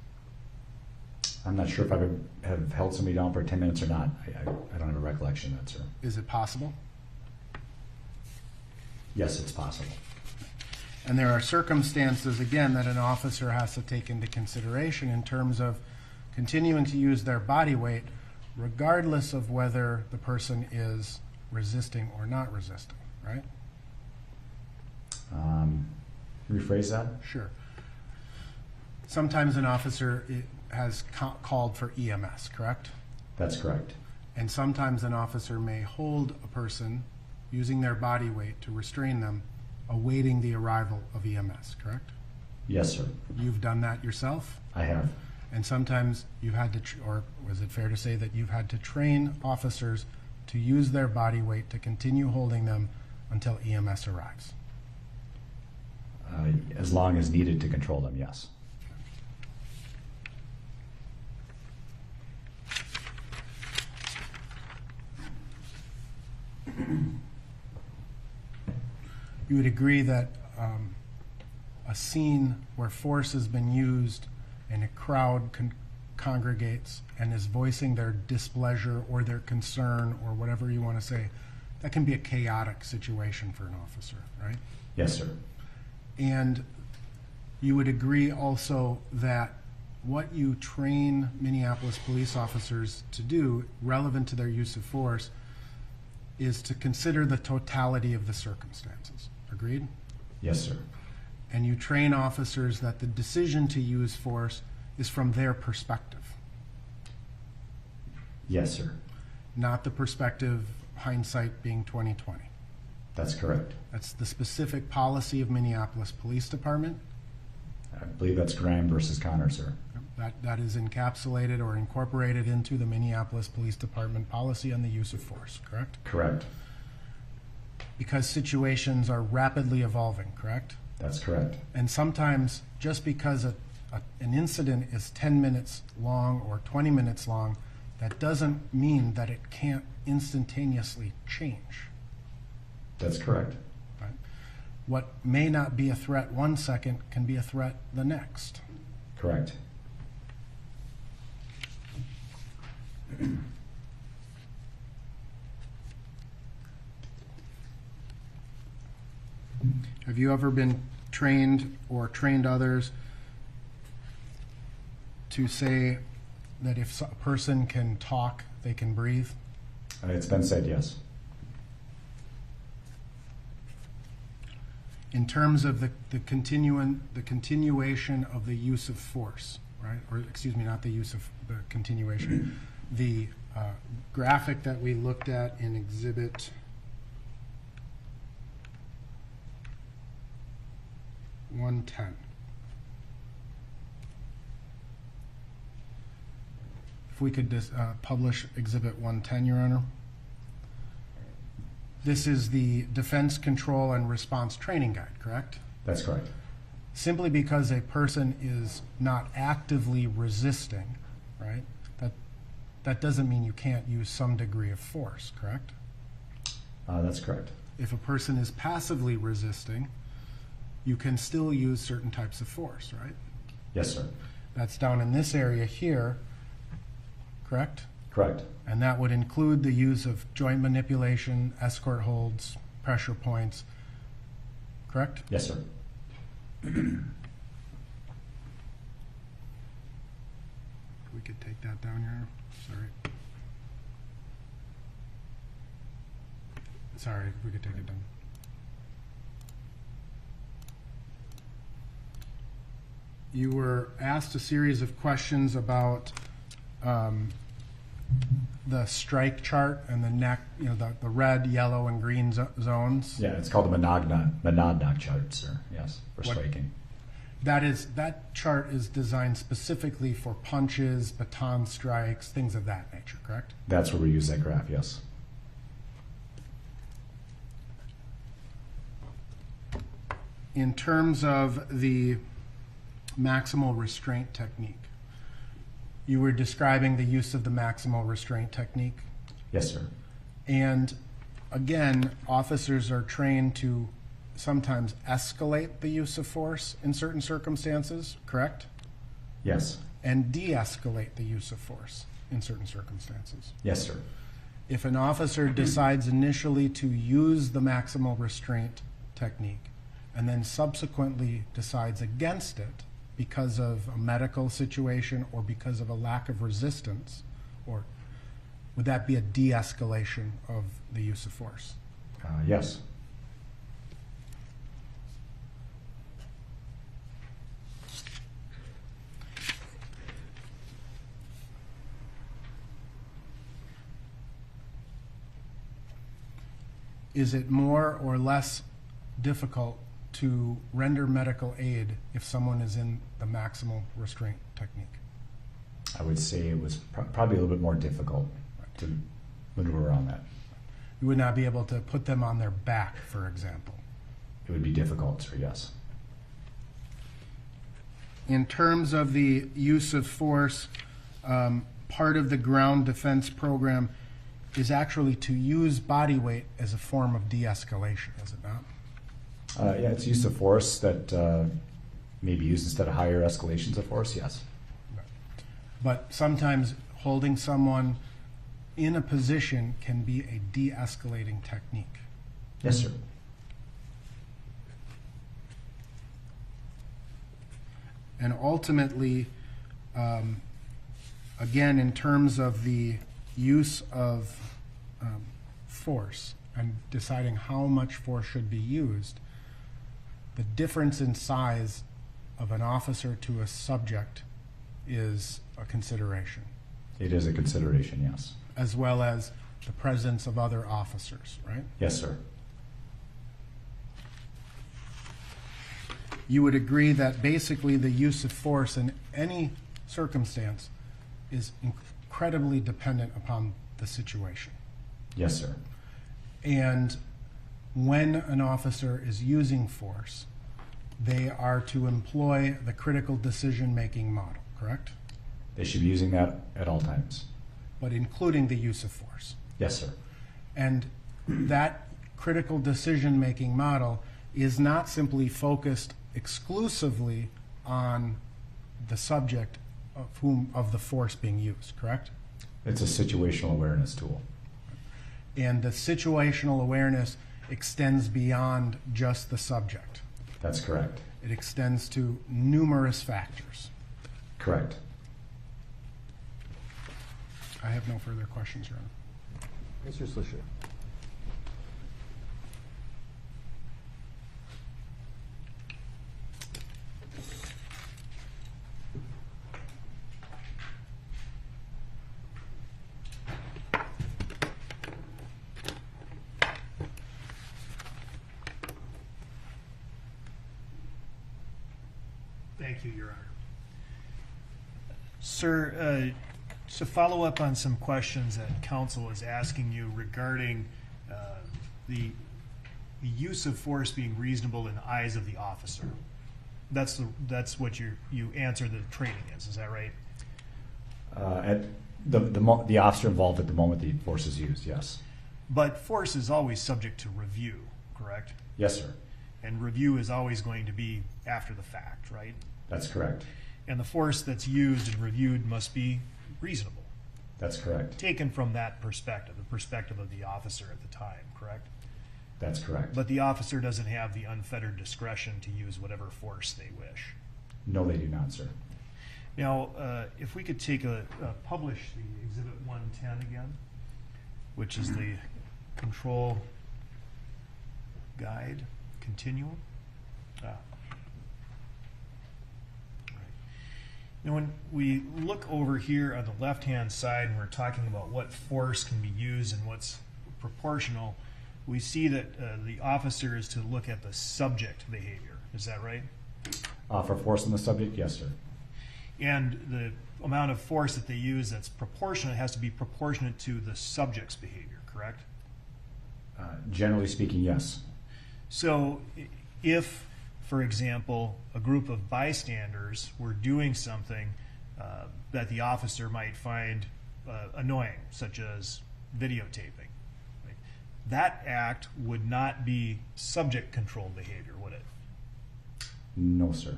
I'm not sure if I have held somebody down for 10 minutes or not. I don't have a recollection of that, sir. Is it possible? Yes, it's possible. And there are circumstances, again, that an officer has to take into consideration in terms of continuing to use their body weight regardless of whether the person is resisting or not resisting, right? Rephrase that? Sure. Sometimes an officer has called for EMS, correct? That's correct. And sometimes an officer may hold a person using their body weight to restrain them, awaiting the arrival of EMS, correct? Yes, sir. You've done that yourself? I have. And sometimes you've had to, or was it fair to say that you've had to train officers to use their body weight to continue holding them until EMS arrives? As long as needed to control them, yes. You would agree that a scene where force has been used and a crowd congregates and is voicing their displeasure or their concern or whatever you want to say, that can be a chaotic situation for an officer, right? Yes, sir. And you would agree also that what you train Minneapolis police officers to do, relevant to their use of force, is to consider the totality of the circumstances. Agreed? Yes, sir. And you train officers that the decision to use force is from their perspective, Yes, sir. not the perspective, hindsight being 20/20. That's correct. That's the specific policy of Minneapolis Police Department. I believe that's Graham versus Connor, sir. That is encapsulated or incorporated into the Minneapolis Police Department policy on the use of force, correct? Correct. Because situations are rapidly evolving, correct? That's correct. And sometimes just because a an incident is 10 minutes long or 20 minutes long, that doesn't mean that it can't instantaneously change. That's correct. Right? What may not be a threat 1 second can be a threat the next. Correct. Have you ever been trained or trained others to say that if a person can talk, they can breathe? It's been said, yes. In terms of the continuation of the use of force, right? Or excuse me, not the use of the continuation. The graphic that we looked at in Exhibit 110. If we could publish Exhibit 110, Your Honor. This is the Defense Control and Response Training Guide, correct? That's correct. Simply because a person is not actively resisting, right? That doesn't mean you can't use some degree of force, correct? That's correct. If a person is passively resisting, you can still use certain types of force, right? Yes, sir. That's down in this area here, correct? Correct. And that would include the use of joint manipulation, escort holds, pressure points, correct? Yes, sir. We could take that down here. Sorry, we could take it down. You were asked a series of questions about the strike chart and the neck, you know, the red, yellow, and green zones. Yeah, it's called the Monadnock chart, sir. Yes, for What- striking. That chart is designed specifically for punches, baton strikes, things of that nature, correct? That's where we use that graph, yes. In terms of the maximal restraint technique, you were describing the use of the maximal restraint technique. Yes, sir. And again, officers are trained to sometimes escalate the use of force in certain circumstances, correct? Yes. And de-escalate the use of force in certain circumstances. Yes, sir. If an officer decides initially to use the maximal restraint technique and then subsequently decides against it because of a medical situation or because of a lack of resistance, or would that be a de-escalation of the use of force? Yes. Is it more or less difficult to render medical aid if someone is in the maximal restraint technique? I would say it was probably a little bit more difficult to maneuver around that. You would not be able to put them on their back, for example. It would be difficult, sir, yes. In terms of the use of force, part of the ground defense program is actually to use body weight as a form of de-escalation, is it not? Yeah, it's use of force that may be used instead of higher escalations of force, yes. But sometimes holding someone in a position can be a de-escalating technique. Yes, sir. And ultimately, again, in terms of the use of force and deciding how much force should be used, the difference in size of an officer to a subject is a consideration, It is a consideration, yes. as well as the presence of other officers, right? Yes, sir. You would agree that basically the use of force in any circumstance is incredibly dependent upon the situation. Yes, sir. And when an officer is using force, they are to employ the critical decision-making model, correct? They should be using that at all times. But including the use of force. Yes, sir. And that critical decision-making model is not simply focused exclusively on the subject of the force being used, correct? It's a situational awareness tool. And the situational awareness extends beyond just the subject. That's correct. It extends to numerous factors. Correct. I have no further questions, Your Honor. Mr. Swisher. Thank you, Your Honor. Sir, to follow up on some questions that counsel is asking you regarding the use of force being reasonable in the eyes of the officer. That's what you answer the training is that right? At the officer involved at the moment the force is used, yes. But force is always subject to review, correct? Yes, sir. And review is always going to be after the fact, right? That's correct. And the force that's used and reviewed must be reasonable. That's correct. Taken from that perspective, the perspective of the officer at the time, correct? That's correct. But the officer doesn't have the unfettered discretion to use whatever force they wish. No, they do not, sir. Now, if we could take publish the Exhibit 110 again, which is the control guide continuum. Now, when we look over here on the left-hand side and we're talking about what force can be used and what's proportional, we see that the officer is to look at the subject behavior. Is that right? For force on the subject, yes, sir. And the amount of force that they use that's proportionate has to be proportionate to the subject's behavior, correct? Generally speaking, yes. So if, for example, a group of bystanders were doing something that the officer might find annoying, such as videotaping, right? That act would not be subject-controlled behavior, would it? No, sir.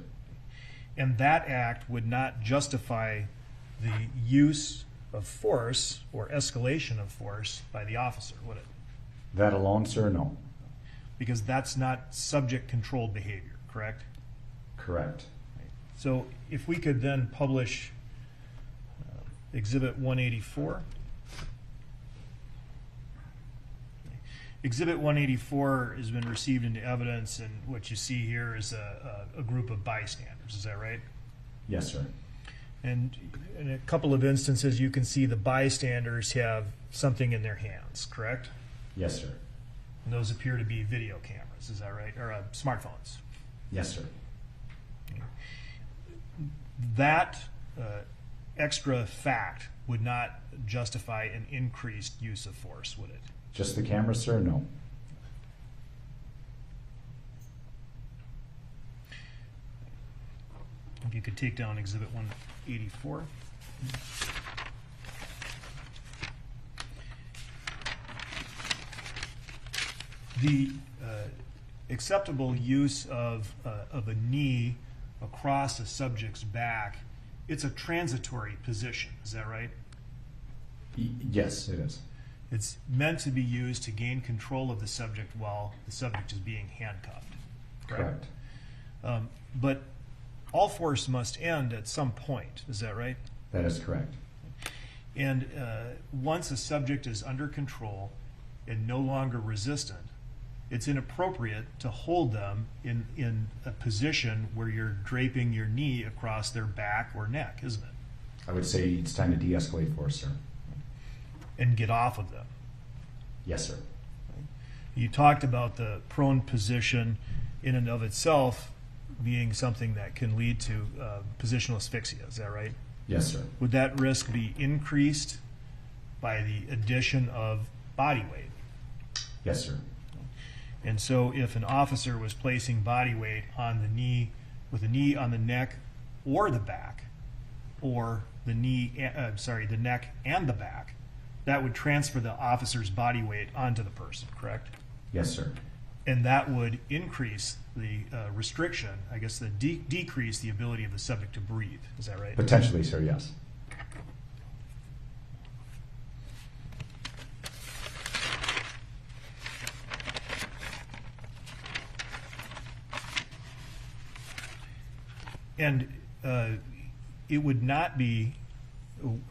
And that act would not justify the use of force or escalation of force by the officer, would it? That alone, sir, no. Because that's not subject-controlled behavior, correct? Correct. So if we could then publish Exhibit 184. Exhibit 184 has been received into evidence, and what you see here is a group of bystanders. Is that right? Yes, sir. And in a couple of instances, you can see the bystanders have something in their hands, correct? Yes, sir. And those appear to be video cameras. Is that right? Or smartphones. Yes, sir. That extra fact would not justify an increased use of force, would it? Just the camera, sir? No. If you could take down Exhibit 184. The acceptable use of a knee across a subject's back, it's a transitory position, is that right? Yes, it is. It's meant to be used to gain control of the subject while the subject is being handcuffed. Correct. But all force must end at some point, is that right? That is correct. And once a subject is under control and no longer resistant, it's inappropriate to hold them in a position where you're draping your knee across their back or neck, isn't it? I would say it's time to de-escalate force, sir. And get off of them. Yes, sir. You talked about the prone position in and of itself being something that can lead to positional asphyxia, is that right? Yes, sir. Would that risk be increased by the addition of body weight? Yes, sir. And so if an officer was placing body weight on the knee, with the knee on the neck or the back, or the the neck and the back, that would transfer the officer's body weight onto the person, correct? Yes, sir. And that would increase the restriction, I guess, decrease the ability of the subject to breathe. Is that right? Potentially, sir, yes. And it would not be,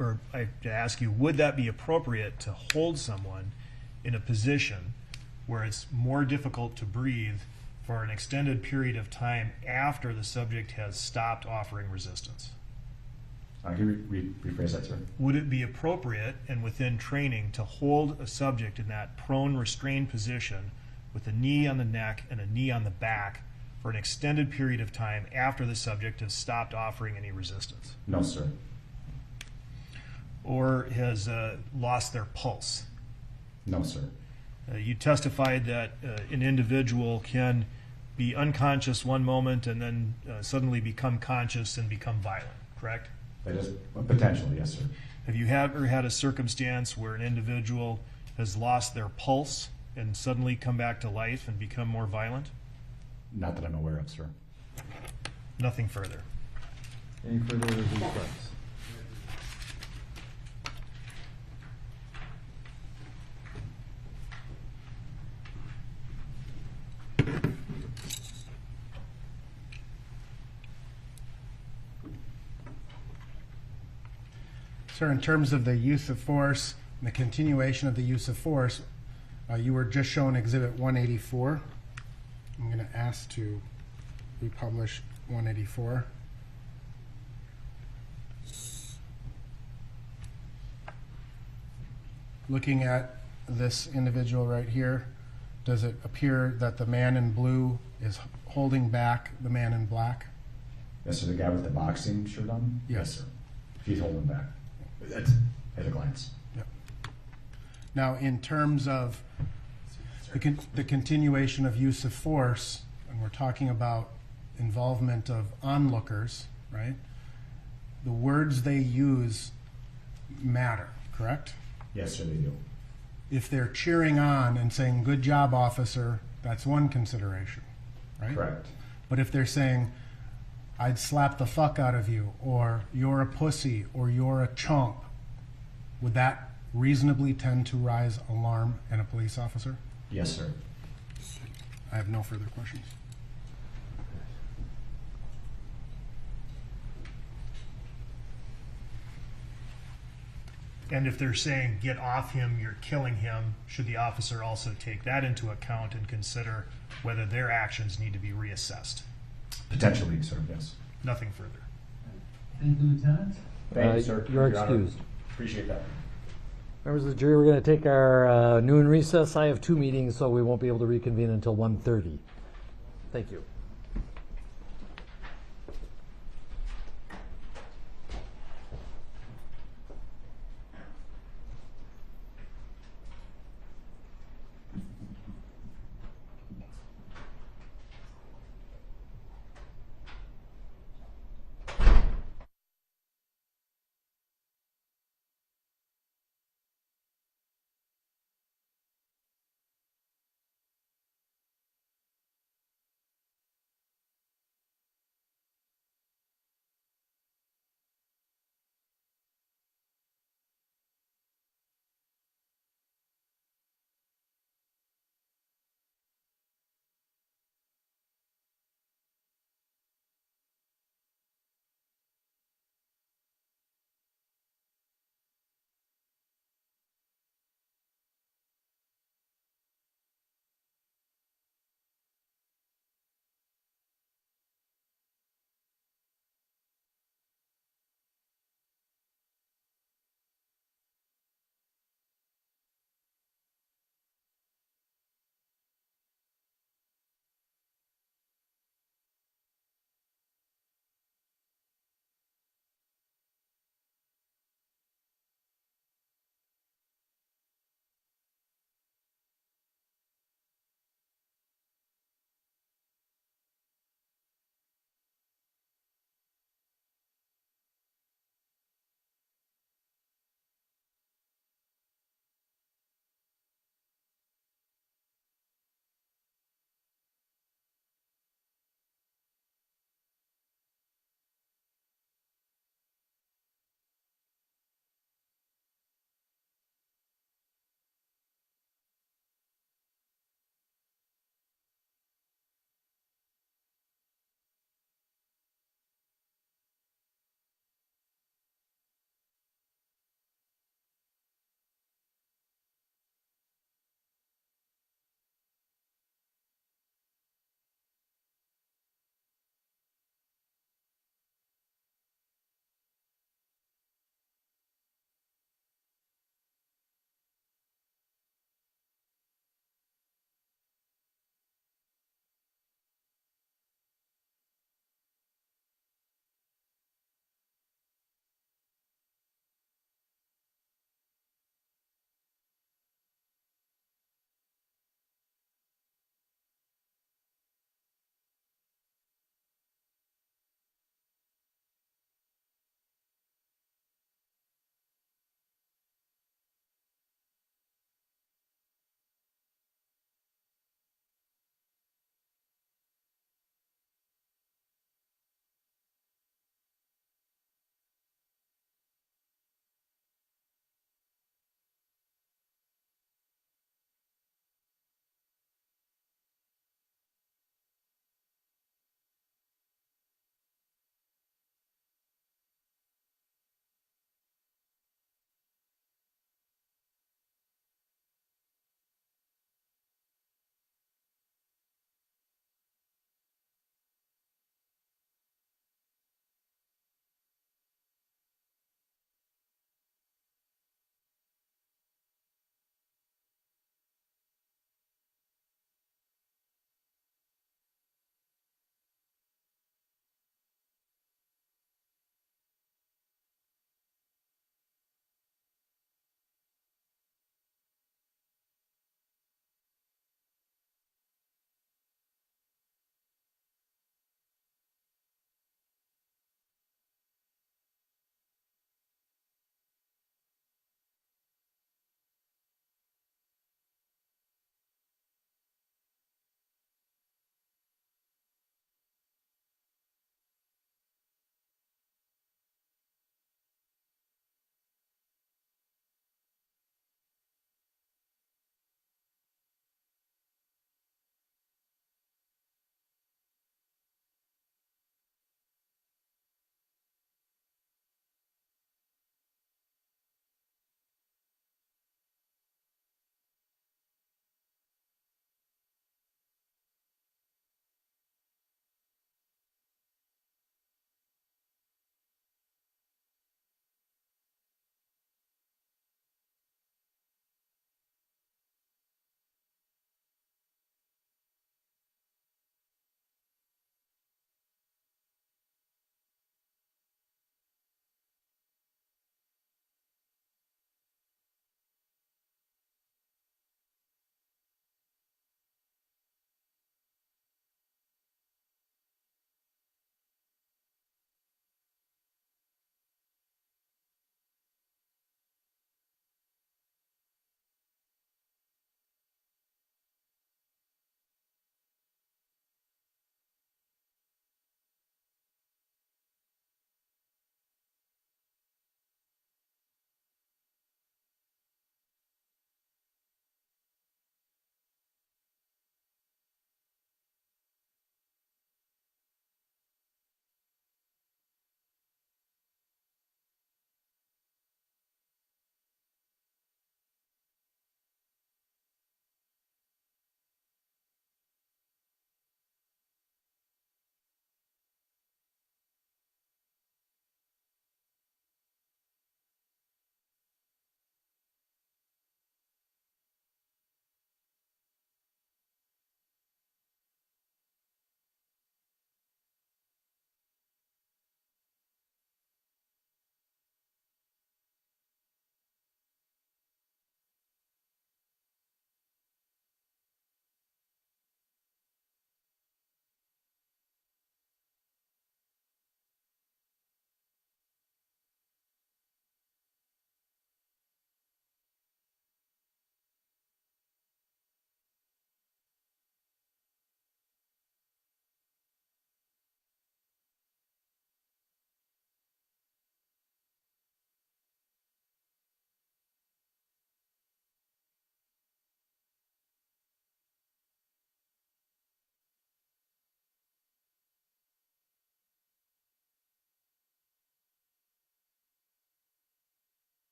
or I have to ask you, would that be appropriate to hold someone in a position where it's more difficult to breathe for an extended period of time after the subject has stopped offering resistance? Can you rephrase that, sir? Would it be appropriate and within training to hold a subject in that prone restrained position with a knee on the neck and a knee on the back for an extended period of time after the subject has stopped offering any resistance? No, sir. Or has lost their pulse? No, sir. You testified that an individual can be unconscious one moment and then suddenly become conscious and become violent, correct? That is potentially, yes, sir. Have you ever had a circumstance where an individual has lost their pulse and suddenly come back to life and become more violent? Not that I'm aware of, sir. Nothing further. Any further requests? Sir, in terms of the use of force and the continuation of the use of force, you were just shown Exhibit 184. I'm going to ask to republish 184. Looking at this individual right here, does it appear that the man in blue is holding back the man in black? Yes, sir. The guy with the boxing shirt on? Yes. sir. He's holding back. That's at a glance. Yep. Now, in terms of the continuation of use of force, and we're talking about involvement of onlookers, right? The words they use matter, correct? Yes, sir, they do. If they're cheering on and saying, "Good job, officer," that's one consideration, right? Correct. But if they're saying, "I'd slap the fuck out of you," or "You're a pussy," or "You're a chump," would that reasonably tend to rise alarm in a police officer? Yes, sir. I have no further questions. And if they're saying, "Get off him, you're killing him," should the officer also take that into account and consider whether their actions need to be reassessed? Potentially, sir, yes. Nothing further. Thank you, Lieutenant. Thank you, sir. You're Your Honor. excused. Appreciate that. Members of the jury, we're going to take our noon recess. I have 2 meetings, so we won't be able to reconvene until 1:30. Thank you.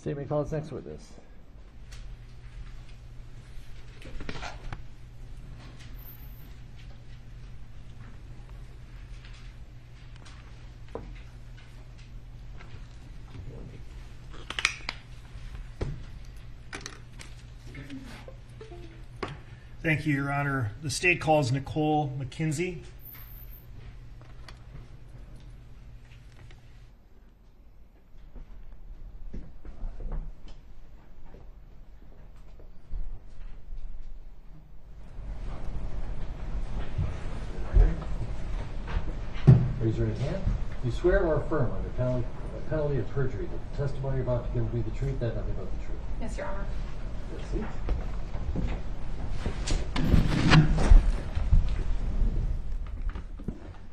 State may call its next witness. Thank you, Your Honor. The state calls Nicole McKenzie. Raise your right hand. Do you swear or affirm under penalty of perjury that the testimony you're about to give will be the truth and nothing but the truth? Yes, Your Honor. Have a seat.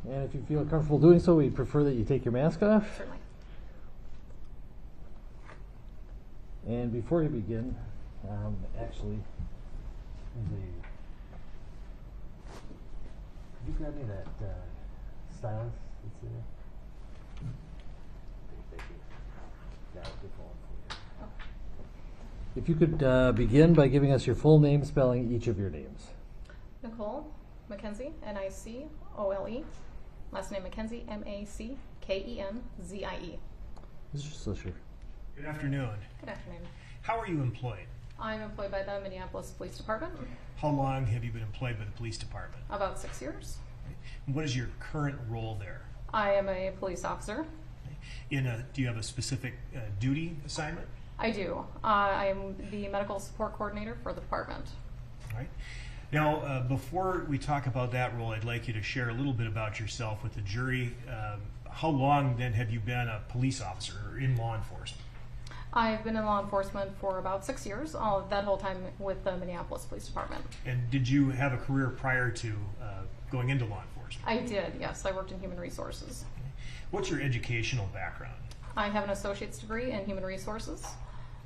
And if you feel comfortable doing so, we prefer that you take your mask off. Certainly. And before you begin, actually, could you grab me that stylus that's there? Thank you. Yeah, I'll get going for you. If you could begin by giving us your full name, spelling each of your names. Nicole McKenzie, Nicole. Last name McKenzie, Mackenzzie. Mr. Slisher. Good afternoon. Good afternoon. How are you employed? I'm employed by the Minneapolis Police Department. How long have you been employed by the police department? About 6 years. What is your current role there? I am a police officer. Do you have a specific duty assignment? I do. I am the medical support coordinator for the department. All right. Now, before we talk about that role, I'd like you to share a little bit about yourself with the jury. How long then have you been a police officer or in law enforcement? I've been in law enforcement for about 6 years, all of that whole time with the Minneapolis Police Department. And did you have a career prior to going into law enforcement? I did, yes. I worked in human resources. What's your educational background? I have an associate's degree in human resources.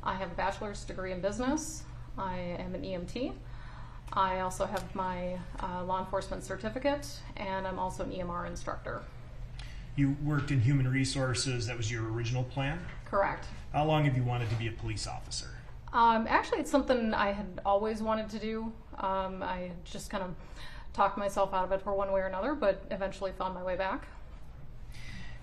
I have a bachelor's degree in business. I am an EMT. I also have my law enforcement certificate, and I'm also an EMR instructor. You worked in human resources. That was your original plan? Correct. How long have you wanted to be a police officer? Actually, it's something I had always wanted to do. I just kind of talked myself out of it for one way or another, but eventually found my way back.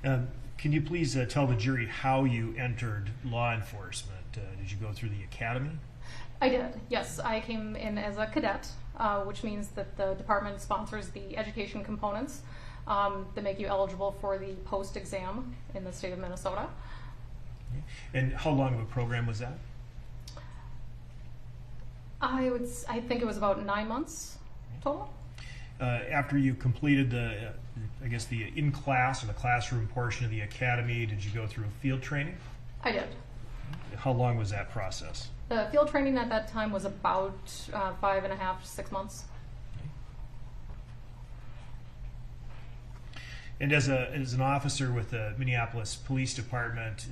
Can you please tell the jury how you entered law enforcement? Did you go through the academy? I did, yes. I came in as a cadet, which means that the department sponsors the education components that make you eligible for the post-exam in the state of Minnesota. And how long of a program was that? I think it was about 9 months total. After you completed the in-class or the classroom portion of the academy, did you go through field training? I did. How long was that process? The field training at that time was about 5.5 to 6 months. And as an officer with the Minneapolis Police Department,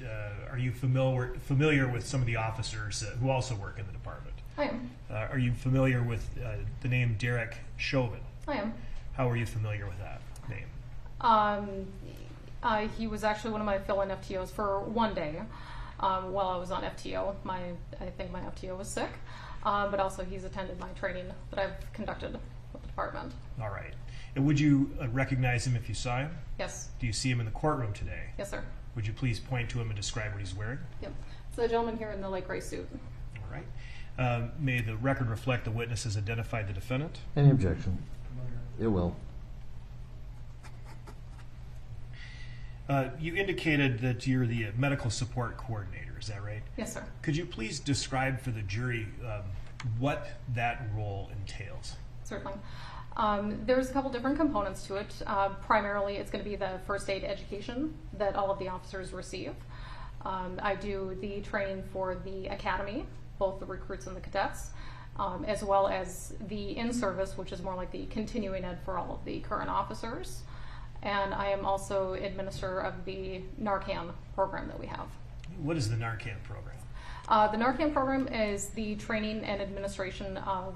are you familiar with some of the officers who also work in the department? I am. Are you familiar with the name Derek Chauvin? I am. How are you familiar with that name? He was actually one of my fill-in FTOs for one day while I was on FTO. I think my FTO was sick, but also he's attended my training that I've conducted with the department. All right. And would you recognize him if you saw him? Yes. Do you see him in the courtroom today? Yes, sir. Would you please point to him and describe what he's wearing? Yep. It's the gentleman here in the light gray suit. All right. May the record reflect the witness has identified the defendant. Any objection? It will. You indicated that you're the medical support coordinator. Is that right? Yes, sir. Could you please describe for the jury what that role entails? Certainly. There's a couple different components to it. Primarily, it's going to be the first aid education that all of the officers receive. I do the training for the academy, both the recruits and the cadets, as well as the in-service, which is more like the continuing ed for all of the current officers. And I am also administrator of the Narcan program that we have. What is the Narcan program? The Narcan program is the training and administration of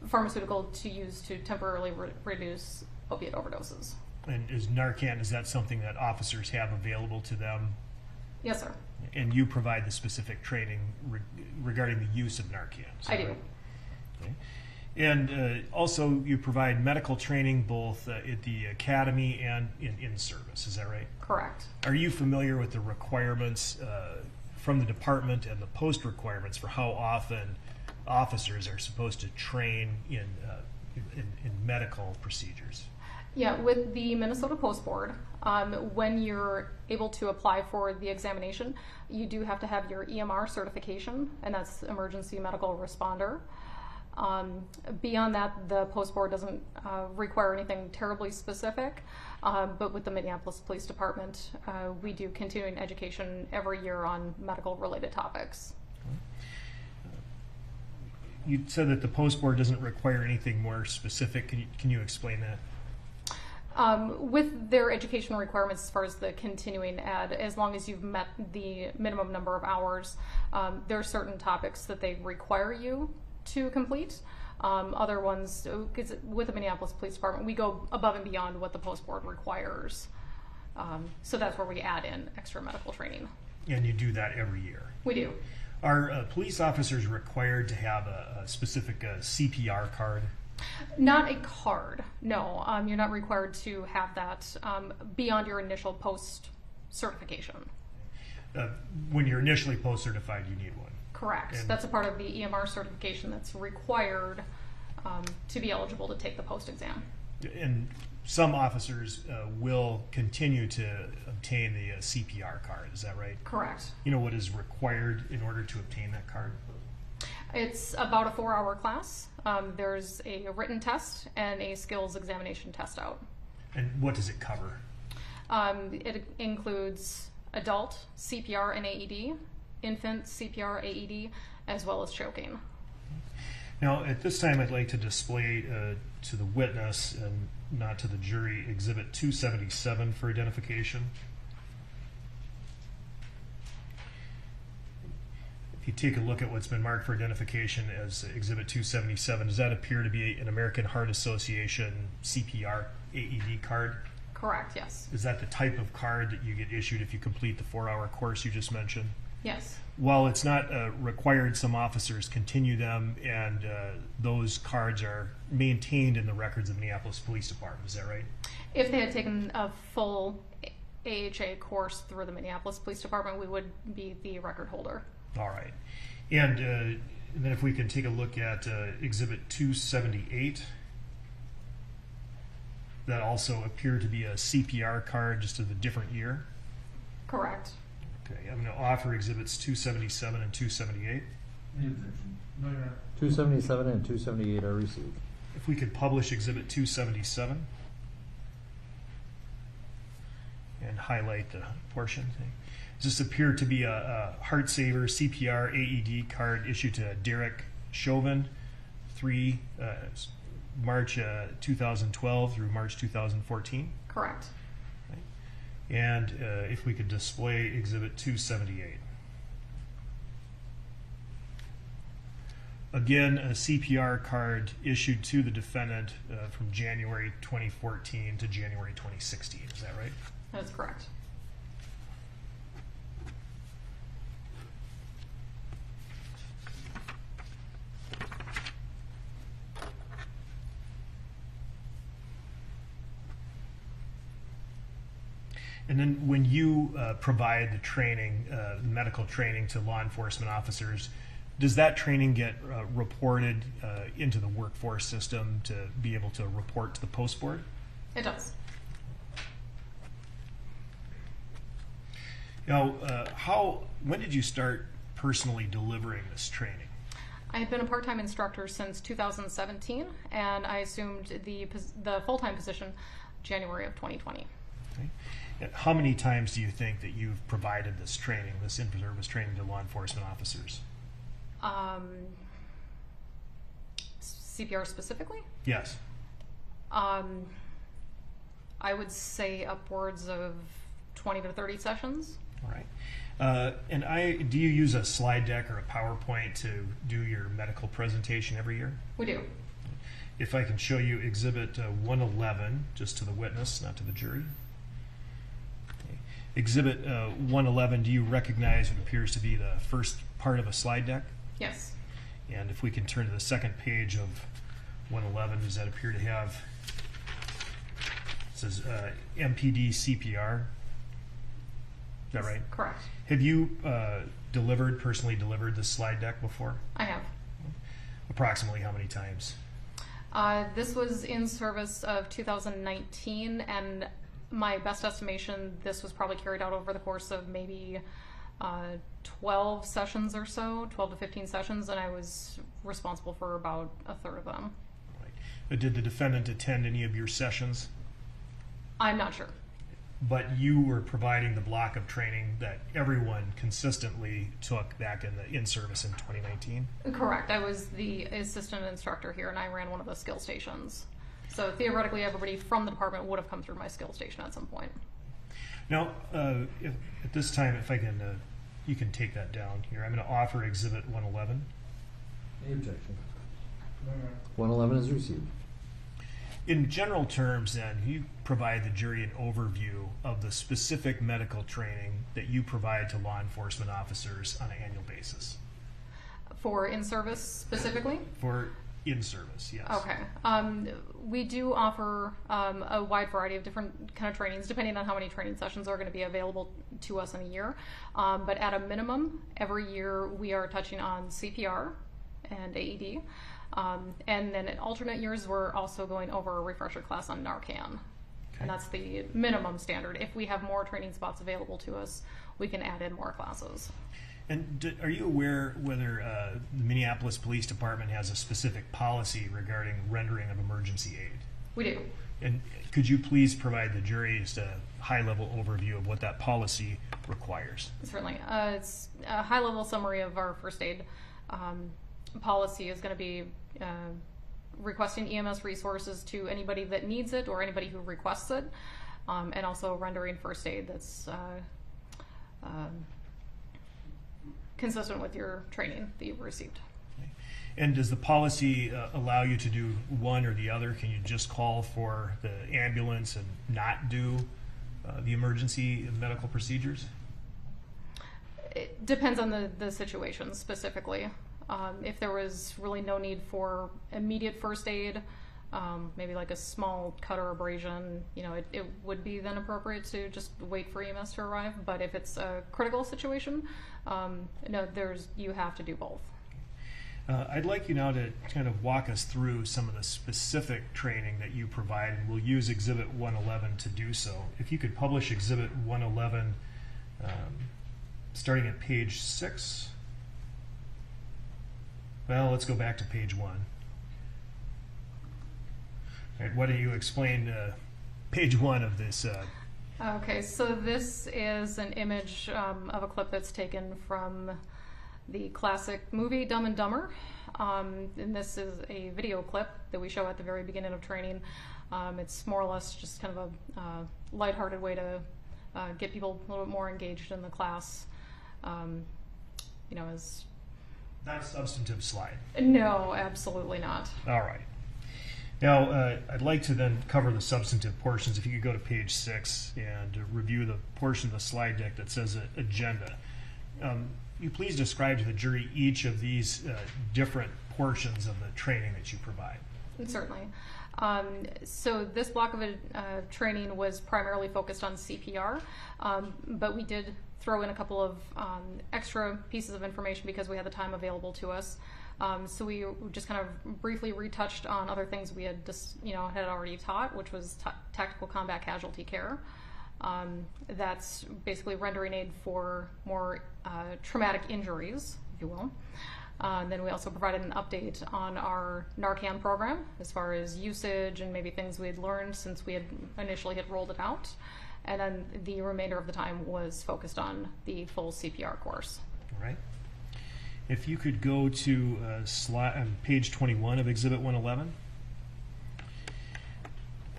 pharmaceutical to use to temporarily reduce opiate overdoses. And is Narcan, is that something that officers have available to them? Yes, sir. And you provide the specific training regarding the use of Narcan. Is that I do. right? Okay. And also, you provide medical training both at the academy and in service. Is that right? Correct. Are you familiar with the requirements from the department and the post requirements for how often officers are supposed to train in medical procedures? Yeah, with the Minnesota Post Board, when you're able to apply for the examination, you do have to have your EMR certification, and that's Emergency Medical Responder. Beyond that, the Post Board doesn't require anything terribly specific, but with the Minneapolis Police Department, we do continuing education every year on medical-related topics. You said that the Post Board doesn't require anything more specific. Can you explain that? With their education requirements as far as the continuing ed, as long as you've met the minimum number of hours, there are certain topics that they require you to complete. Other ones, because with the Minneapolis Police Department, we go above and beyond what the Post Board requires. So that's where we add in extra medical training. And you do that every year? We do. Are police officers required to have a specific CPR card? Not a card, no. You're not required to have that beyond your initial post certification. When you're initially post certified, you need one. Correct. And that's a part of the EMR certification that's required to be eligible to take the post exam. And some officers will continue to obtain the CPR card. Is that right? Correct. You know what is required in order to obtain that card? It's about a 4-hour class. There's a written test and a skills examination test out. And what does it cover? It includes adult CPR and AED, infant CPR, AED, as well as choking. Now, at this time, I'd like to display to the witness and not to the jury Exhibit 277 for identification. If you take a look at what's been marked for identification as Exhibit 277, does that appear to be an American Heart Association CPR AED card? Correct, yes. Is that the type of card that you get issued if you complete the 4-hour course you just mentioned? Yes. While it's not required, some officers continue them, and those cards are maintained in the records of the Minneapolis Police Department. Is that right? If they had taken a full AHA course through the Minneapolis Police Department, we would be the record holder. All right. And then if we can take a look at Exhibit 278, that also appeared to be a CPR card, just of a different year. Correct. Okay, I'm going to offer Exhibits 277 and 278. 277 and 278 are received. If we could publish Exhibit 277 and highlight the portion. Does this appear to be a Heart Saver CPR AED card issued to Derek Chauvin, March 2012 through March 2014? Correct. Okay. And if we could display Exhibit 278. Again, a CPR card issued to the defendant from January 2014 to January 2016. Is that right? That is correct. And then when you provide the training, medical training to law enforcement officers, does that training get reported into the workforce system to be able to report to the post board? It does. Now, when did you start personally delivering this training? I have been a part-time instructor since 2017, and I assumed the full-time position January of 2020. Okay. How many times do you think that you've provided this training, this in-service training to law enforcement officers? CPR specifically? Yes. I would say upwards of 20 to 30 sessions. All right. And do you use a slide deck or a PowerPoint to do your medical presentation every year? We do. If I can show you Exhibit 111, just to the witness, not to the jury. Okay. Exhibit 111, do you recognize what appears to be the first part of a slide deck? Yes. And if we can turn to the second page of 111, does that appear to have, it says MPD CPR? Is that right? Correct. Have you personally delivered this slide deck before? I have. Approximately how many times? This was in service of 2019, and my best estimation, this was probably carried out over the course of maybe 12 sessions or so, 12 to 15 sessions, and I was responsible for about a third of them. Right. Did the defendant attend any of your sessions? I'm not sure. But you were providing the block of training that everyone consistently took back in the in-service in 2019? Correct. I was the assistant instructor here, and I ran one of the skill stations. So theoretically, everybody from the department would have come through my skill station at some point. Now, at this time, if I can, you can take that down here. I'm going to offer Exhibit 111. Any objection? 111 is received. In general terms, then, you provide the jury an overview of the specific medical training that you provide to law enforcement officers on an annual basis. For in-service specifically? For in-service, yes. Okay. We do offer a wide variety of different kind of trainings, depending on how many training sessions are going to be available to us in a year. But at a minimum, every year we are touching on CPR and AED. And then in alternate years, we're also going over a refresher class on Narcan. Okay. And that's the minimum standard. If we have more training spots available to us, we can add in more classes. And are you aware whether the Minneapolis Police Department has a specific policy regarding rendering of emergency aid? We do. And could you please provide the jury just a high-level overview of what that policy requires? Certainly. It's a high-level summary of our first aid policy is going to be requesting EMS resources to anybody that needs it or anybody who requests it, and also rendering first aid that's consistent with your training that you've received. Okay. And does the policy allow you to do one or the other? Can you just call for the ambulance and not do the emergency medical procedures? It depends on the situation specifically. If there was really no need for immediate first aid, maybe like a small cut or abrasion, it would be then appropriate to just wait for EMS to arrive. But if it's a critical situation, no, you have to do both. I'd like you now to kind of walk us through some of the specific training that you provide, and we'll use Exhibit 111 to do so. If you could publish Exhibit 111 starting at page 6. Well, let's go back to page 1. All right, why don't you explain page 1 of this? Okay, so this is an image of a clip that's taken from the classic movie Dumb and Dumber. And this is a video clip that we show at the very beginning of training. It's more or less just kind of a lighthearted way to get people a little bit more engaged in the class. As Not a substantive slide. No, absolutely not. All right. Now, I'd like to then cover the substantive portions. If you could go to page 6 and review the portion of the slide deck that says agenda. You please describe to the jury each of these different portions of the training that you provide. Certainly. So this block of training was primarily focused on CPR, but we did throw in a couple of extra pieces of information because we had the time available to us. So we just kind of briefly retouched on other things we had had already taught, which was tactical combat casualty care. That's basically rendering aid for more traumatic injuries, if you will. Then we also provided an update on our Narcan program as far as usage and maybe things we had learned since we had initially rolled it out. And then the remainder of the time was focused on the full CPR course. All right. If you could go to page 21 of Exhibit 111.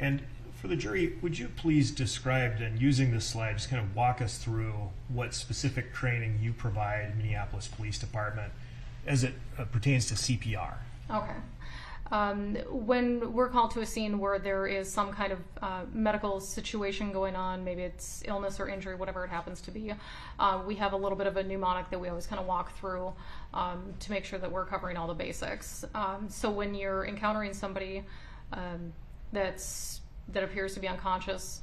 And for the jury, would you please describe, and using this slide, just kind of walk us through what specific training you provide Minneapolis Police Department as it pertains to CPR? Okay. When we're called to a scene where there is some kind of medical situation going on, maybe it's illness or injury, whatever it happens to be, we have a little bit of a mnemonic that we always kind of walk through to make sure that we're covering all the basics. So when you're encountering somebody that appears to be unconscious,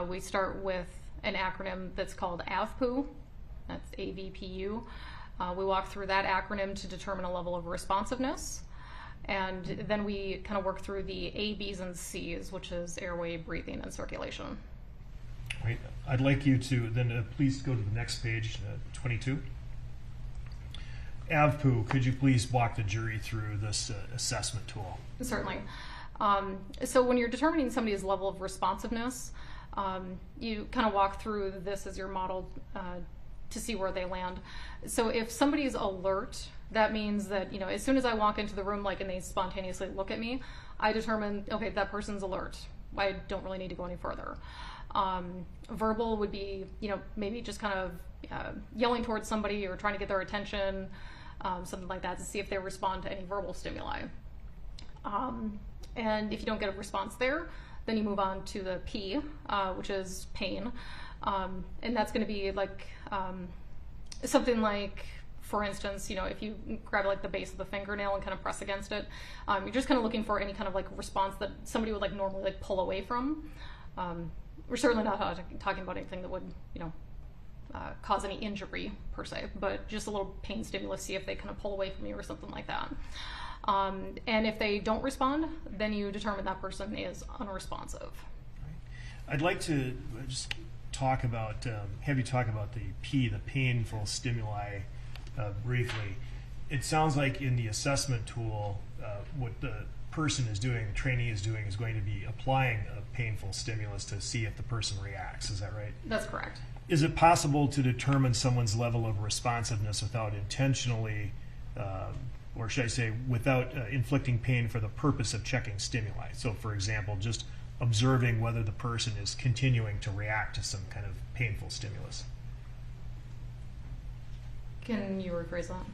we start with an acronym that's called AVPU. That's AVPU. We walk through that acronym to determine a level of responsiveness. And then we kind of work through the A, B's, and C's, which is airway, breathing, and circulation. Right. I'd like you to then please go to the next page, 22. AVPU, could you please walk the jury through this assessment tool? Certainly. So when you're determining somebody's level of responsiveness, you kind of walk through this as your model to see where they land. So if somebody's alert, that means that, as soon as I walk into the room, and they spontaneously look at me, I determine, okay, that person's alert. I don't really need to go any further. Verbal would be, maybe just kind of yelling towards somebody or trying to get their attention, something like that, to see if they respond to any verbal stimuli. And if you don't get a response there, then you move on to the P, which is pain. And that's going to be something like, for instance, if you grab the base of the fingernail and kind of press against it, you're just kind of looking for any kind of response that somebody would normally pull away from. We're certainly not talking about anything that would, cause any injury per se, but just a little pain stimulus, see if they kind of pull away from you or something like that. And if they don't respond, then you determine that person is unresponsive. I'd like to just talk about, have you talk about the P, the painful stimuli, briefly. It sounds like in the assessment tool, what the person is doing, the trainee is doing, is going to be applying a painful stimulus to see if the person reacts. Is that right? That's correct. Is it possible to determine someone's level of responsiveness without intentionally, or should I say, without inflicting pain for the purpose of checking stimuli? So, for example, just observing whether the person is continuing to react to some kind of painful stimulus. Can you rephrase that?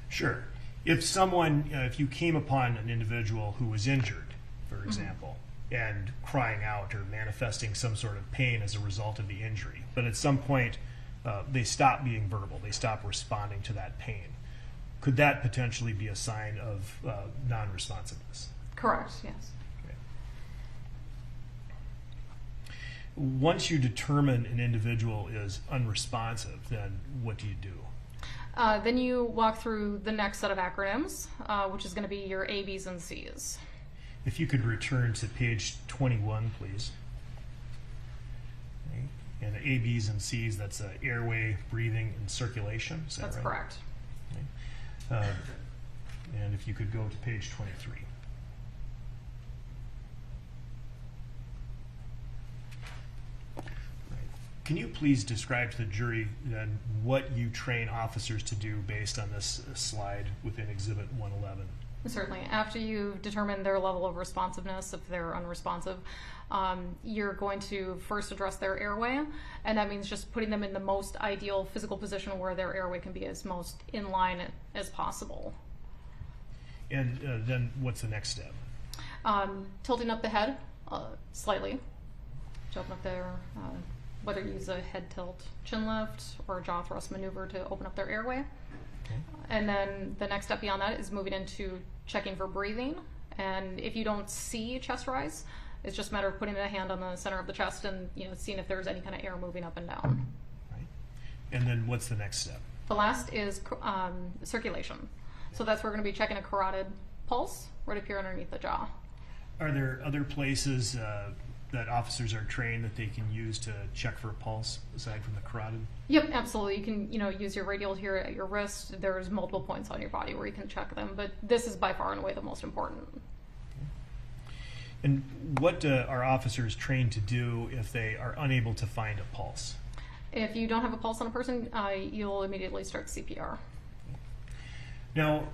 Sure. If someone, if you came upon an individual who was injured, for example, and crying out or manifesting some sort of pain as a result of the injury, but at some point they stop being verbal, they stop responding to that pain, could that potentially be a sign of non-responsiveness? Correct, yes. Okay. Once you determine an individual is unresponsive, then what do you do? Then you walk through the next set of acronyms, which is going to be your A, B's, and C's. If you could return to page 21, please. Okay. And the A, B's, and C's, that's airway, breathing, and circulation. Is that That's right? correct. Okay. And if you could go to page 23. Can you please describe to the jury then what you train officers to do based on this slide within Exhibit 111? Certainly. After you've determined their level of responsiveness, if they're unresponsive, you're going to first address their airway, and that means just putting them in the most ideal physical position where their airway can be as most in line as possible. And then what's the next step? Tilting up the head slightly to open up their whether you use a head tilt chin lift or a jaw thrust maneuver to open up their airway. Okay. And then the next step beyond that is moving into checking for breathing. And if you don't see chest rise, it's just a matter of putting a hand on the center of the chest and seeing if there's any kind of air moving up and down. Right. And then what's the next step? The last is circulation. So that's where we're going to be checking a carotid pulse right up here underneath the jaw. Are there other places that officers are trained that they can use to check for a pulse aside from the carotid? Yep, absolutely. You can, use your radial here at your wrist. There's multiple points on your body where you can check them, but this is by far and away the most important. And what are officers trained to do if they are unable to find a pulse? If you don't have a pulse on a person, you'll immediately start CPR. Now,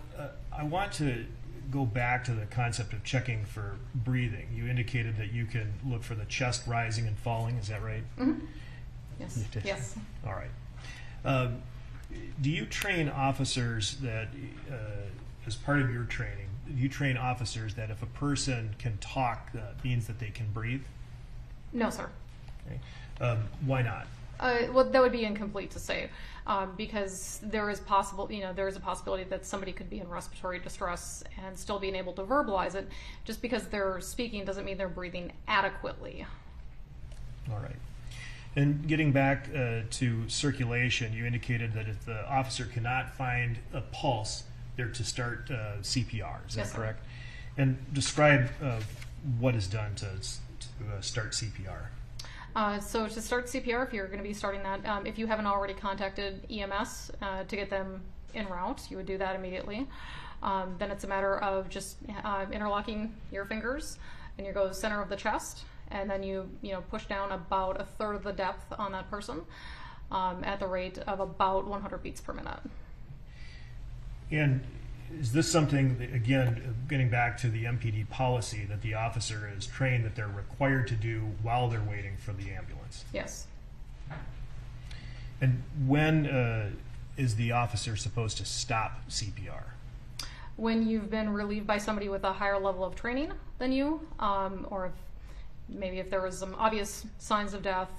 I want to go back to the concept of checking for breathing. You indicated that you can look for the chest rising and falling. Is that right? Mm-hmm. Yes. Yes. All right. Do you train officers that, as part of your training, you train officers that if a person can talk, means that they can breathe? No, sir. Okay. Why not? Well, that would be incomplete to say, because there is there is a possibility that somebody could be in respiratory distress and still being able to verbalize it. Just because they're speaking doesn't mean they're breathing adequately. All right. And getting back to circulation, you indicated that if the officer cannot find a pulse, they're to start CPR. Is that Yes, sir. correct? And describe what is done to start CPR. So to start CPR, if you're going to be starting that, if you haven't already contacted EMS to get them en route, you would do that immediately. Then it's a matter of just interlocking your fingers, and you go center of the chest, and then you push down about a third of the depth on that person at the rate of about 100 beats per minute. And is this something, that, again, getting back to the MPD policy, that the officer is trained that they're required to do while they're waiting for the ambulance? Yes. And when is the officer supposed to stop CPR? When you've been relieved by somebody with a higher level of training than you, or if there was some obvious signs of death,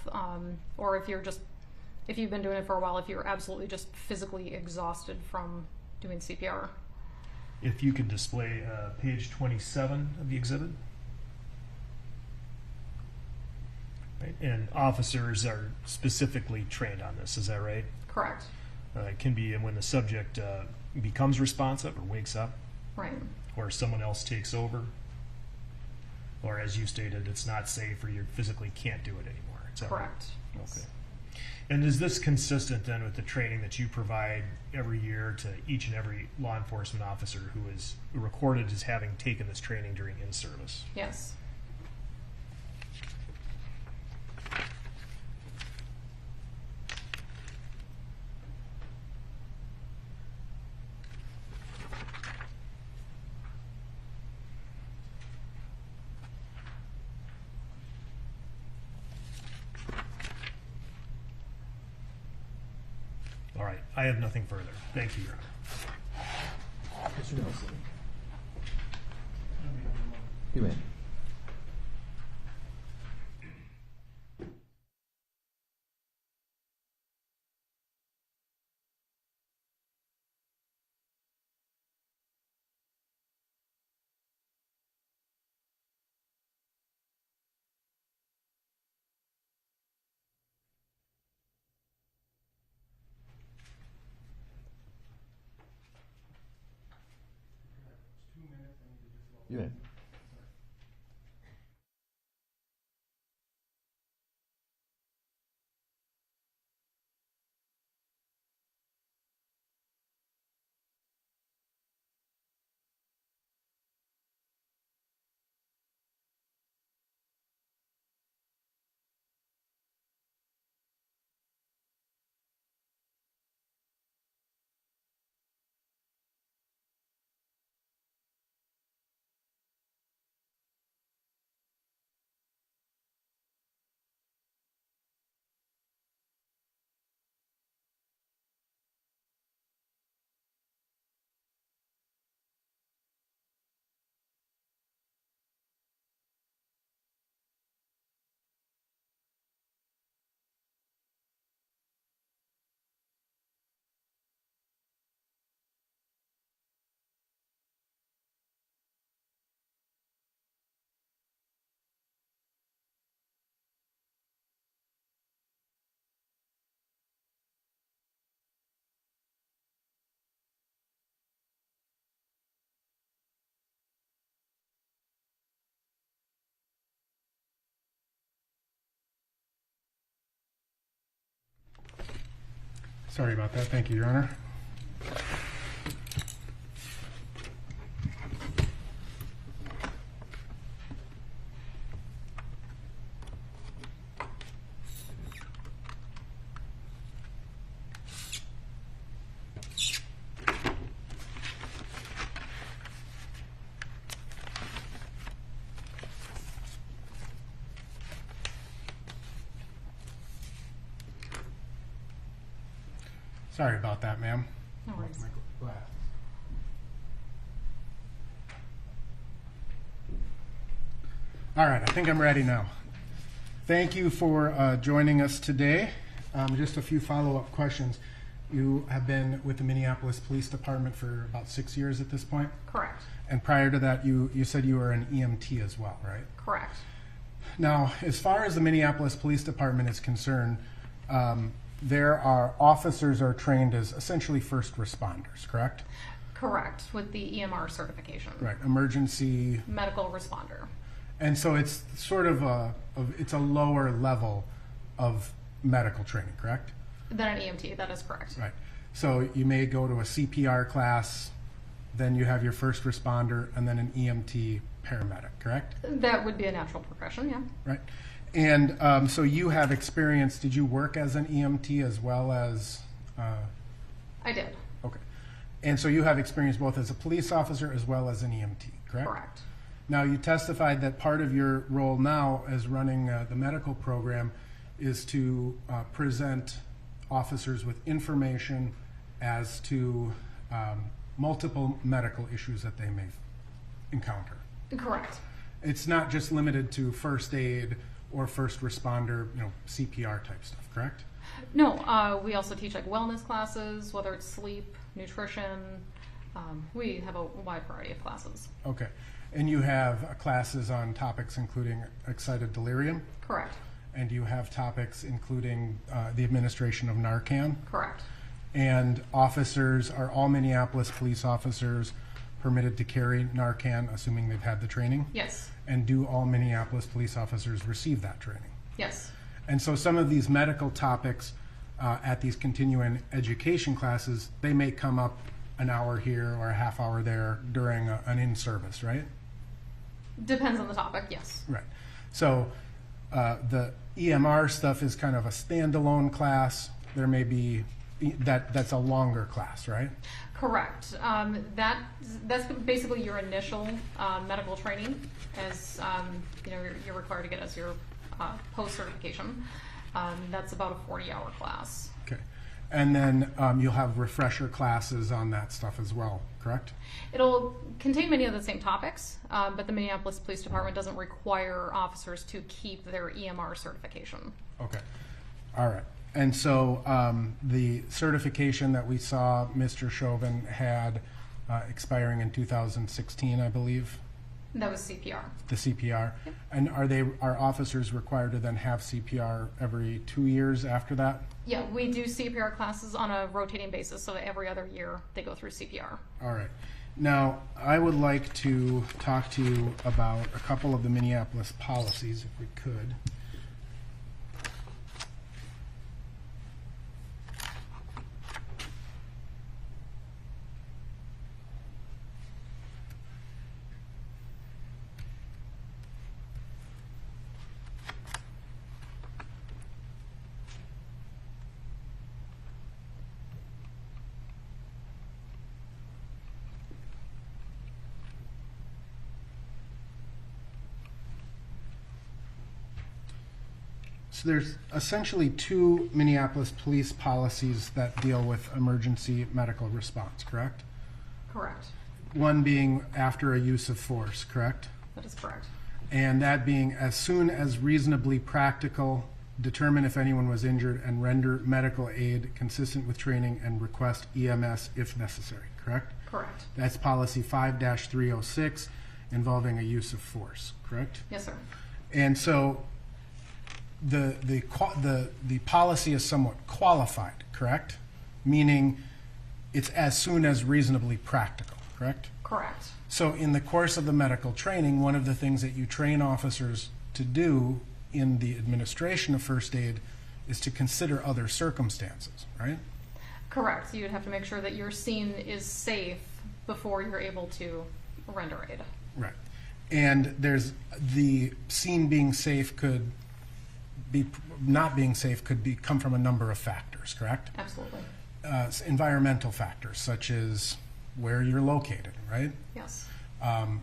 or if you've been doing it for a while, if you're absolutely just physically exhausted from doing CPR. If you could display page 27 of the exhibit. Right. And officers are specifically trained on this, is that right? Correct. It can be when the subject becomes responsive or wakes up, Right. or someone else takes over, or as you stated, it's not safe or you physically can't do it anymore. Is that right? Correct. Okay. And is this consistent then with the training that you provide every year to each and every law enforcement officer who is recorded as having taken this training during in-service? Yes. All right, I have nothing further. Thank you, Your Honor. Mr. Nelson. You may. You may. Sorry about that. Thank you, Your Honor. Sorry about that, ma'am. No worries. All right, I think I'm ready now. Thank you for joining us today. Just a few follow-up questions. You have been with the Minneapolis Police Department for about 6 years at this point? Correct. And prior to that, you said you were an EMT as well, right? Correct. Now, as far as the Minneapolis Police Department is concerned, there are officers are trained as essentially first responders, correct? Correct, with the EMR certification. Right, emergency. Medical responder. And so it's sort of it's a lower level of medical training, correct? Then an EMT, that is correct. Right. So you may go to a CPR class, then you have your first responder, and then an EMT paramedic, correct? That would be a natural progression, yeah. Right. And so you have experience, did you work as an EMT as well as? I did. Okay. And so you have experience both as a police officer as well as an EMT, correct? Correct. Now, you testified that part of your role now as running the medical program is to present officers with information as to multiple medical issues that they may encounter. Correct. It's not just limited to first aid or first responder, CPR type stuff, correct? No, we also teach like wellness classes, whether it's sleep, nutrition. We have a wide variety of classes. Okay. And you have classes on topics including excited delirium? Correct. And you have topics including the administration of Narcan? Correct. And officers, are all Minneapolis police officers permitted to carry Narcan, assuming they've had the training? Yes. And do all Minneapolis police officers receive that training? Yes. And so some of these medical topics at these continuing education classes, they may come up an hour here or a half hour there during an in-service, right? Depends on the topic, yes. Right. So the EMR stuff is kind of a standalone class. There may be, that's a longer class, right? Correct. That's basically your initial medical training, as you're required to get as your post certification. That's about a 40-hour class. Okay. And then you'll have refresher classes on that stuff as well, correct? It'll contain many of the same topics, but the Minneapolis Police Department doesn't require officers to keep their EMR certification. Okay. All right. And so the certification that we saw Mr. Chauvin had expiring in 2016, I believe? That was CPR. The CPR. Yep. And are officers required to then have CPR every 2 years after that? Yeah, we do CPR classes on a rotating basis, so every other year they go through CPR. All right. Now, I would like to talk to you about a couple of the Minneapolis policies, if we could. So there's essentially two Minneapolis police policies that deal with emergency medical response, correct? Correct. One being after a use of force, correct? That is correct. And that being as soon as reasonably practical, determine if anyone was injured and render medical aid consistent with training and request EMS if necessary, correct? Correct. That's policy 5-306 involving a use of force, correct? Yes, sir. And so the policy is somewhat qualified, correct? Meaning it's as soon as reasonably practical, correct? Correct. So in the course of the medical training, one of the things that you train officers to do in the administration of first aid is to consider other circumstances, right? Correct. So you'd have to make sure that your scene is safe before you're able to render aid. Right. And there's the scene being safe could be, not being safe could be come from a number of factors, correct? Absolutely. Environmental factors such as where you're located, right? Yes.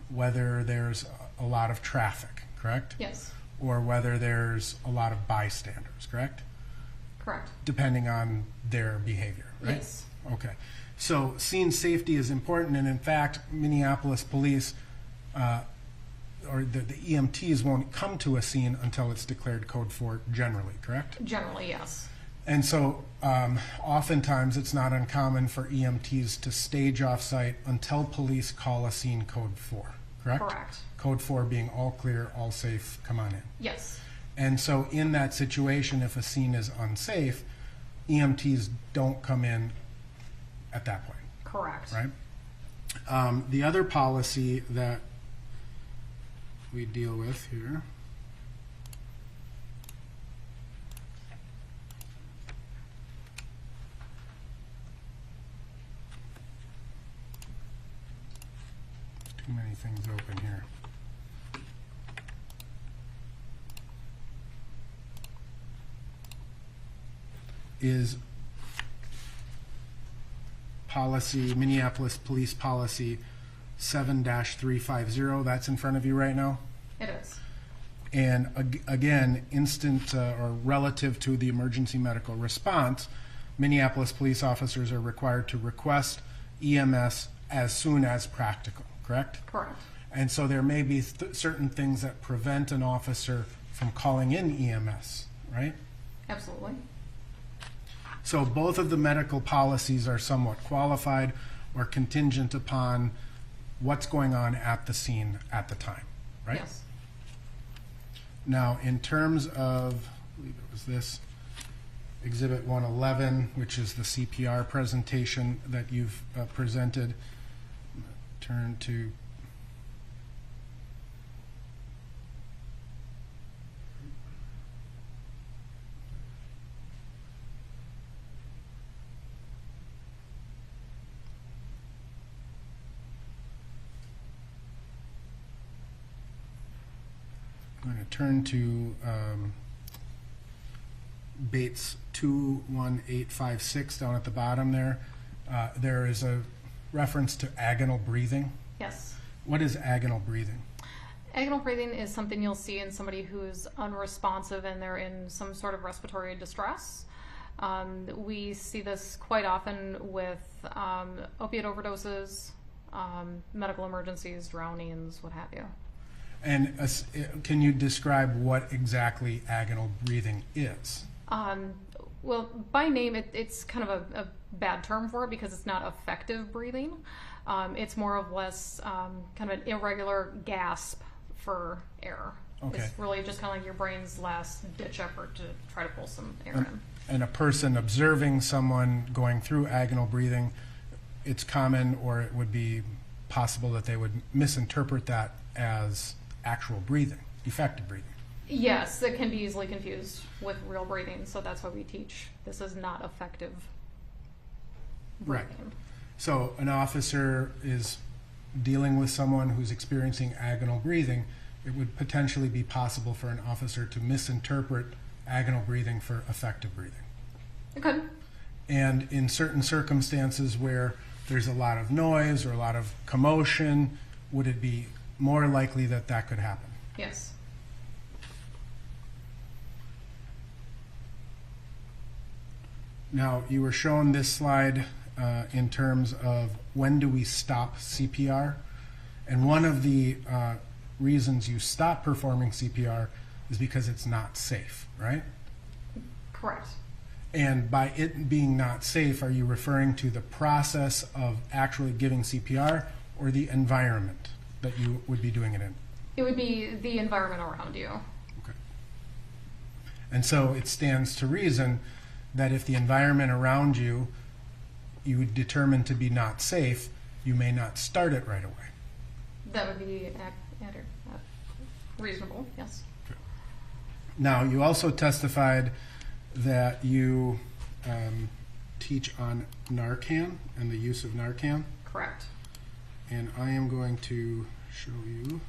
Whether there's a lot of traffic, correct? Yes. Or whether there's a lot of bystanders, correct? Correct. Depending on their behavior, right? Yes. Okay. So scene safety is important, and in fact, Minneapolis police or the EMTs won't come to a scene until it's declared code 4 generally, correct? Generally, yes. And so oftentimes it's not uncommon for EMTs to stage off-site until police call a scene code 4, correct? Correct. Code 4 being all clear, all safe, come on in. Yes. And so in that situation, if a scene is unsafe, EMTs don't come in at that point, Correct. right? The other policy that we deal with here too many things open here. Is policy, Minneapolis Police Policy 7-350. That's in front of you right now. It is. And again, instant or relative to the emergency medical response, Minneapolis police officers are required to request EMS as soon as practical, correct? Correct. And so there may be certain things that prevent an officer from calling in EMS, right? Absolutely. So both of the medical policies are somewhat qualified or contingent upon what's going on at the scene at the time, right? Yes. Now, in terms of, I believe it was this, Exhibit 111, which is the CPR presentation that you've presented, turn to I'm going to turn to Bates 21856 down at the bottom there. There is a reference to agonal breathing. Yes. What is agonal breathing? Agonal breathing is something you'll see in somebody who's unresponsive and they're in some sort of respiratory distress. We see this quite often with opiate overdoses, medical emergencies, drownings, what have you. And can you describe what exactly agonal breathing is? Well, by name, it's kind of a bad term for it because it's not effective breathing. It's more or less kind of an irregular gasp for air. Okay. It's really just kind of like your brain's last ditch effort to try to pull some air in. And a person observing someone going through agonal breathing, it's common, or it would be possible that they would misinterpret that as actual breathing, effective breathing. Yes, it can be easily confused with real breathing, so that's why we teach this is not effective breathing. Right. So an officer is dealing with someone who's experiencing agonal breathing. It would potentially be possible for an officer to misinterpret agonal breathing for effective breathing. Okay. And in certain circumstances where there's a lot of noise or a lot of commotion, would it be more likely that that could happen? Yes. Now, you were shown this slide in terms of when do we stop CPR, and one of the reasons you stop performing CPR is because it's not safe, right? Correct. And by it being not safe, are you referring to the process of actually giving CPR or the environment that you would be doing it in? It would be the environment around you. Okay. And so it stands to reason that if the environment around you you would determine to be not safe, you may not start it right away. That would be reasonable, yes. Okay. Now, you also testified that you teach on Narcan and the use of Narcan. Correct. And I am going to show you.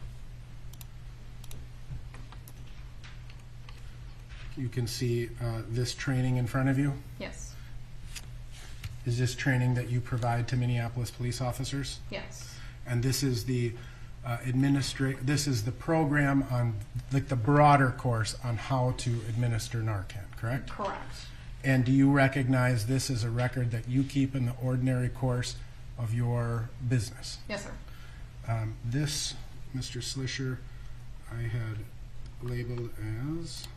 You can see this training in front of you. Yes. Is this training that you provide to Minneapolis police officers? Yes. And this is the this is the program on like the broader course on how to administer Narcan, correct? Correct. And do you recognize this as a record that you keep in the ordinary course of your business? Yes, sir. This, Mr. Slisher, I had labeled as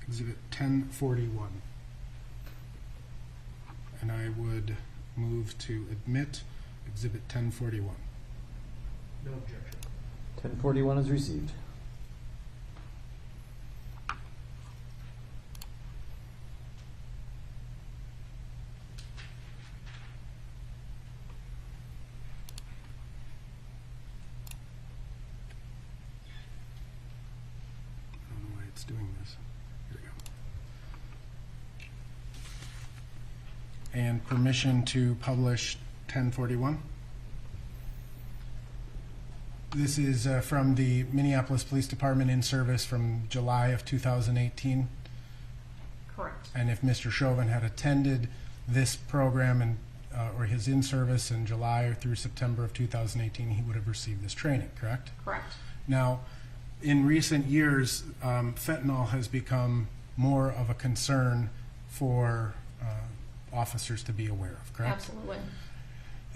Exhibit 1041. And I would move to admit Exhibit 1041. No objection. 1041 is received. I don't know why it's doing this. Here we go. And permission to publish 1041. This is from the Minneapolis Police Department in service from July of 2018. Correct. And if Mr. Chauvin had attended this program and or his in-service in July or through September of 2018, he would have received this training, correct? Correct. Now, in recent years, fentanyl has become more of a concern for officers to be aware of, correct? Absolutely.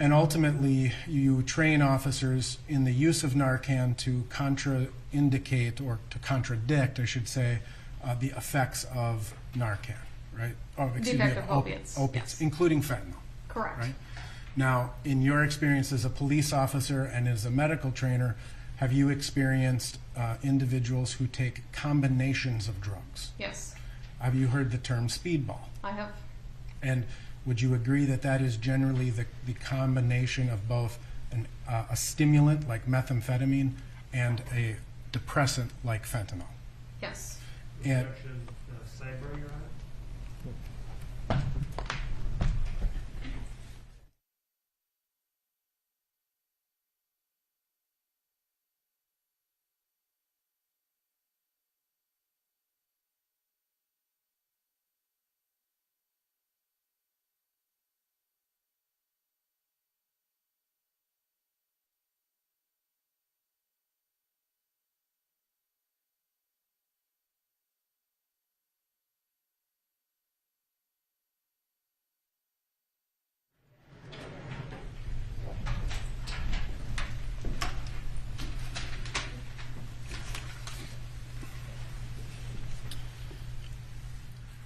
And ultimately, you train officers in the use of Narcan to contraindicate, or to contradict, I should say, the effects of Narcan, right? Oh, The effect of opiates. Opiates, Yes. including fentanyl. Correct. Right? Now, in your experience as a police officer and as a medical trainer, have you experienced individuals who take combinations of drugs? Yes, Have you heard the term speedball? I have. And would you agree that that is generally the combination of both a stimulant like methamphetamine and a depressant like fentanyl? Yes. And Objection, sidebar, Your Honor.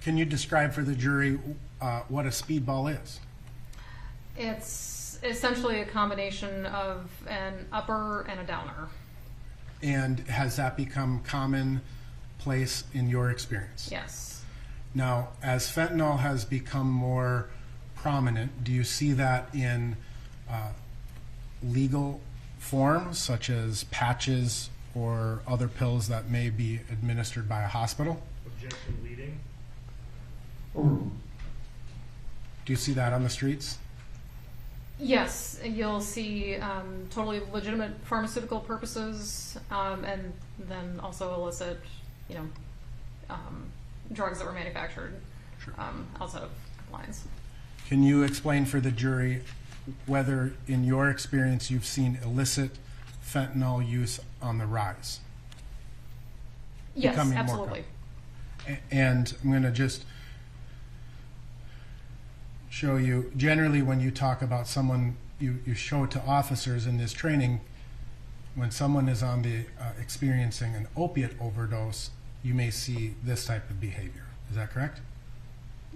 can you describe for the jury what a speedball is? It's essentially a combination of an upper and a downer. And has that become commonplace in your experience? Yes. Now, as fentanyl has become more prominent, do you see that in legal forms, such as patches or other pills that may be administered by a hospital? Objection leading. Do you see that on the streets? Yes, you'll see totally legitimate pharmaceutical purposes, and then also illicit, drugs that were manufactured outside of compliance. Can you explain for the jury whether, in your experience, you've seen illicit fentanyl use on the rise? Yes, Becoming more absolutely. And I'm going to just show you, generally when you talk about someone, you show it to officers in this training, when someone is on the experiencing an opiate overdose, you may see this type of behavior. Is that correct?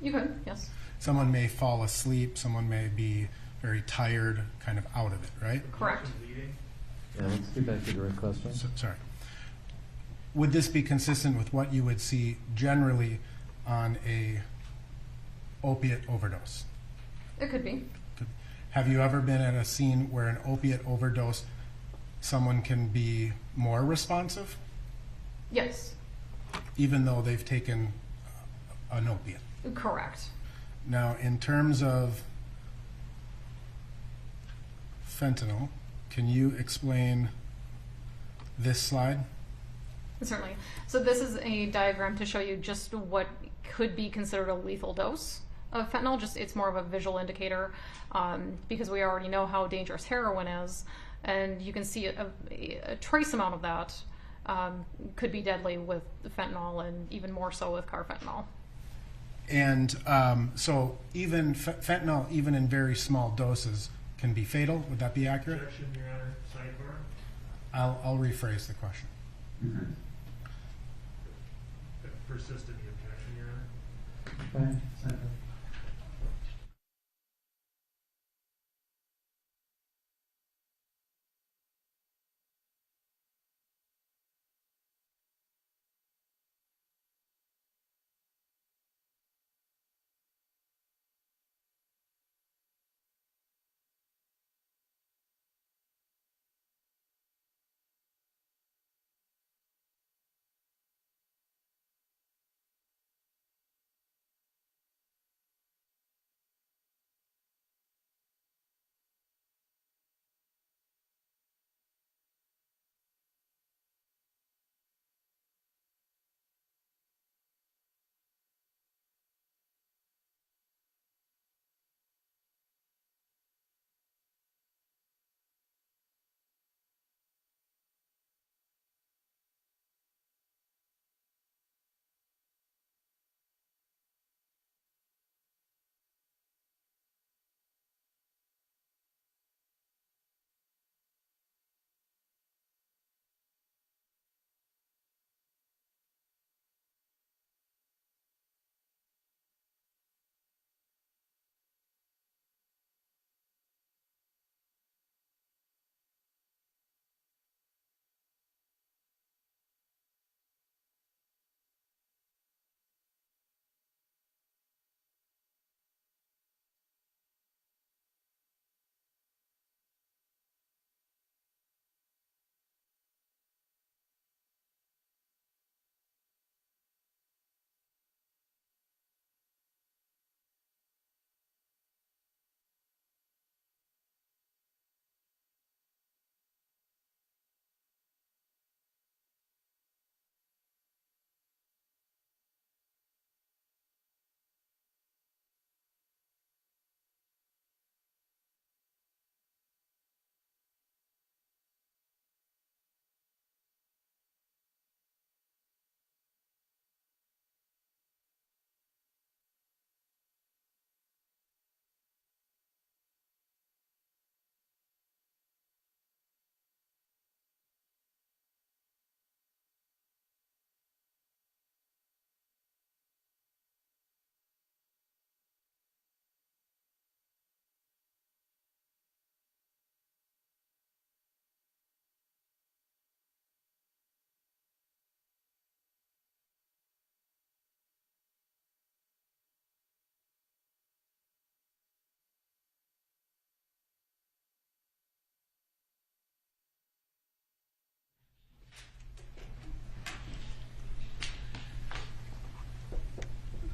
You could, yes. Someone may fall asleep, someone may be very tired, kind of out of it, right? Correct. Objection leading. Yeah, let's get back to the direct question. Sorry. Would this be consistent with what you would see generally on a opiate overdose? It could be. Have you ever been at a scene where an opiate overdose, someone can be more responsive, Yes, even though they've taken an opiate? correct. Now, in terms of fentanyl, can you explain this slide? Certainly. So this is a diagram to show you just what could be considered a lethal dose of fentanyl. Just it's more of a visual indicator because we already know how dangerous heroin is, and you can see a trace amount of that could be deadly with fentanyl, and even more so with carfentanil. And so even fentanyl, even in very small doses, can be fatal. Would that be accurate? Objection, Your Honor. Sidebar. I'll rephrase the question. Persist in the objection, Your Honor.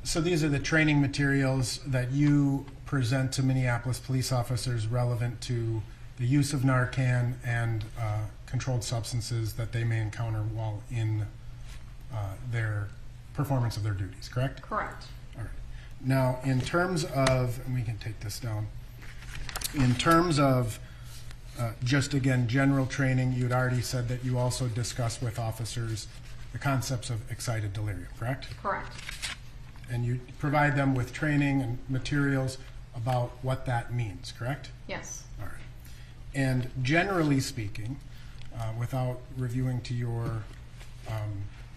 So these are the training materials that you present to Minneapolis police officers relevant to the use of Narcan and controlled substances that they may encounter while in their performance of their duties, correct? Correct. All right. Now, in terms of, and we can take this down, in terms of just again general training, you'd already said that you also discuss with officers the concepts of excited delirium, correct? Correct. And you provide them with training and materials about what that means, correct? Yes. All right. And generally speaking, without reviewing to your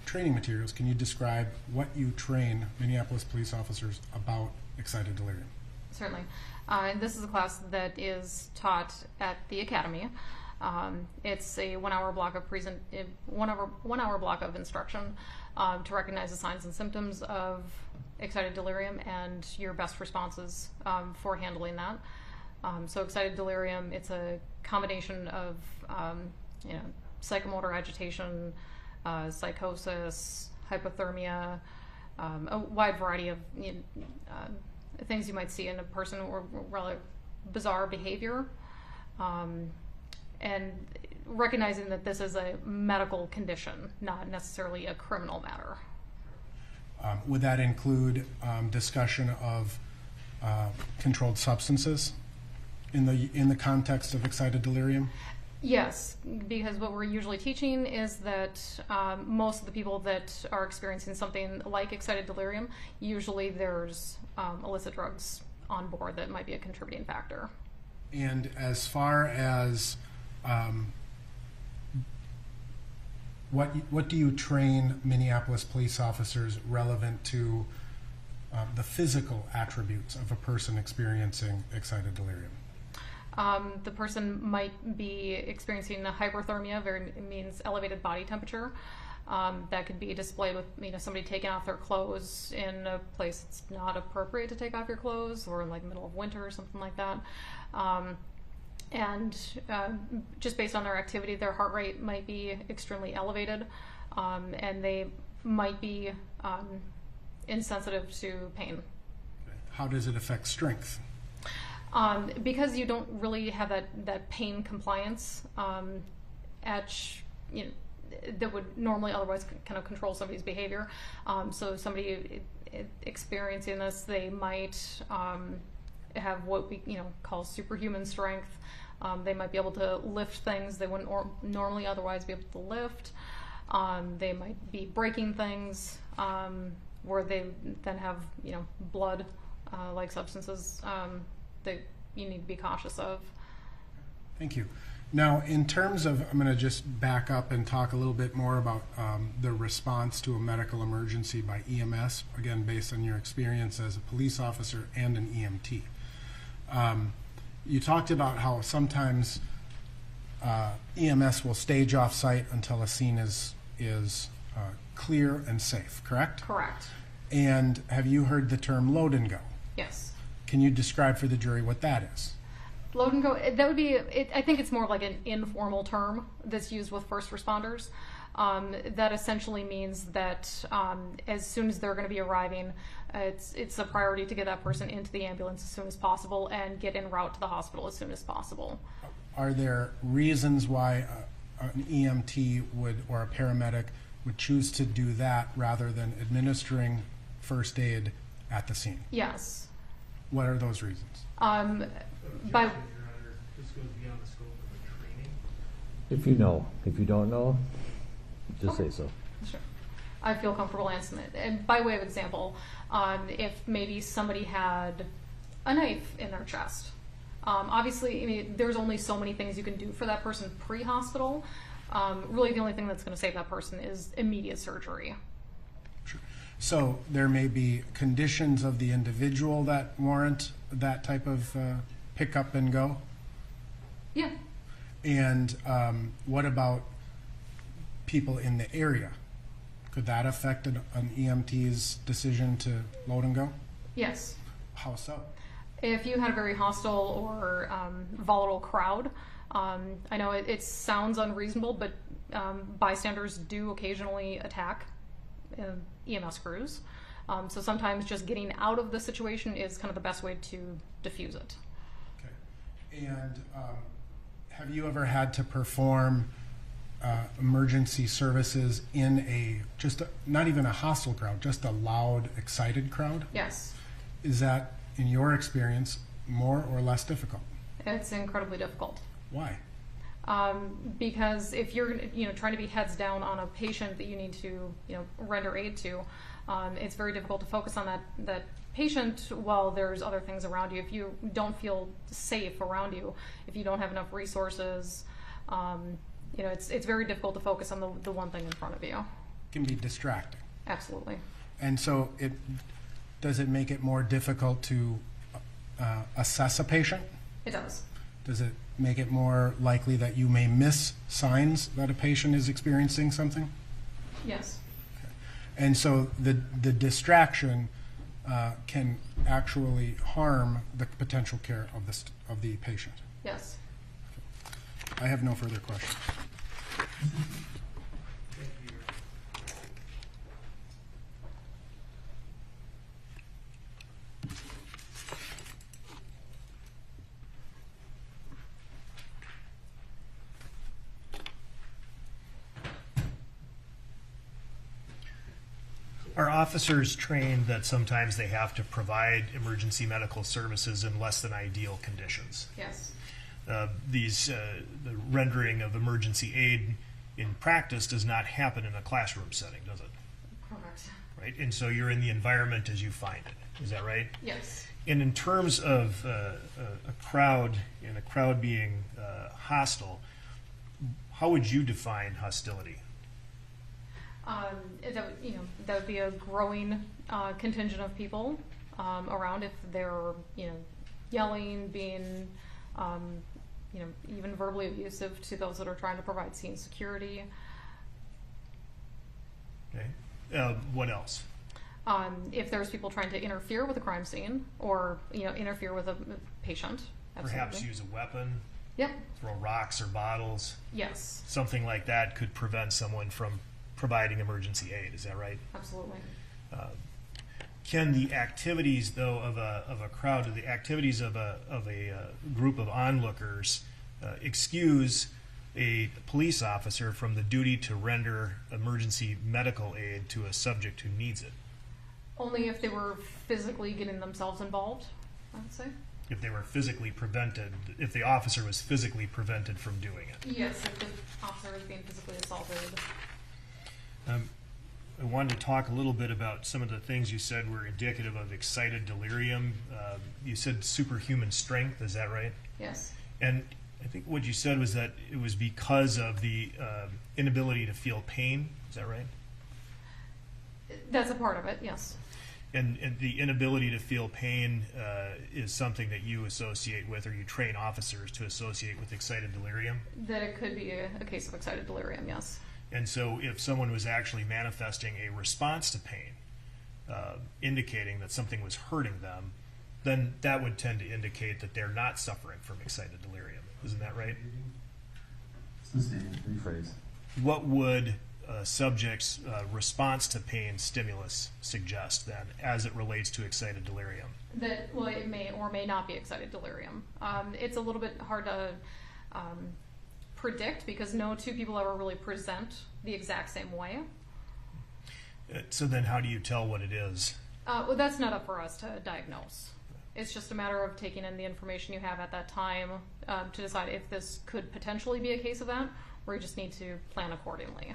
training materials, can you describe what you train Minneapolis police officers about excited delirium? Certainly. This is a class that is taught at the academy. It's a 1 hour block of 1 hour block of instruction to recognize the signs and symptoms of excited delirium and your best responses for handling that. So excited delirium, it's a combination of psychomotor agitation, psychosis, hypothermia, a wide variety of things you might see in a person or rather bizarre behavior. And recognizing that this is a medical condition, not necessarily a criminal matter. Would that include discussion of controlled substances in the context of excited delirium? Yes, because what we're usually teaching is that most of the people that are experiencing something like excited delirium, usually there's illicit drugs on board that might be a contributing factor. And as far as what do you train Minneapolis police officers relevant to the physical attributes of a person experiencing excited delirium? The person might be experiencing a hyperthermia, means elevated body temperature. That could be displayed with somebody taking off their clothes in a place it's not appropriate to take off your clothes, or in like the middle of winter or something like that. And just based on their activity, their heart rate might be extremely elevated, and they might be insensitive to pain. How does it affect strength? Because you don't really have that pain compliance that would normally otherwise kind of control somebody's behavior. So somebody experiencing this, they might have what we call superhuman strength. They might be able to lift things they wouldn't normally otherwise be able to lift. They might be breaking things where they then have blood like substances that you need to be cautious of. Thank you. Now, in terms of, I'm going to just back up and talk a little bit more about the response to a medical emergency by EMS, again, based on your experience as a police officer and an EMT. You talked about how sometimes EMS will stage off-site until a scene is clear and safe, correct? Correct. And have you heard the term load and go? Yes. Can you describe for the jury what that is? Load and go, that would be, I think it's more of like an informal term that's used with first responders. That essentially means that as soon as they're going to be arriving, it's a priority to get that person into the ambulance as soon as possible and get en route to the hospital as soon as possible. Are there reasons why an EMT or a paramedic would choose to do that rather than administering first aid at the scene? Yes. What are those reasons? Objection, Your Honor, this goes beyond the scope of the training. If you know. If you don't know, just say so. Sure. I feel comfortable answering it. And by way of example, if maybe somebody had a knife in their chest, obviously, there's only so many things you can do for that person pre-hospital. Really, the only thing that's going to save that person is immediate surgery. Sure. So there may be conditions of the individual that warrant that type of pick up and go? Yeah. And what about people in the area? Could that affect an EMT's decision to load and go? Yes. How so? If you had a very hostile or volatile crowd, I know it sounds unreasonable, but bystanders do occasionally attack EMS crews. So sometimes just getting out of the situation is kind of the best way to diffuse it. Okay. And have you ever had to perform emergency services in not even a hostile crowd, just a loud, excited crowd? Yes. Is that, in your experience, more or less difficult? It's incredibly difficult. Why? Because if you're trying to be heads down on a patient that you need to render aid to, it's very difficult to focus on that patient while there's other things around you. If you don't feel safe around you, if you don't have enough resources, it's very difficult to focus on the one thing in front of you. It can be distracting. Absolutely. And so does it make it more difficult to assess a patient? It does. Does it make it more likely that you may miss signs that a patient is experiencing something? Yes. And so the distraction can actually harm the potential care of the patient. Yes. I have no further questions. Thank you, Your Honor. Are officers trained that sometimes they have to provide emergency medical services in less than ideal conditions? Yes. The rendering of emergency aid in practice does not happen in a classroom setting, does it? Correct. Right? And so you're in the environment as you find it. Is that right? Yes. And in terms of a crowd and a crowd being hostile, how would you define hostility? That would be a growing contingent of people around. If they're, yelling, being, even verbally abusive to those that are trying to provide scene security. Okay. What else? If there's people trying to interfere with a crime scene or, interfere with a patient. Absolutely. Perhaps use a weapon, Yep. throw rocks or bottles. Yes. Something like that could prevent someone from providing emergency aid. Is that right? Absolutely. Can the activities, though, of a crowd, the activities of a group of onlookers, excuse a police officer from the duty to render emergency medical aid to a subject who needs it? Only if they were physically getting themselves involved, I would say. If they were physically prevented, if the officer was physically prevented from doing it? Yes, if the officer is being physically assaulted. I wanted to talk a little bit about some of the things you said were indicative of excited delirium. You said superhuman strength, is that right? Yes. And I think what you said was that it was because of the inability to feel pain, is that right? That's a part of it, yes. And the inability to feel pain is something that you associate with, or you train officers to associate with excited delirium? That it could be a case of excited delirium, yes. And so if someone was actually manifesting a response to pain, indicating that something was hurting them, then that would tend to indicate that they're not suffering from excited delirium. Isn't that right? Rephrase. What would a subject's response to pain stimulus suggest then, as it relates to excited delirium? That, well, it may or may not be excited delirium. It's a little bit hard to predict because no two people ever really present the exact same way. So then how do you tell what it is? Well, that's not up for us to diagnose. It's just a matter of taking in the information you have at that time to decide if this could potentially be a case of that, or you just need to plan accordingly.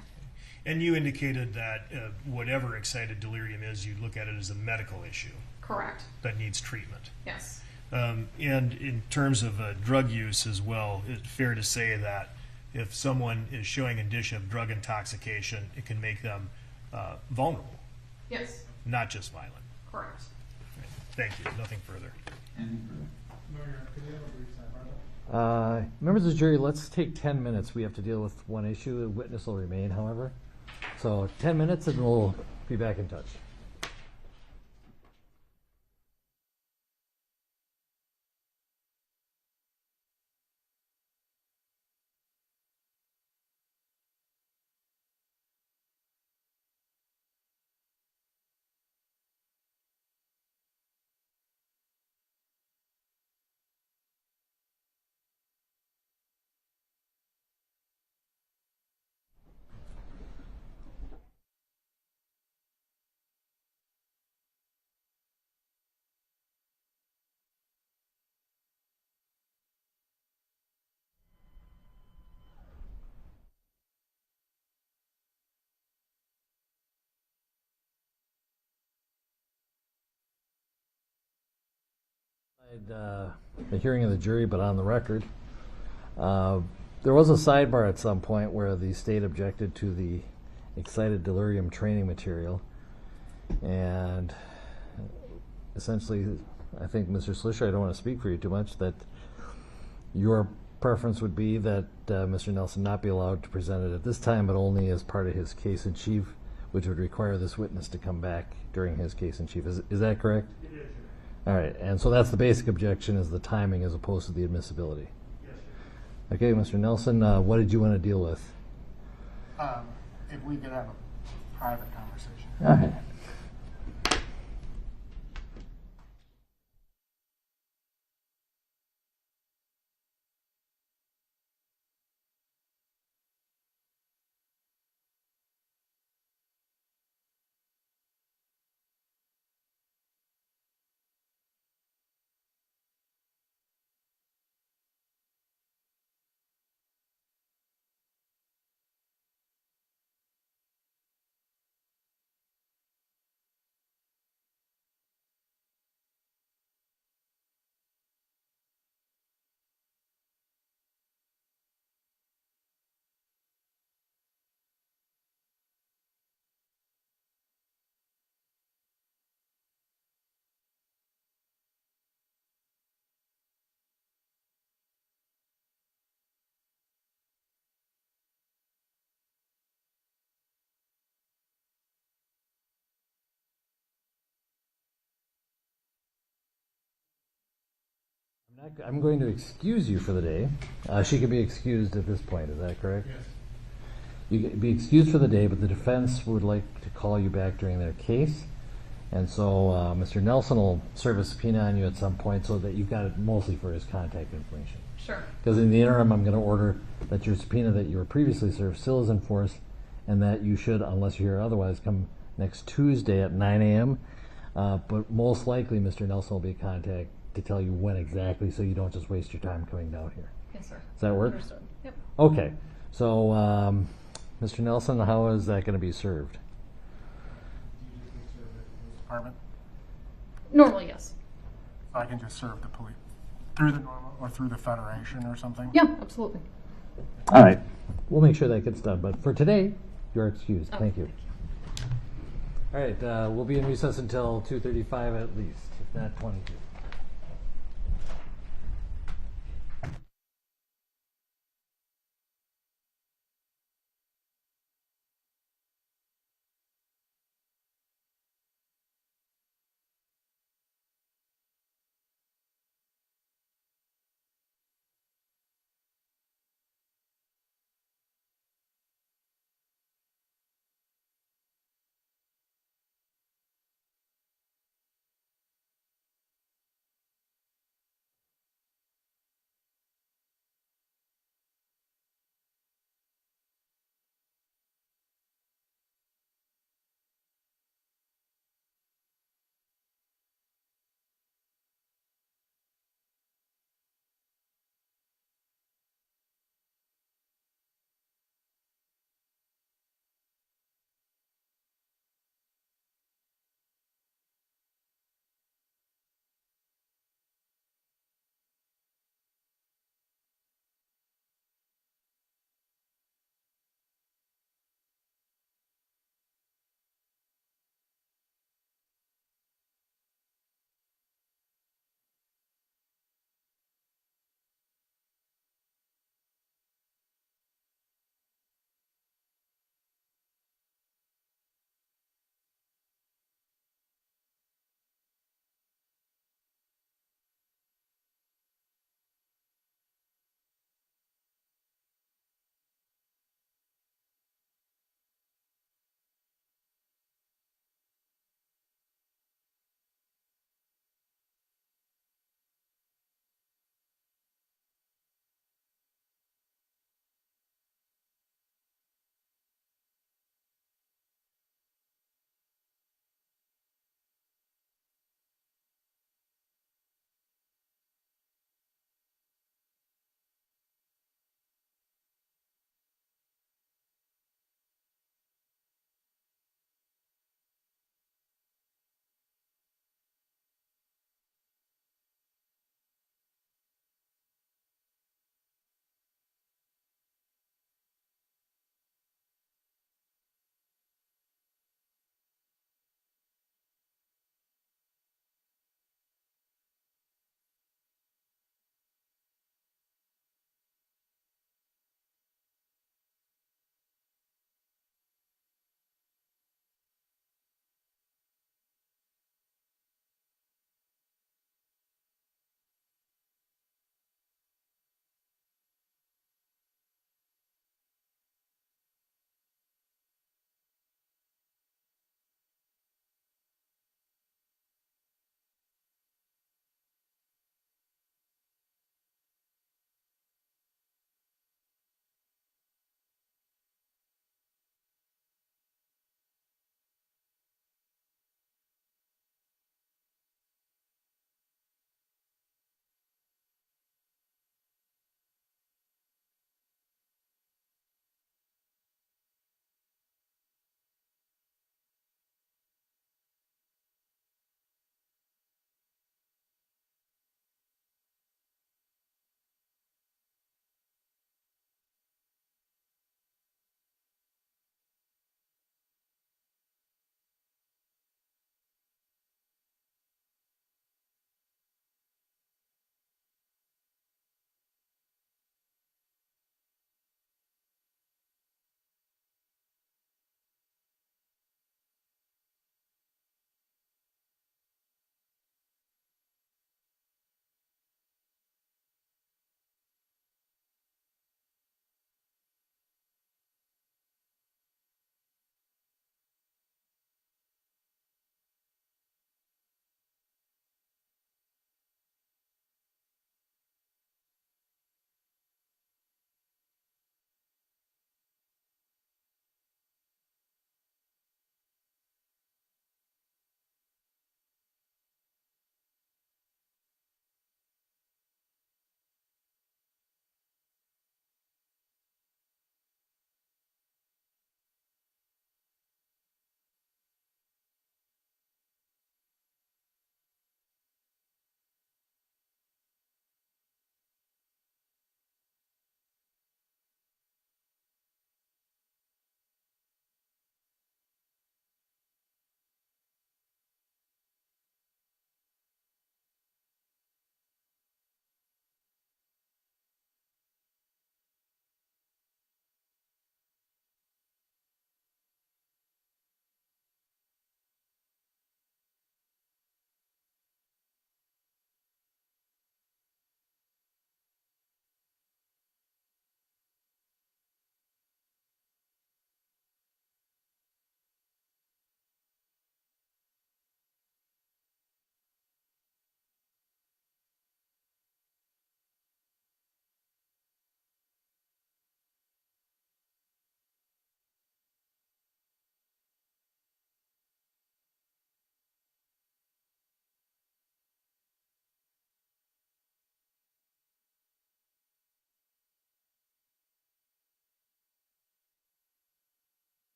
And you indicated that whatever excited delirium is, you look at it as a medical issue. Correct. That needs treatment. Yes. And in terms of drug use as well, it's fair to say that if someone is showing indicia of drug intoxication, it can make them vulnerable, Yes. not just violent. Correct. Right. Thank you. Nothing further. Members of the jury, let's take 10 minutes. We have to deal with one issue. The witness will remain, however. So 10 minutes and we'll be back in touch. The hearing of the jury, but on the record. There was a sidebar at some point where the state objected to the excited delirium training material, and essentially, I think, Mr. Slisher, I don't want to speak for you too much, that your preference would be that Mr. Nelson not be allowed to present it at this time, but only as part of his case in chief, which would require this witness to come back during his case in chief. Is that correct? It is, sir. All right, and so that's the basic objection, is the timing as opposed to the admissibility. Yes, sir. Okay, Mr. Nelson, what did you want to deal with? If we could have a private conversation. All right. I'm going to excuse you for the day. She can be excused at this point, is that correct? Yes. You can be excused for the day, but the defense would like to call you back during their case. And so Mr. Nelson will serve a subpoena on you at some point so that you've got it mostly for his contact information. Sure. Because in the interim, I'm going to order that your subpoena that you were previously served still is in force, and that you should, unless you hear otherwise, come next Tuesday at 9 a.m. But most likely, Mr. Nelson will be in contact to tell you when exactly, so you don't just waste your time coming down here. Yes, sir. Does that work? Understood. Yep. Okay. So, Mr. Nelson, how is that going to be served? Department, Normally, yes. so I can just serve the police through the normal or through the federation or something? Yeah, absolutely. All right. We'll make sure that gets done. But for today, you're excused. Thank you. All right. We'll be in recess until 2:35 at least, if not 22.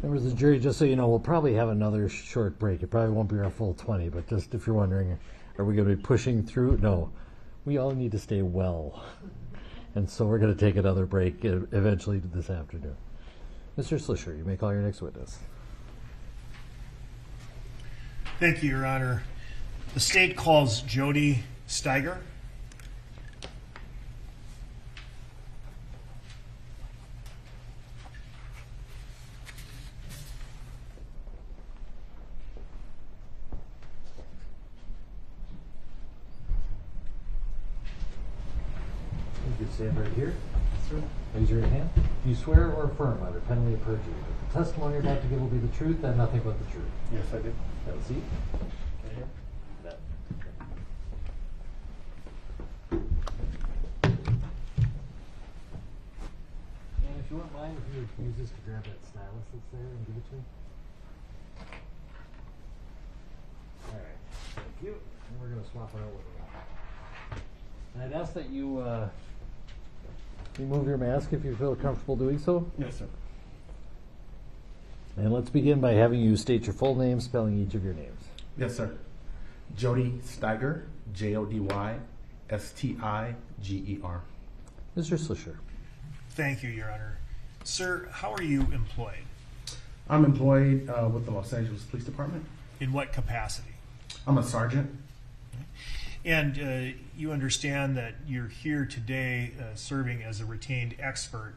Members of the jury, just so you know, we'll probably have another short break. It probably won't be our full 20, but just if you're wondering, are we going to be pushing through? No. We all need to stay well. And so we're going to take another break eventually this afternoon. Mr. Slisher, you may call your next witness. Thank you, Your Honor. The state calls Jody Stiger. You can stand right here. Raise your right hand. Do you swear or affirm under penalty of perjury that the testimony you're about to give will be the truth and nothing but the truth? Yes, I do. Have a seat. Right here. That. And if you wouldn't mind, if you would use this to grab that stylus that's there and give it to me. All right. Thank you. And we're going to swap it out with it. And I'd ask that you remove your mask if you feel comfortable doing so. Yes, sir. And let's begin by having you state your full name, spelling each of your names. Yes, sir. Jody Stiger, Jodystiger. Mr. Slisher. Thank you, Your Honor. Sir, how are you employed? I'm employed with the Los Angeles Police Department. In what capacity? I'm a sergeant. And you understand that you're here today serving as a retained expert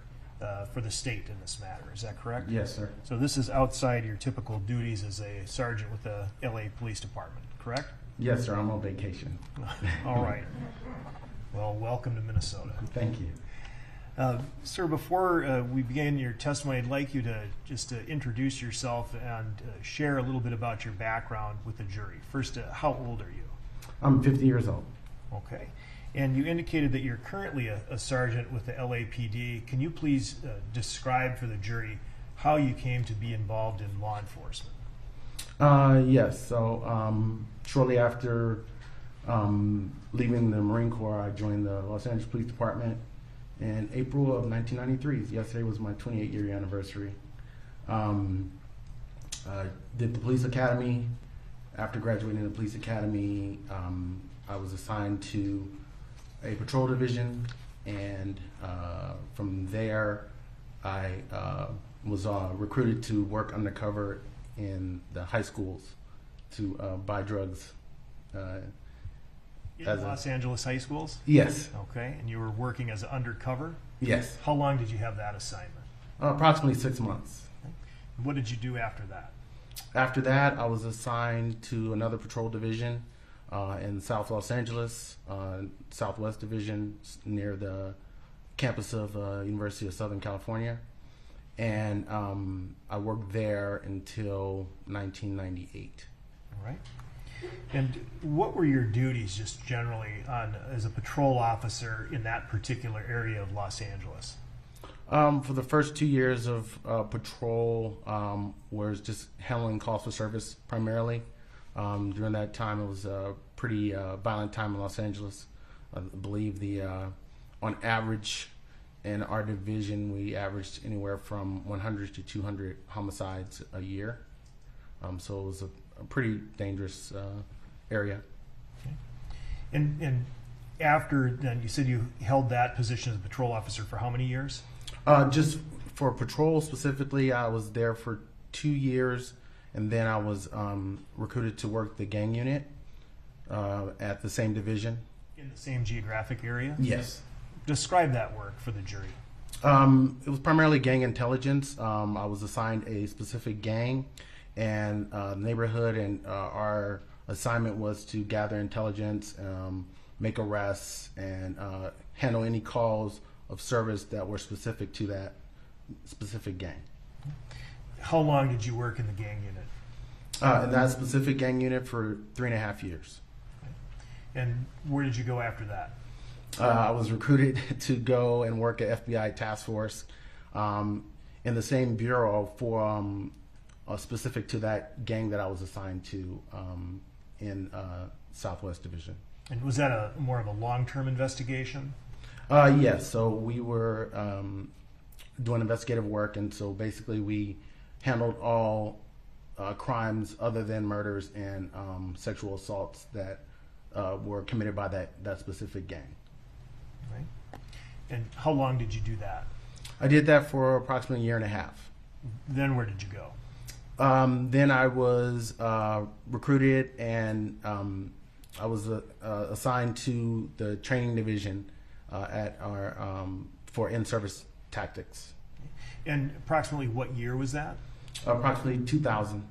for the state in this matter. Is that correct? Yes, sir. So this is outside your typical duties as a sergeant with the LA Police Department, correct? Yes, sir. I'm on vacation. All right. Well, welcome to Minnesota. Thank you. Sir, before we begin your testimony, I'd like you to just introduce yourself and share a little bit about your background with the jury. First, how old are you? I'm 50 years old. Okay. And you indicated that you're currently a sergeant with the LAPD. Can you please describe for the jury how you came to be involved in law enforcement? Yes. So shortly after leaving the Marine Corps, I joined the Los Angeles Police Department in April of 1993. Yesterday was my 28-year anniversary. Did the police academy. After graduating the police academy, I was assigned to a patrol division, and from there, I was recruited to work undercover in the high schools to buy drugs. In Los Angeles high schools? Yes. Okay. And you were working as an undercover? Yes. How long did you have that assignment? Approximately 6 months. What did you do after that? After that, I was assigned to another patrol division in South Los Angeles, Southwest Division, near the campus of University of Southern California. And I worked there until 1998. All right. And what were your duties just generally as a patrol officer in that particular area of Los Angeles? For the first 2 years of patrol, was just handling calls for service primarily. During that time, it was a pretty violent time in Los Angeles. I believe on average, in our division, we averaged anywhere from 100 to 200 homicides a year. So it was a pretty dangerous area. Okay. And after then, you said you held that position as a patrol officer for how many years? Just for patrol specifically, I was there for 2 years, and then I was recruited to work the gang unit at the same division. In the same geographic area? Yes. Describe that work for the jury. It was primarily gang intelligence. I was assigned a specific gang and neighborhood, and our assignment was to gather intelligence, make arrests, and handle any calls of service that were specific to that specific gang. How long did you work in the gang unit? In that specific gang unit for 3.5 years. And where did you go after that? I was recruited to go and work at FBI task force in the same bureau for specific to that gang that I was assigned to in Southwest Division. And was that more of a long-term investigation? Yes. So we were doing investigative work, and so basically we handled all crimes other than murders and sexual assaults that were committed by that specific gang. Right. And how long did you do that? I did that for approximately a year and a half. Then where did you go? Then I was recruited, and I was assigned to the training division at our for in-service tactics. And approximately what year was that? Approximately 2000.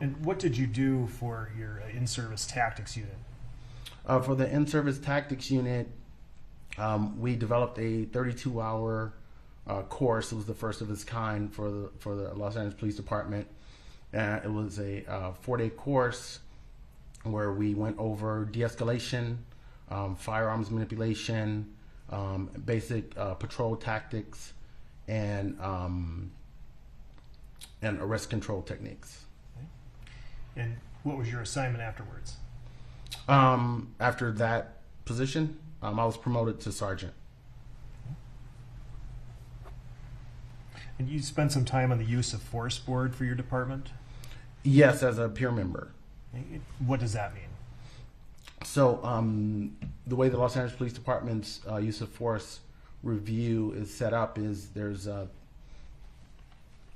And what did you do for your in-service tactics unit? For the in-service tactics unit, we developed a 32-hour course. It was the first of its kind for the Los Angeles Police Department. It was a 4-day course where we went over de-escalation, firearms manipulation, basic patrol tactics, and arrest control techniques. And what was your assignment afterwards? After that position, I was promoted to sergeant. And you spent some time on the use of force board for your department? Yes, as a peer member. What does that mean? So the way the Los Angeles Police Department's use of force review is set up is there's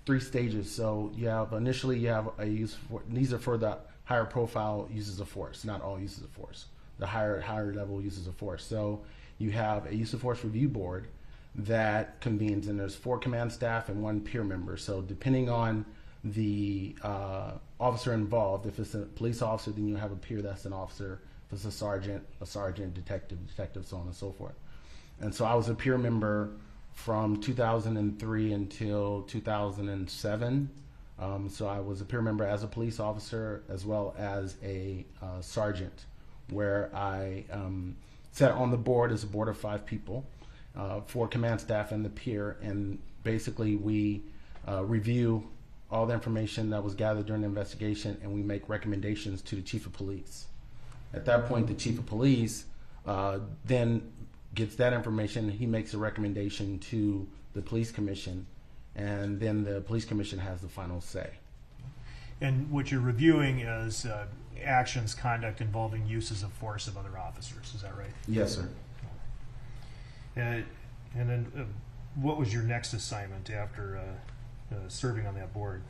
3 stages. So initially you have a use of force. These are for the higher profile uses of force, not all uses of force. The higher level uses of force. So you have a use of force review board that convenes, and there's 4 command staff and 1 peer member. So depending on the officer involved, if it's a police officer, then you have a peer that's an officer. If it's a sergeant, detective, so on and so forth. And so I was a peer member from 2003 until 2007. So I was a peer member as a police officer as well as a sergeant, where I sat on the board as a board of 5 people, 4 command staff and the peer, and basically we review all the information that was gathered during the investigation, and we make recommendations to the chief of police. At that point, the chief of police then gets that information. He makes a recommendation to the police commission, and then the police commission has the final say. And what you're reviewing is actions, conduct involving uses of force of other officers. Is that right? Yes, sir. And then what was your next assignment after serving on that board?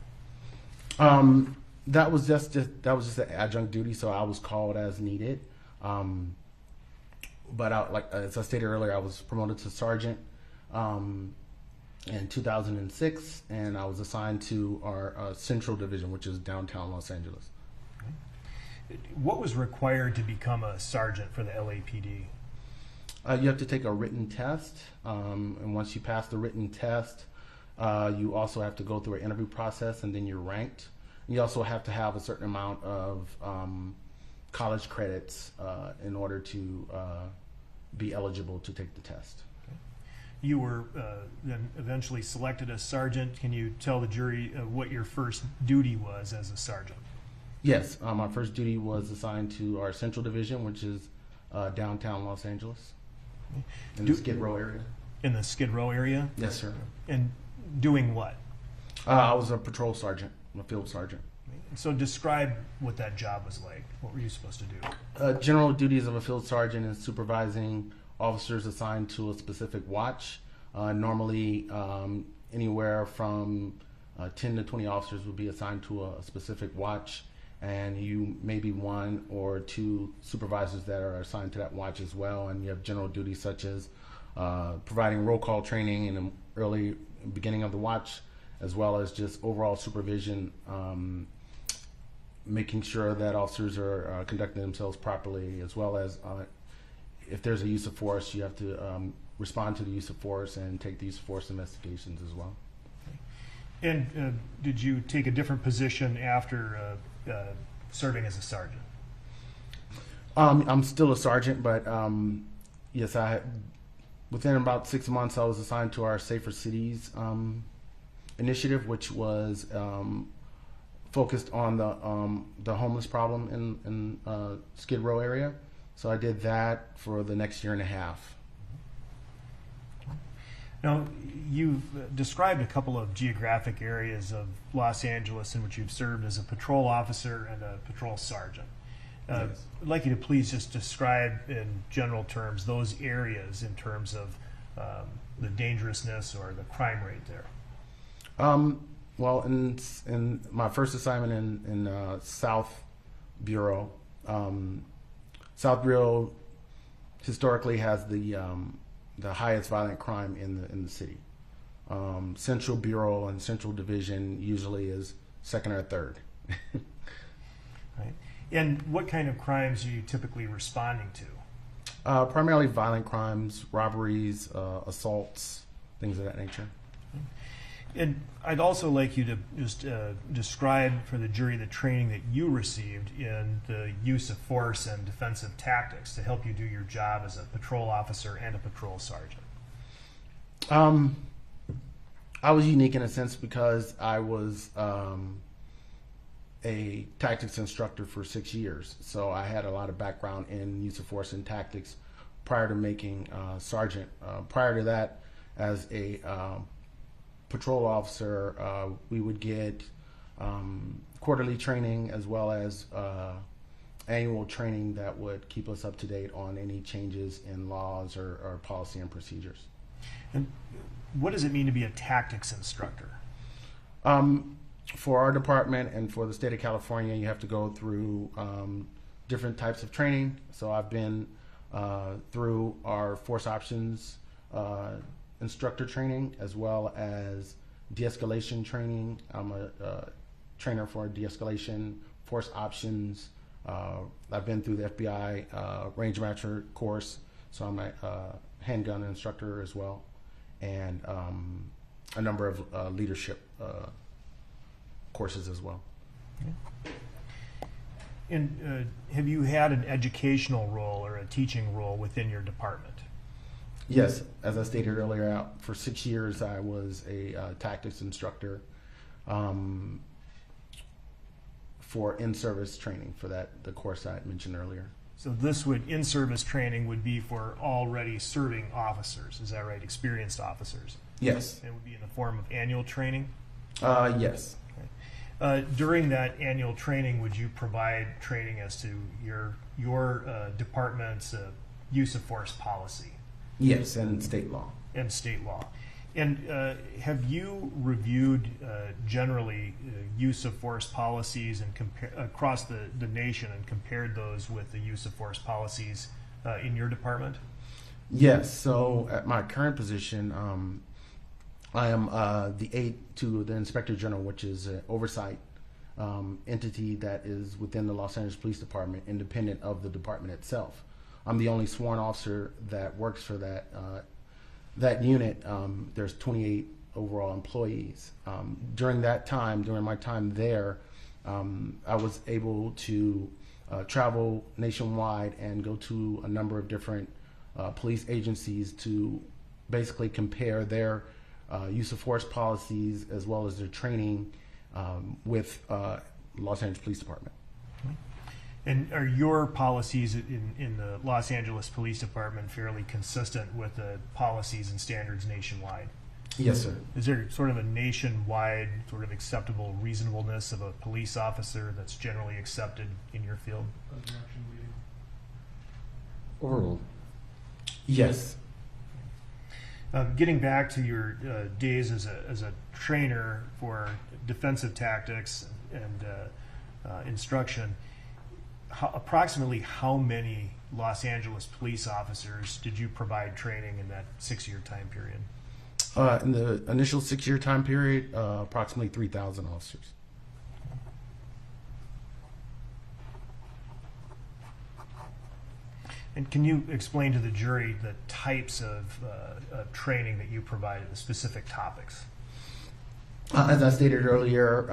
That was just an adjunct duty, so I was called as needed. But as I stated earlier, I was promoted to sergeant in 2006, and I was assigned to our Central Division, which is downtown Los Angeles. What was required to become a sergeant for the LAPD? You have to take a written test, and once you pass the written test, you also have to go through an interview process, and then you're ranked. You also have to have a certain amount of college credits in order to be eligible to take the test. You were then eventually selected as sergeant. Can you tell the jury what your first duty was as a sergeant? Yes, my first duty was assigned to our Central Division, which is downtown Los Angeles, in the Skid Row area. In the Skid Row area? Yes, sir. And doing what? I was a patrol sergeant, a field sergeant. So describe what that job was like. What were you supposed to do? General duties of a field sergeant is supervising officers assigned to a specific watch. Normally, anywhere from 10 to 20 officers would be assigned to a specific watch, and you maybe 1 or 2 supervisors that are assigned to that watch as well. And you have general duties such as providing roll call training in the early beginning of the watch, as well as just overall supervision, making sure that officers are conducting themselves properly, as well as if there's a use of force, you have to respond to the use of force and take the use of force investigations as well. And did you take a different position after serving as a sergeant? I'm still a sergeant, but yes, within about 6 months, I was assigned to our Safer Cities initiative, which was focused on the homeless problem in Skid Row area. So I did that for the next year and a half. Now, you've described a couple of geographic areas of Los Angeles in which you've served as a patrol officer and a patrol sergeant. Yes. I'd like you to please just describe in general terms those areas in terms of the dangerousness or the crime rate there. Well, in my first assignment in South Bureau, South Bureau historically has the highest violent crime in the city. Central Bureau and Central Division usually is second or third. Right. And what kind of crimes are you typically responding to? Primarily violent crimes, robberies, assaults, things of that nature. And I'd also like you to just describe for the jury the training that you received in the use of force and defensive tactics to help you do your job as a patrol officer and a patrol sergeant. I was unique in a sense because I was a tactics instructor for 6 years. So I had a lot of background in use of force and tactics prior to making sergeant. Prior to that, as a patrol officer, we would get quarterly training as well as annual training that would keep us up to date on any changes in laws or policy and procedures. And what does it mean to be a tactics instructor? For our department and for the state of California, you have to go through different types of training. So I've been through our force options instructor training as well as de-escalation training. I'm a trainer for de-escalation, force options. I've been through the FBI range matcher course, so I'm a handgun instructor as well, and a number of leadership courses as well. Okay. And have you had an educational role or a teaching role within your department? Yes, as I stated earlier, for 6 years I was a tactics instructor for in-service training for the course I had mentioned earlier. So this in-service training would be for already serving officers, is that right? Experienced officers? Yes. It would be in the form of annual training? Yes. Okay. During that annual training, would you provide training as to your department's use of force policy? Yes, and state law. And state law. And have you reviewed generally use of force policies and across the nation and compared those with the use of force policies in your department? Yes. So at my current position, I am the aide to the Inspector General, which is an oversight entity that is within the Los Angeles Police Department, independent of the department itself. I'm the only sworn officer that works for that unit. There's 28 overall employees. During my time there, I was able to travel nationwide and go to a number of different police agencies to basically compare their use of force policies as well as their training with Los Angeles Police Department. And are your policies in the Los Angeles Police Department fairly consistent with the policies and standards nationwide? Yes, sir. Is there sort of a nationwide sort of acceptable reasonableness of a police officer that's generally accepted in your field? Overruled. Yes. Getting back to your days as a trainer for defensive tactics and instruction, approximately how many Los Angeles police officers did you provide training in that 6-year time period? In the initial 6-year time period, approximately 3,000 officers. And can you explain to the jury the types of training that you provided, the specific topics? As I stated earlier,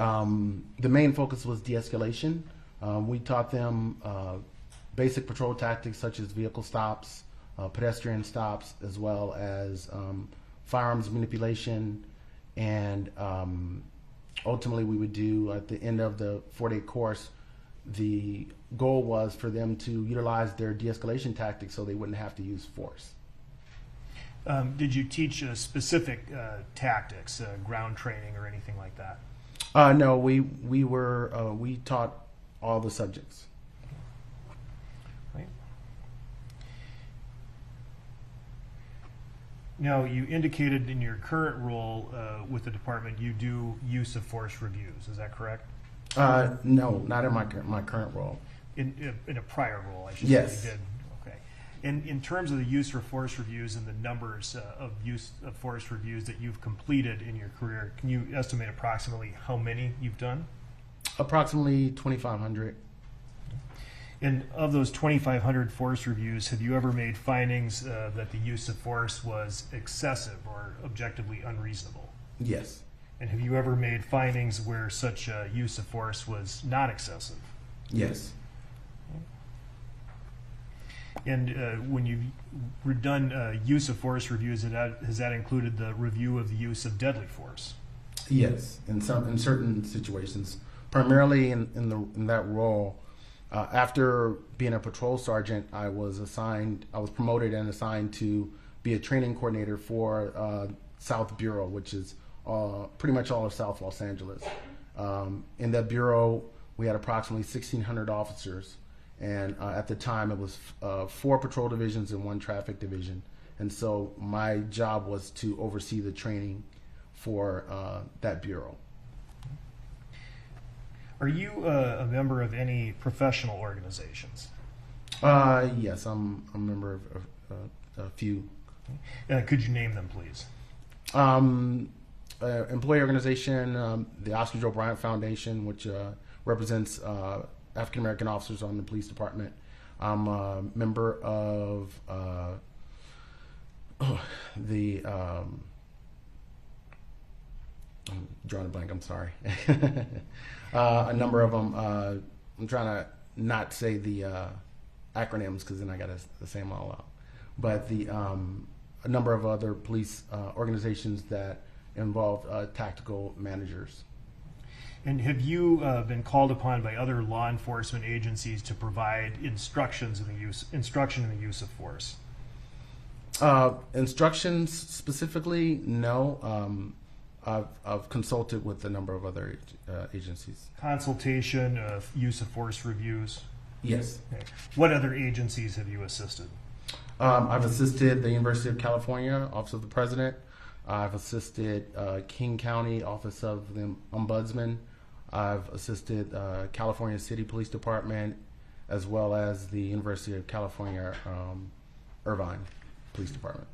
the main focus was de-escalation. We taught them basic patrol tactics such as vehicle stops, pedestrian stops, as well as firearms manipulation, and ultimately we would do, at the end of the 4-day course, the goal was for them to utilize their de-escalation tactics so they wouldn't have to use force. Did you teach specific tactics, ground training, or anything like that? No, we taught all the subjects. Right. Now, you indicated in your current role with the department you do use of force reviews. Is that correct? No, not in my current role. In a prior role, I should Yes. say you did. Okay. And in terms of the use of force reviews and the numbers of use of force reviews that you've completed in your career, can you estimate approximately how many you've done? Approximately 2,500. And of those 2,500 force reviews, have you ever made findings that the use of force was excessive or objectively unreasonable? Yes. And have you ever made findings where such use of force was not excessive? Yes. And when you've done use of force reviews, has that included the review of the use of deadly force? Yes. In certain situations, primarily in that role. After being a patrol sergeant, I was promoted and assigned to be a training coordinator for South Bureau, which is pretty much all of South Los Angeles. In that bureau, we had approximately 1,600 officers, and at the time it was 4 patrol divisions and 1 traffic division. And so my job was to oversee the training for that bureau. Are you a member of any professional organizations? Yes, I'm a member of a few. Could you name them, please? Employee organization, the Oscar Joe Bryant Foundation, which represents African American officers on the police department. I'm a member of the. I'm drawing a blank. I'm sorry. A number of them. I'm trying to not say the acronyms because then I got to say them all out. But a number of other police organizations that involve tactical managers. And have you been called upon by other law enforcement agencies to provide instruction in the use of force? Instructions specifically, no. I've consulted with a number of other agencies. Consultation, use of force reviews? Yes. Okay. What other agencies have you assisted? I've assisted the University of California, Office of the President. I've assisted King County, Office of the Ombudsman. I've assisted California City Police Department, as well as the University of California, Irvine Police Department.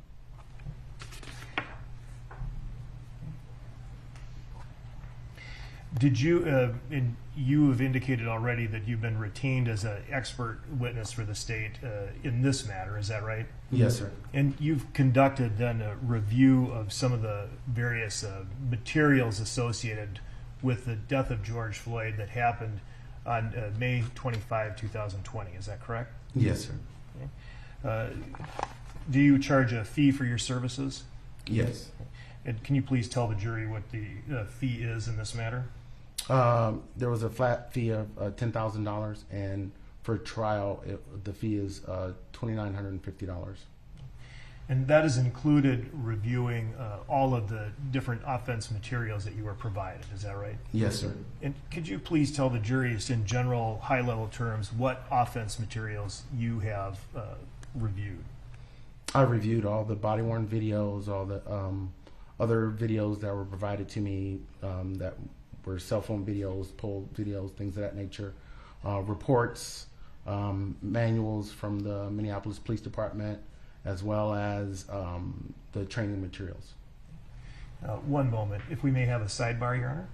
Did you, you have indicated already that you've been retained as an expert witness for the state in this matter, is that right? Yes, sir. And you've conducted then a review of some of the various materials associated with the death of George Flyod that happened on May 25, 2020, is that correct? Yes, sir. Okay. Do you charge a fee for your services? Yes. And can you please tell the jury what the fee is in this matter? There was a flat fee of $10,000, and for trial, the fee is $2,950. And that has included reviewing all of the different offense materials that you were provided, is that right? Yes, sir. And could you please tell the jury, just in general, high-level terms, what offense materials you have reviewed? I reviewed all the body-worn videos, all the other videos that were provided to me that were cell phone videos, poll videos, things of that nature, reports, manuals from the Minneapolis Police Department, as well as the training materials. One moment, if we may have a sidebar, Your Honor.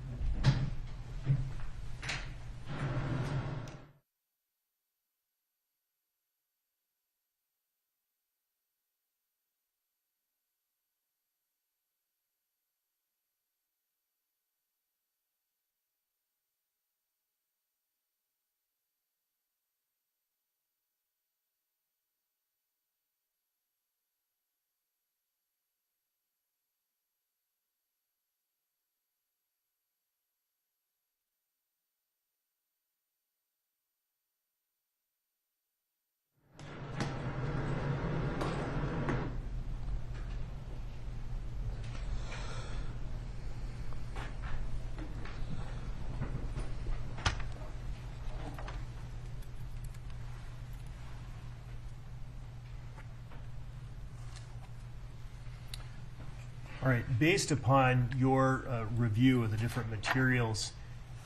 All right, based upon your review of the different materials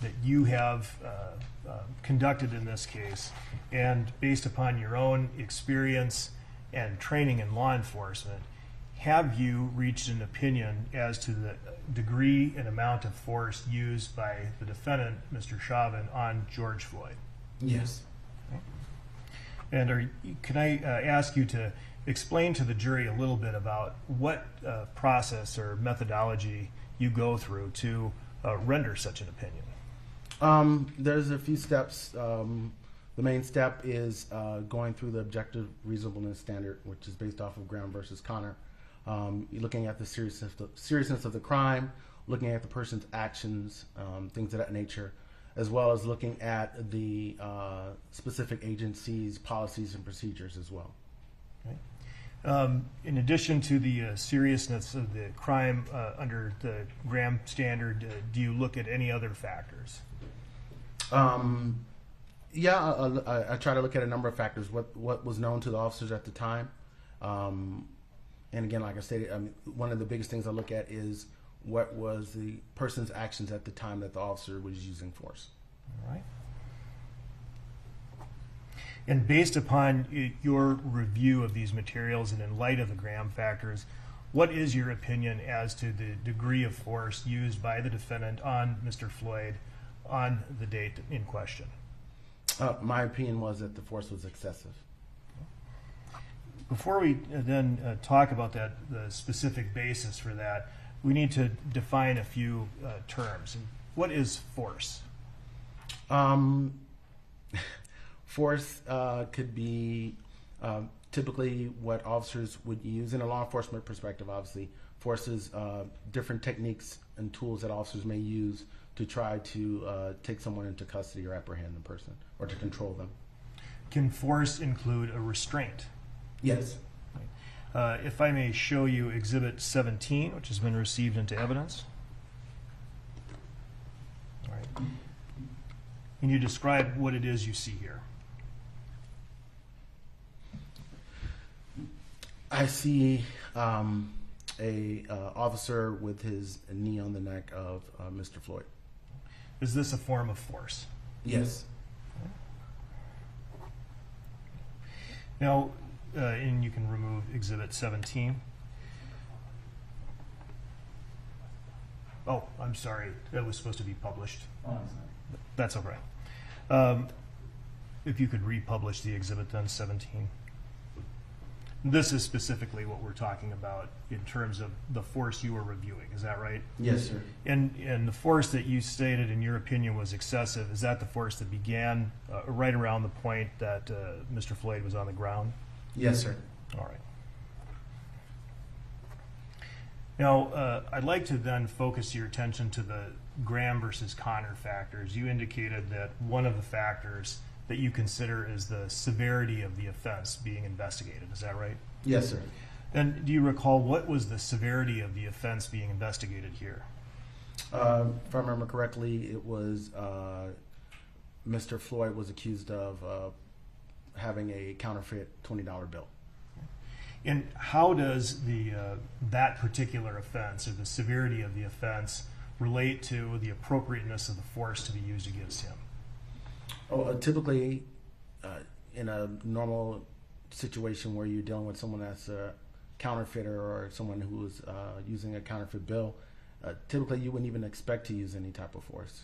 that you have conducted in this case, and based upon your own experience and training in law enforcement, have you reached an opinion as to the degree and amount of force used by the defendant, Mr. Chauvin, on George Flyod? Yes. And can I ask you to explain to the jury a little bit about what process or methodology you go through to render such an opinion? There's a few steps. The main step is going through the objective reasonableness standard, which is based off of Graham versus Connor. You're looking at the seriousness of the crime, looking at the person's actions, things of that nature, as well as looking at the specific agencies' policies and procedures as well. Okay. In addition to the seriousness of the crime under the Graham standard, do you look at any other factors? Yeah, I try to look at a number of factors. What was known to the officers at the time, and again, like I stated, one of the biggest things I look at is what was the person's actions at the time that the officer was using force. All right. And based upon your review of these materials and in light of the Graham factors, what is your opinion as to the degree of force used by the defendant on Mr. Flyod on the date in question? My opinion was that the force was excessive. Before we then talk about the specific basis for that, we need to define a few terms. What is force? Force could be typically what officers would use in a law enforcement perspective. Obviously, force is different techniques and tools that officers may use to try to take someone into custody or apprehend the person or to control them. Can force include a restraint? Yes. If I may show you Exhibit 17, which has been received into evidence. All right. Can you describe what it is you see here? I see a officer with his knee on the neck of Mr. Flyod. Is this a form of force? Yes. Now, and you can remove Exhibit 17. Oh, I'm sorry. That was supposed to be published. Oh, that's okay. If you could republish the exhibit then, 17. This is specifically what we're talking about in terms of the force you were reviewing. Is that right? Yes, sir. And the force that you stated, in your opinion, was excessive. Is that the force that began right around the point that Mr. Flyod was on the ground? Yes, sir. All right. Now, I'd like to then focus your attention to the Graham versus Connor factors. You indicated that one of the factors that you consider is the severity of the offense being investigated. Is that right? Yes, sir. And do you recall what was the severity of the offense being investigated here? If I remember correctly, it was Mr. Flyod was accused of having a counterfeit $20 bill. And how does that particular offense or the severity of the offense relate to the appropriateness of the force to be used against him? Typically, in a normal situation where you're dealing with someone that's a counterfeiter or someone who is using a counterfeit bill, typically you wouldn't even expect to use any type of force.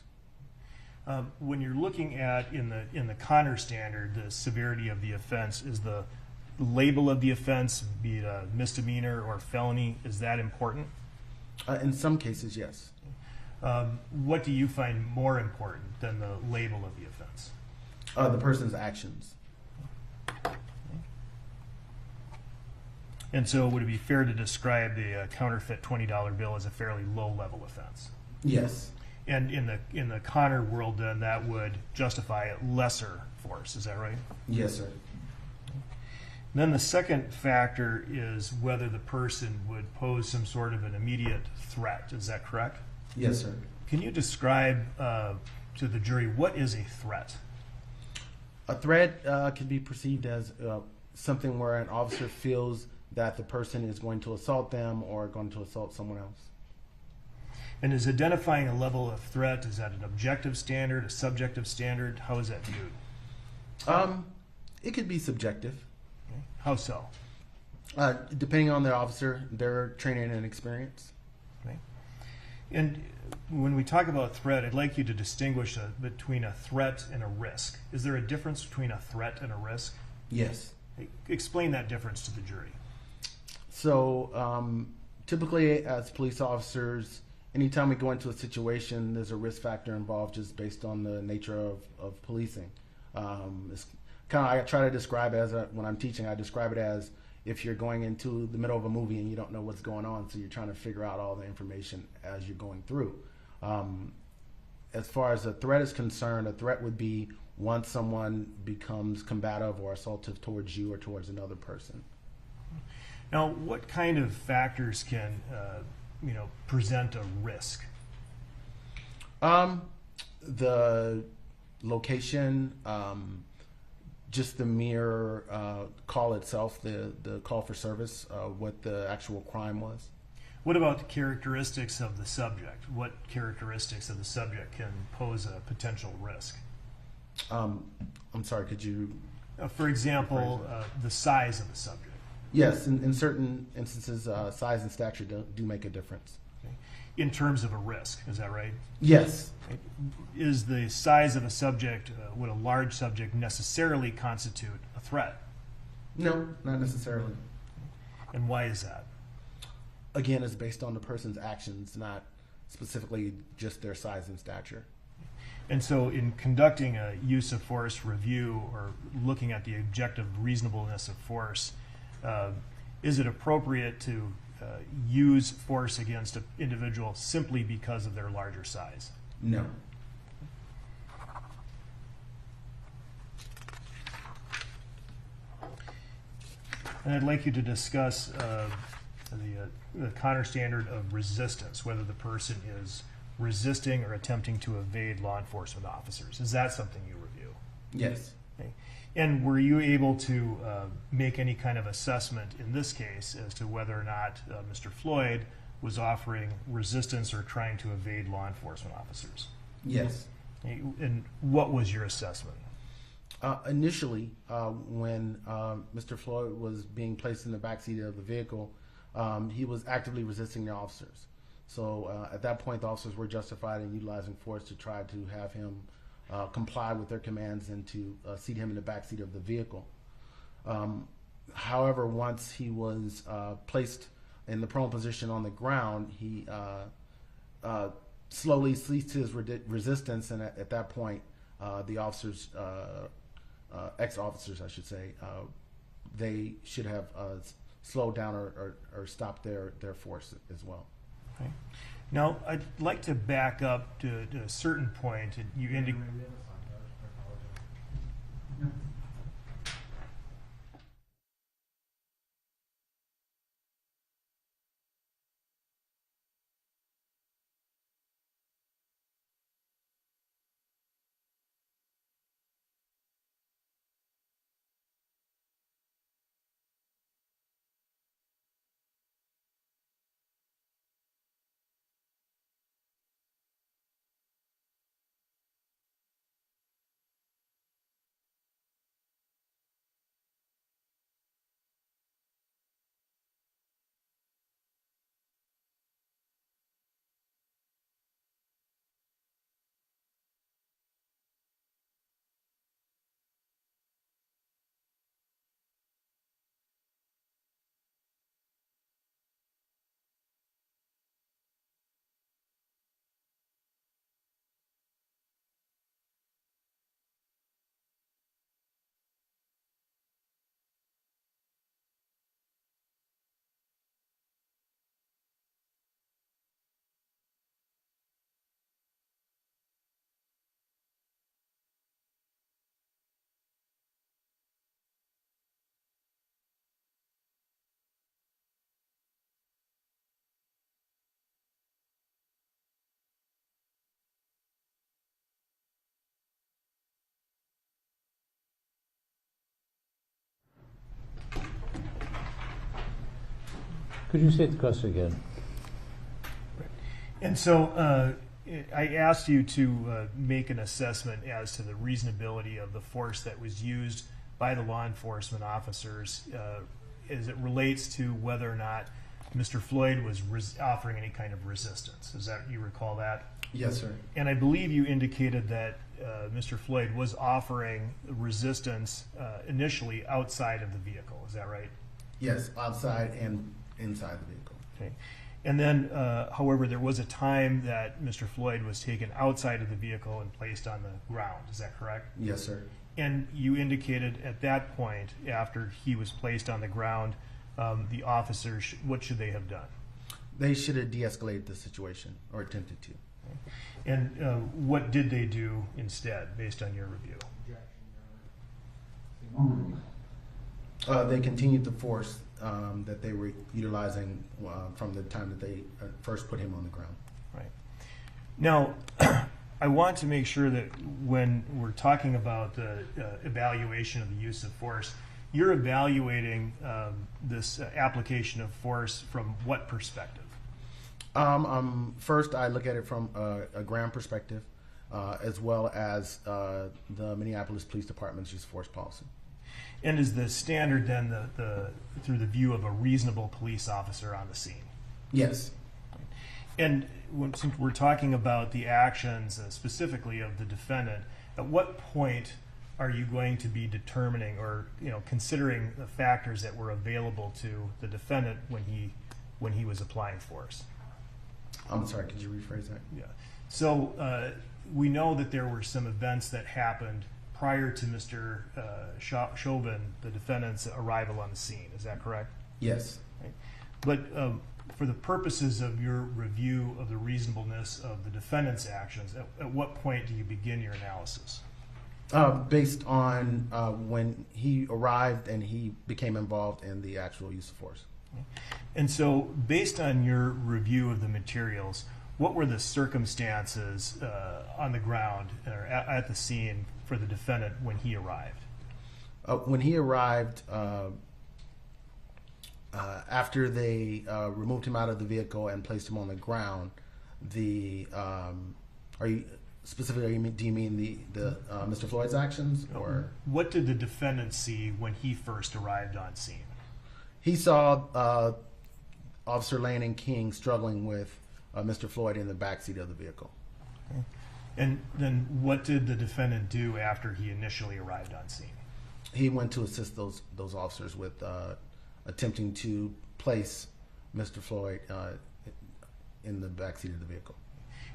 When you're looking at in the Connor standard, the severity of the offense, is the label of the offense, be it a misdemeanor or felony, is that important? In some cases, yes. What do you find more important than the label of the offense? The person's actions. And so would it be fair to describe the counterfeit $20 bill as a fairly low-level offense? Yes. And in the Connor world, then, that would justify lesser force. Is that right? Yes, sir. Then the second factor is whether the person would pose some sort of an immediate threat. Is that correct? Yes, sir. Can you describe to the jury what is a threat? A threat can be perceived as something where an officer feels that the person is going to assault them or going to assault someone else. And is identifying a level of threat, is that an objective standard, a subjective standard? How is that viewed? It could be subjective. Okay. How so? Depending on the officer, their training and experience. Okay. And when we talk about threat, I'd like you to distinguish between a threat and a risk. Is there a difference between a threat and a risk? Yes. Explain that difference to the jury. So typically as police officers, anytime we go into a situation, there's a risk factor involved just based on the nature of policing. It's kind of, I try to describe it as, when I'm teaching, I describe it as if you're going into the middle of a movie and you don't know what's going on, so you're trying to figure out all the information as you're going through. As far as a threat is concerned, a threat would be once someone becomes combative or assaultive towards you or towards another person. Now, what kind of factors can present a risk? The location, just the mere call itself, the call for service, what the actual crime was. What about the characteristics of the subject? What characteristics of the subject can pose a potential risk? I'm sorry, could you? For example, the size of the subject. Yes, in certain instances, size and stature do make a difference. Okay. In terms of a risk, is that right? Yes. Is the size of a subject, would a large subject necessarily constitute a threat? No, not necessarily. And why is that? Again, it's based on the person's actions, not specifically just their size and stature. And so in conducting a use of force review or looking at the objective reasonableness of force, is it appropriate to use force against an individual simply because of their larger size? No. And I'd like you to discuss the Connor standard of resistance, whether the person is resisting or attempting to evade law enforcement officers. Is that something you review? Yes. Okay. And were you able to make any kind of assessment in this case as to whether or not Mr. Flyod was offering resistance or trying to evade law enforcement officers? Yes. Okay. And what was your assessment? Initially, when Mr. Flyod was being placed in the backseat of the vehicle, he was actively resisting the officers. So at that point, the officers were justified in utilizing force to try to have him comply with their commands and to seat him in the backseat of the vehicle. However, once he was placed in the prone position on the ground, he slowly ceased his resistance, and at that point, the officers, ex-officers, I should say, they should have slowed down or stopped their force as well. Okay. Now, I'd like to back up to a certain point. You indicated. Could you state the question again? And so I asked you to make an assessment as to the reasonability of the force that was used by the law enforcement officers as it relates to whether or not Mr. Flyod was offering any kind of resistance. Is that, you recall that? Yes, sir. And I believe you indicated that Mr. Flyod was offering resistance initially outside of the vehicle. Is that right? Yes, outside and inside the vehicle. Okay. And then, however, there was a time that Mr. Flyod was taken outside of the vehicle and placed on the ground. Is that correct? Yes, sir. And you indicated at that point, after he was placed on the ground, the officers, what should they have done? They should have de-escalated the situation or attempted to. And what did they do instead, based on your review? They continued the force that they were utilizing from the time that they first put him on the ground. Right. Now, I want to make sure that when we're talking about the evaluation of the use of force, you're evaluating this application of force from what perspective? First, I look at it from a ground perspective, as well as the Minneapolis Police Department's use of force policy. And is the standard then through the view of a reasonable police officer on the scene? Yes. And since we're talking about the actions specifically of the defendant, at what point are you going to be determining or considering the factors that were available to the defendant when he was applying force? I'm sorry, could you rephrase that? Yeah. So we know that there were some events that happened prior to Mr. Chauvin, the defendant's arrival on the scene. Is that correct? Yes. Right. But for the purposes of your review of the reasonableness of the defendant's actions, at what point do you begin your analysis? Based on when he arrived and he became involved in the actual use of force. And so, based on your review of the materials, what were the circumstances on the ground or at the scene for the defendant when he arrived? When he arrived, after they removed him out of the vehicle and placed him on the ground, do you mean the Mr. Flyod's actions, or what did the defendant see when he first arrived on scene? He saw Officer Lane and King struggling with Mr. Flyod in the backseat of the vehicle. Okay. And then what did the defendant do after he initially arrived on scene? He went to assist those officers with attempting to place Mr. Flyod in the backseat of the vehicle.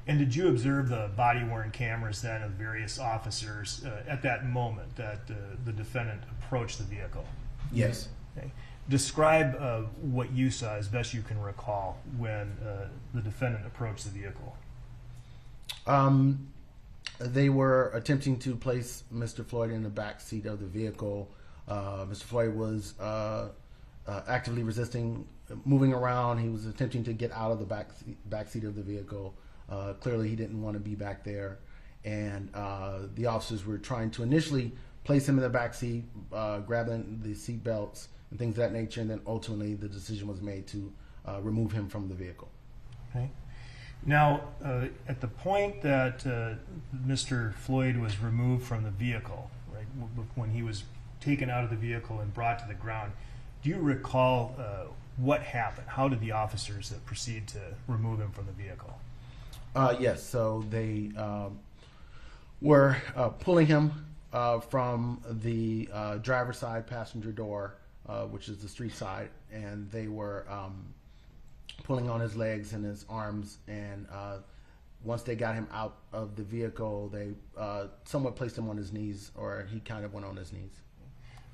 And did you observe the body-worn cameras then of various officers at that moment that the defendant approached the vehicle? Yes. Okay. Describe what you saw as best you can recall when the defendant approached the vehicle. They were attempting to place Mr. Flyod in the back seat of the vehicle. Mr. Flyod was actively resisting, moving around. He was attempting to get out of the back seat of the vehicle. Clearly, he didn't want to be back there. And the officers were trying to initially place him in the back seat, grabbing the seat belts and things of that nature. And then ultimately, the decision was made to remove him from the vehicle. Okay. Now, at the point that Mr. Flyod was removed from the vehicle, right, when he was taken out of the vehicle and brought to the ground, do you recall what happened? How did the officers proceed to remove him from the vehicle? Yes, so they were pulling him from the driver's side passenger door, which is the street side, and they were pulling on his legs and his arms, and once they got him out of the vehicle, they somewhat placed him on his knees, or he kind of went on his knees.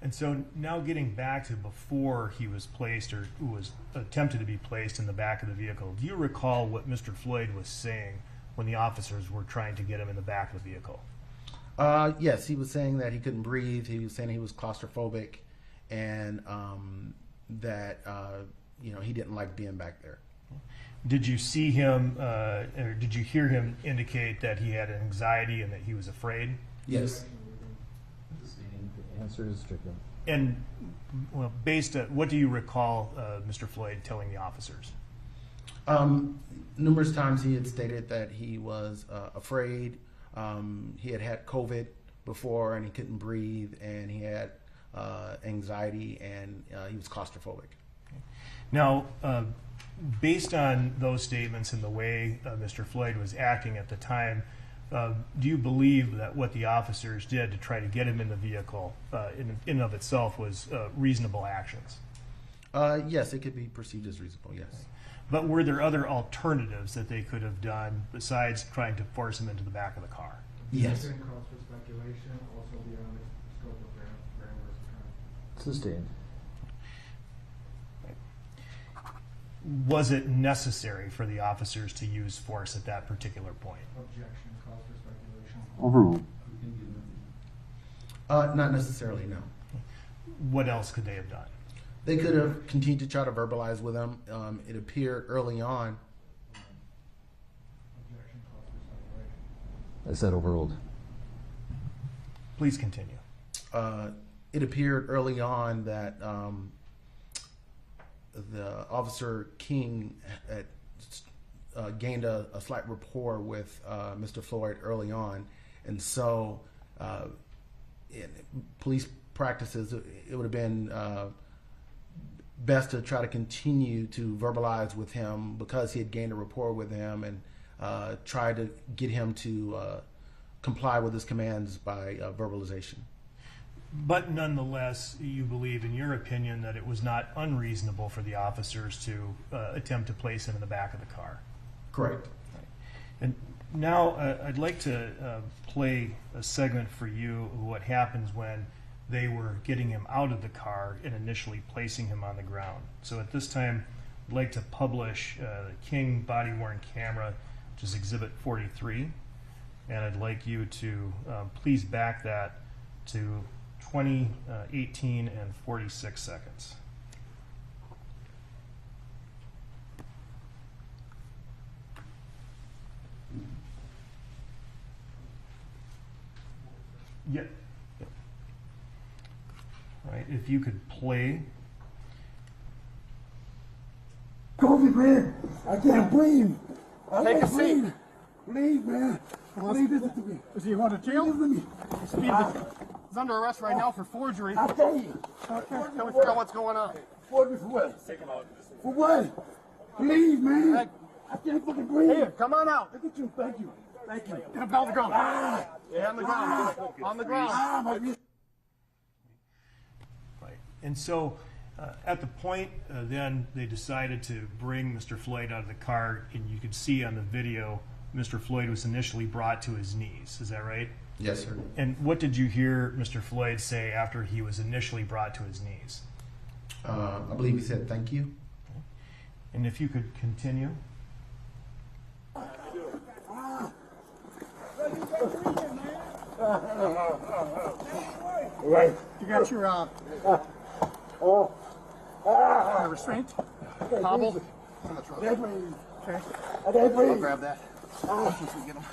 And so now getting back to before he was placed or was attempted to be placed in the back of the vehicle, do you recall what Mr. Flyod was saying when the officers were trying to get him in the back of the vehicle? Yes, he was saying that he couldn't breathe. He was saying he was claustrophobic, and that he didn't like being back there. Did you see him, or did you hear him indicate that he had anxiety and that he was afraid? Yes. The answer is stricken. And well, based on what do you recall Mr. Flyod telling the officers? Numerous times he had stated that he was afraid. He had COVID before and he couldn't breathe, and he had anxiety, and he was claustrophobic. Now, based on those statements and the way Mr. Flyod was acting at the time, do you believe that what the officers did to try to get him in the vehicle in and of itself was reasonable actions? Yes, it could be perceived as reasonable, yes. But were there other alternatives that they could have done besides trying to force him into the back of the car? Yes. Calls for speculation, also beyond the scope of parameters. Sustained. Was it necessary for the officers to use force at that particular point? Objection, calls for speculation. Overruled. Not necessarily, no. What else could they have done? They could have continued to try to verbalize with him. It appeared early on. Objection, calls for speculation. I said overruled. Please continue. It appeared early on that the officer King had gained a slight rapport with Mr. Flyod early on, and so in police practices, it would have been best to try to continue to verbalize with him because he had gained a rapport with him, and try to get him to comply with his commands by verbalization. But nonetheless, you believe, in your opinion, that it was not unreasonable for the officers to attempt to place him in the back of the car. Correct. And now I'd like to play a segment for you of what happens when they were getting him out of the car and initially placing him on the ground. So at this time, I'd like to publish the King body-worn camera, which is Exhibit 43. And I'd like you to please back that to 20, 18, and 46 seconds. Yep. All right, if you could play. COVID, man. I can't breathe. Take a seat. Please, man. Please listen to me. Is he going to jail? Listen to me. He's under arrest right now for forgery. I tell you. Can we figure out what's going on? For what? Take him out. For what? Please, man. I can't fucking breathe. Here, come on out. Look at you. Thank you. Thank you. Get him down on the ground. Yeah, on the ground. On the ground. My wrist. Right. And so at the point, then they decided to bring Mr. Flyod out of the car, and you could see on the video, Mr. Flyod was initially brought to his knees. Is that right? Yes, sir. And what did you hear Mr. Flyod say after he was initially brought to his knees? I believe he said thank you. And if you could continue. Right. You got your restraint? Hobbled? That's breathe. Okay. I can't breathe. I'll grab that. Once we get him.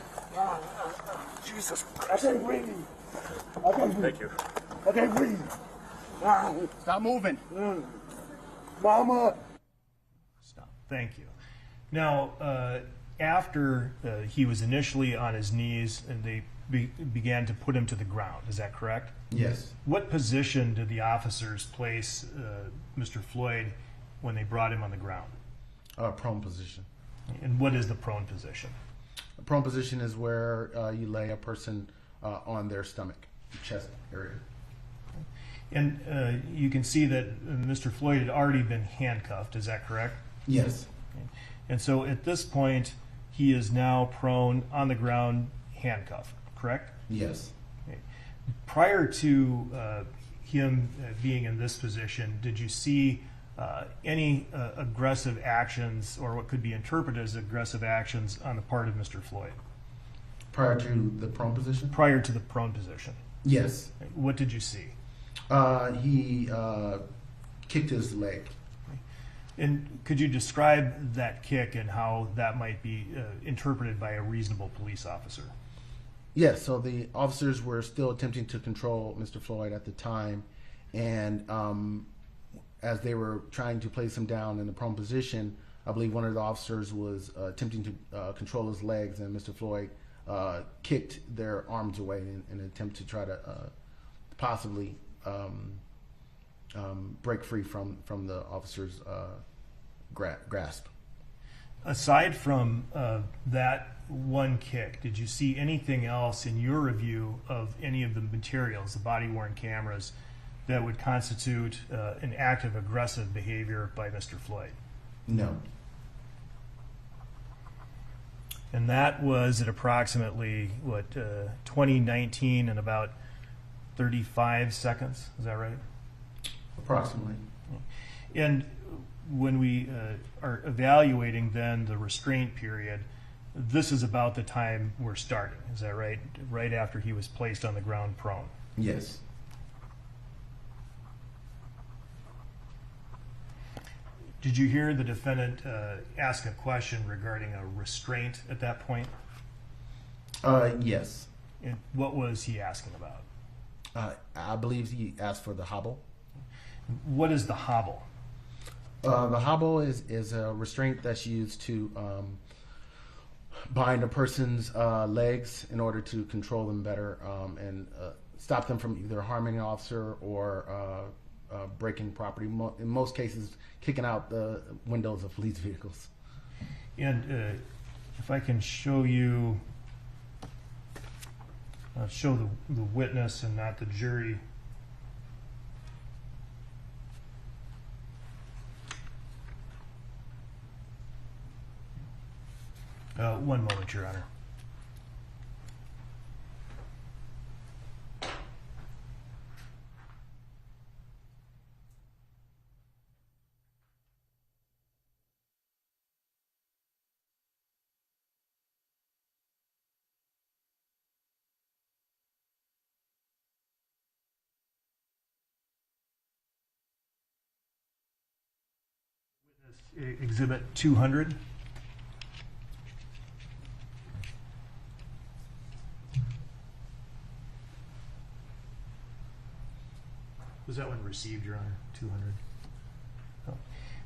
Jesus Christ. I can't breathe. I can't breathe. Thank you. I can't breathe. Stop moving. Mama. Stop. Thank you. Now, after he was initially on his knees and they began to put him to the ground, is that correct? Yes. What position did the officers place Mr. Flyod when they brought him on the ground? Prone position. And what is the prone position? A prone position is where you lay a person on their stomach, chest area. And you can see that Mr. Flyod had already been handcuffed, is that correct? Yes. And so at this point, he is now prone on the ground, handcuffed, correct? Yes. Okay. Prior to him being in this position, did you see any aggressive actions, or what could be interpreted as aggressive actions, on the part of Mr. Flyod? Prior to the prone position? Prior to the prone position. Yes. What did you see? He kicked his leg. And could you describe that kick and how that might be interpreted by a reasonable police officer? Yes, so the officers were still attempting to control Mr. Flyod at the time, and as they were trying to place him down in the prone position, I believe one of the officers was attempting to control his legs, and Mr. Flyod kicked their arms away in an attempt to try to possibly break free from the officer's grasp. Aside from that one kick, did you see anything else in your review of any of the materials, the body-worn cameras, that would constitute an act of aggressive behavior by Mr. Flyod? No. And that was at approximately, 2019 and about 35 seconds, is that right? Approximately. And when we are evaluating then the restraint period, this is about the time we're starting, is that right? Right after he was placed on the ground prone. Yes. Did you hear the defendant ask a question regarding a restraint at that point? Yes. And what was he asking about? I believe he asked for the hobble. What is the hobble? The hobble is a restraint that's used to bind a person's legs in order to control them better and stop them from either harming an officer or breaking property. In most cases, kicking out the windows of police vehicles. And if I can show you, show the witness and not the jury. One moment, Your Honor. Witness Exhibit 200. Was that one received, Your Honor? 200.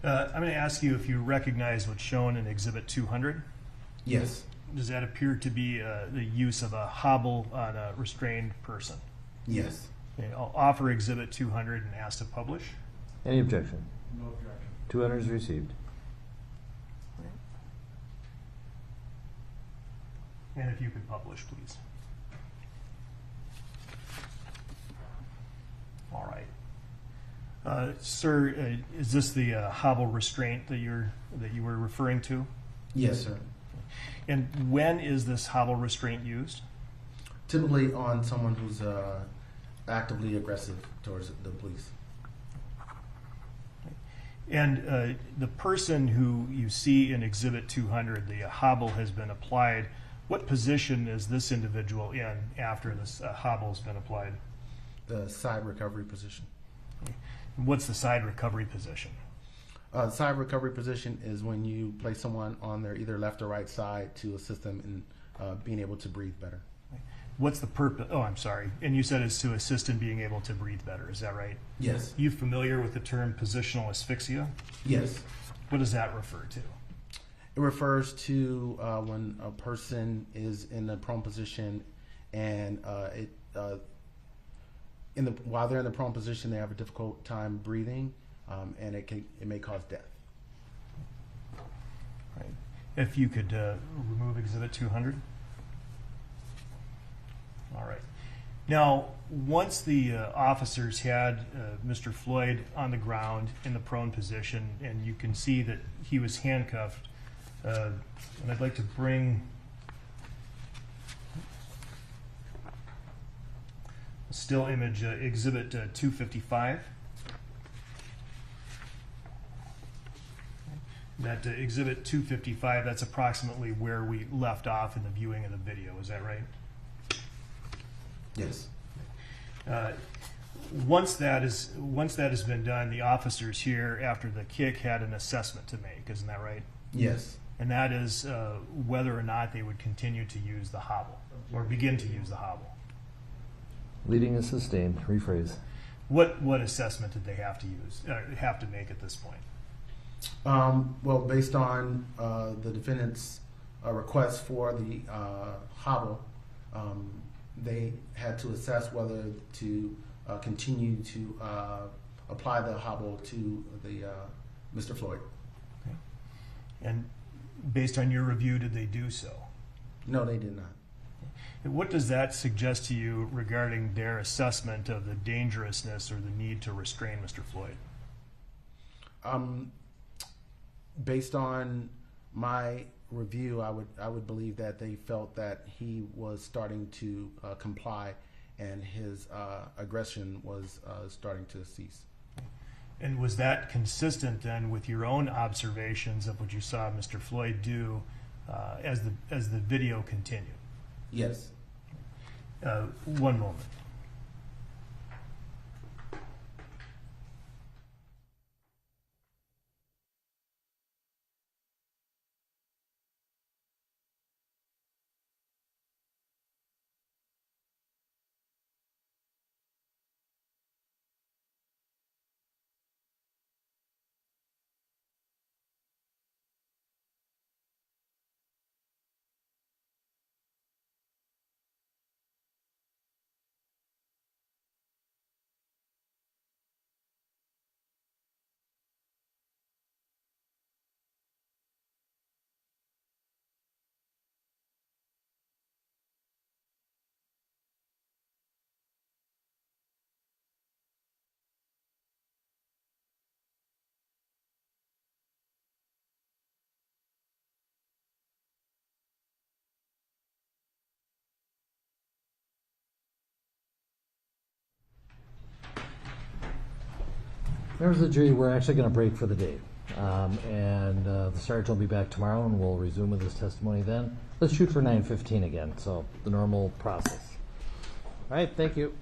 I'm going to ask you if you recognize what's shown in Exhibit 200. Yes. Does that appear to be the use of a hobble on a restrained person? Yes. Okay, I'll offer Exhibit 200 and ask to publish. Any objection? No objection. 200 is received. And if you could publish, please. All right. Sir, is this the hobble restraint that you were referring to? Yes, sir. And when is this hobble restraint used? Typically on someone who's actively aggressive towards the police. And the person who you see in Exhibit 200, the hobble has been applied. What position is this individual in after this hobble has been applied? The side recovery position. What's the side recovery position? The side recovery position is when you place someone on their either left or right side to assist them in being able to breathe better. What's the purpose? Oh, I'm sorry. And you said it's to assist in being able to breathe better. Is that right? Yes. You familiar with the term positional asphyxia? Yes. What does that refer to? It refers to when a person is in a prone position and while they're in the prone position, they have a difficult time breathing, and it may cause death. Right. If you could remove Exhibit 200. All right. Now, once the officers had Mr. Flyod on the ground in the prone position, and you can see that he was handcuffed, and I'd like to bring a still image, Exhibit 255. That Exhibit 255, that's approximately where we left off in the viewing of the video. Is that right? Yes. Once that has been done, the officers here, after the kick, had an assessment to make. Isn't that right? Yes. And that is whether or not they would continue to use the hobble or begin to use the hobble. Leading is sustained. Rephrase. What assessment did they have to use, have to make at this point? Well, based on the defendant's request for the hobble, they had to assess whether to continue to apply the hobble to the Mr. Flyod. Okay. And based on your review, did they do so? No, they did not. What does that suggest to you regarding their assessment of the dangerousness or the need to restrain Mr. Flyod? Based on my review, I would believe that they felt that he was starting to comply, and his aggression was starting to cease. And was that consistent then with your own observations of what you saw Mr. Flyod do as the video continued? Yes. One moment. Members of the jury, we're actually going to break for the day. And the sergeant will be back tomorrow, and we'll resume with his testimony then. Let's shoot for 9:15 again, so the normal process. All right, thank you.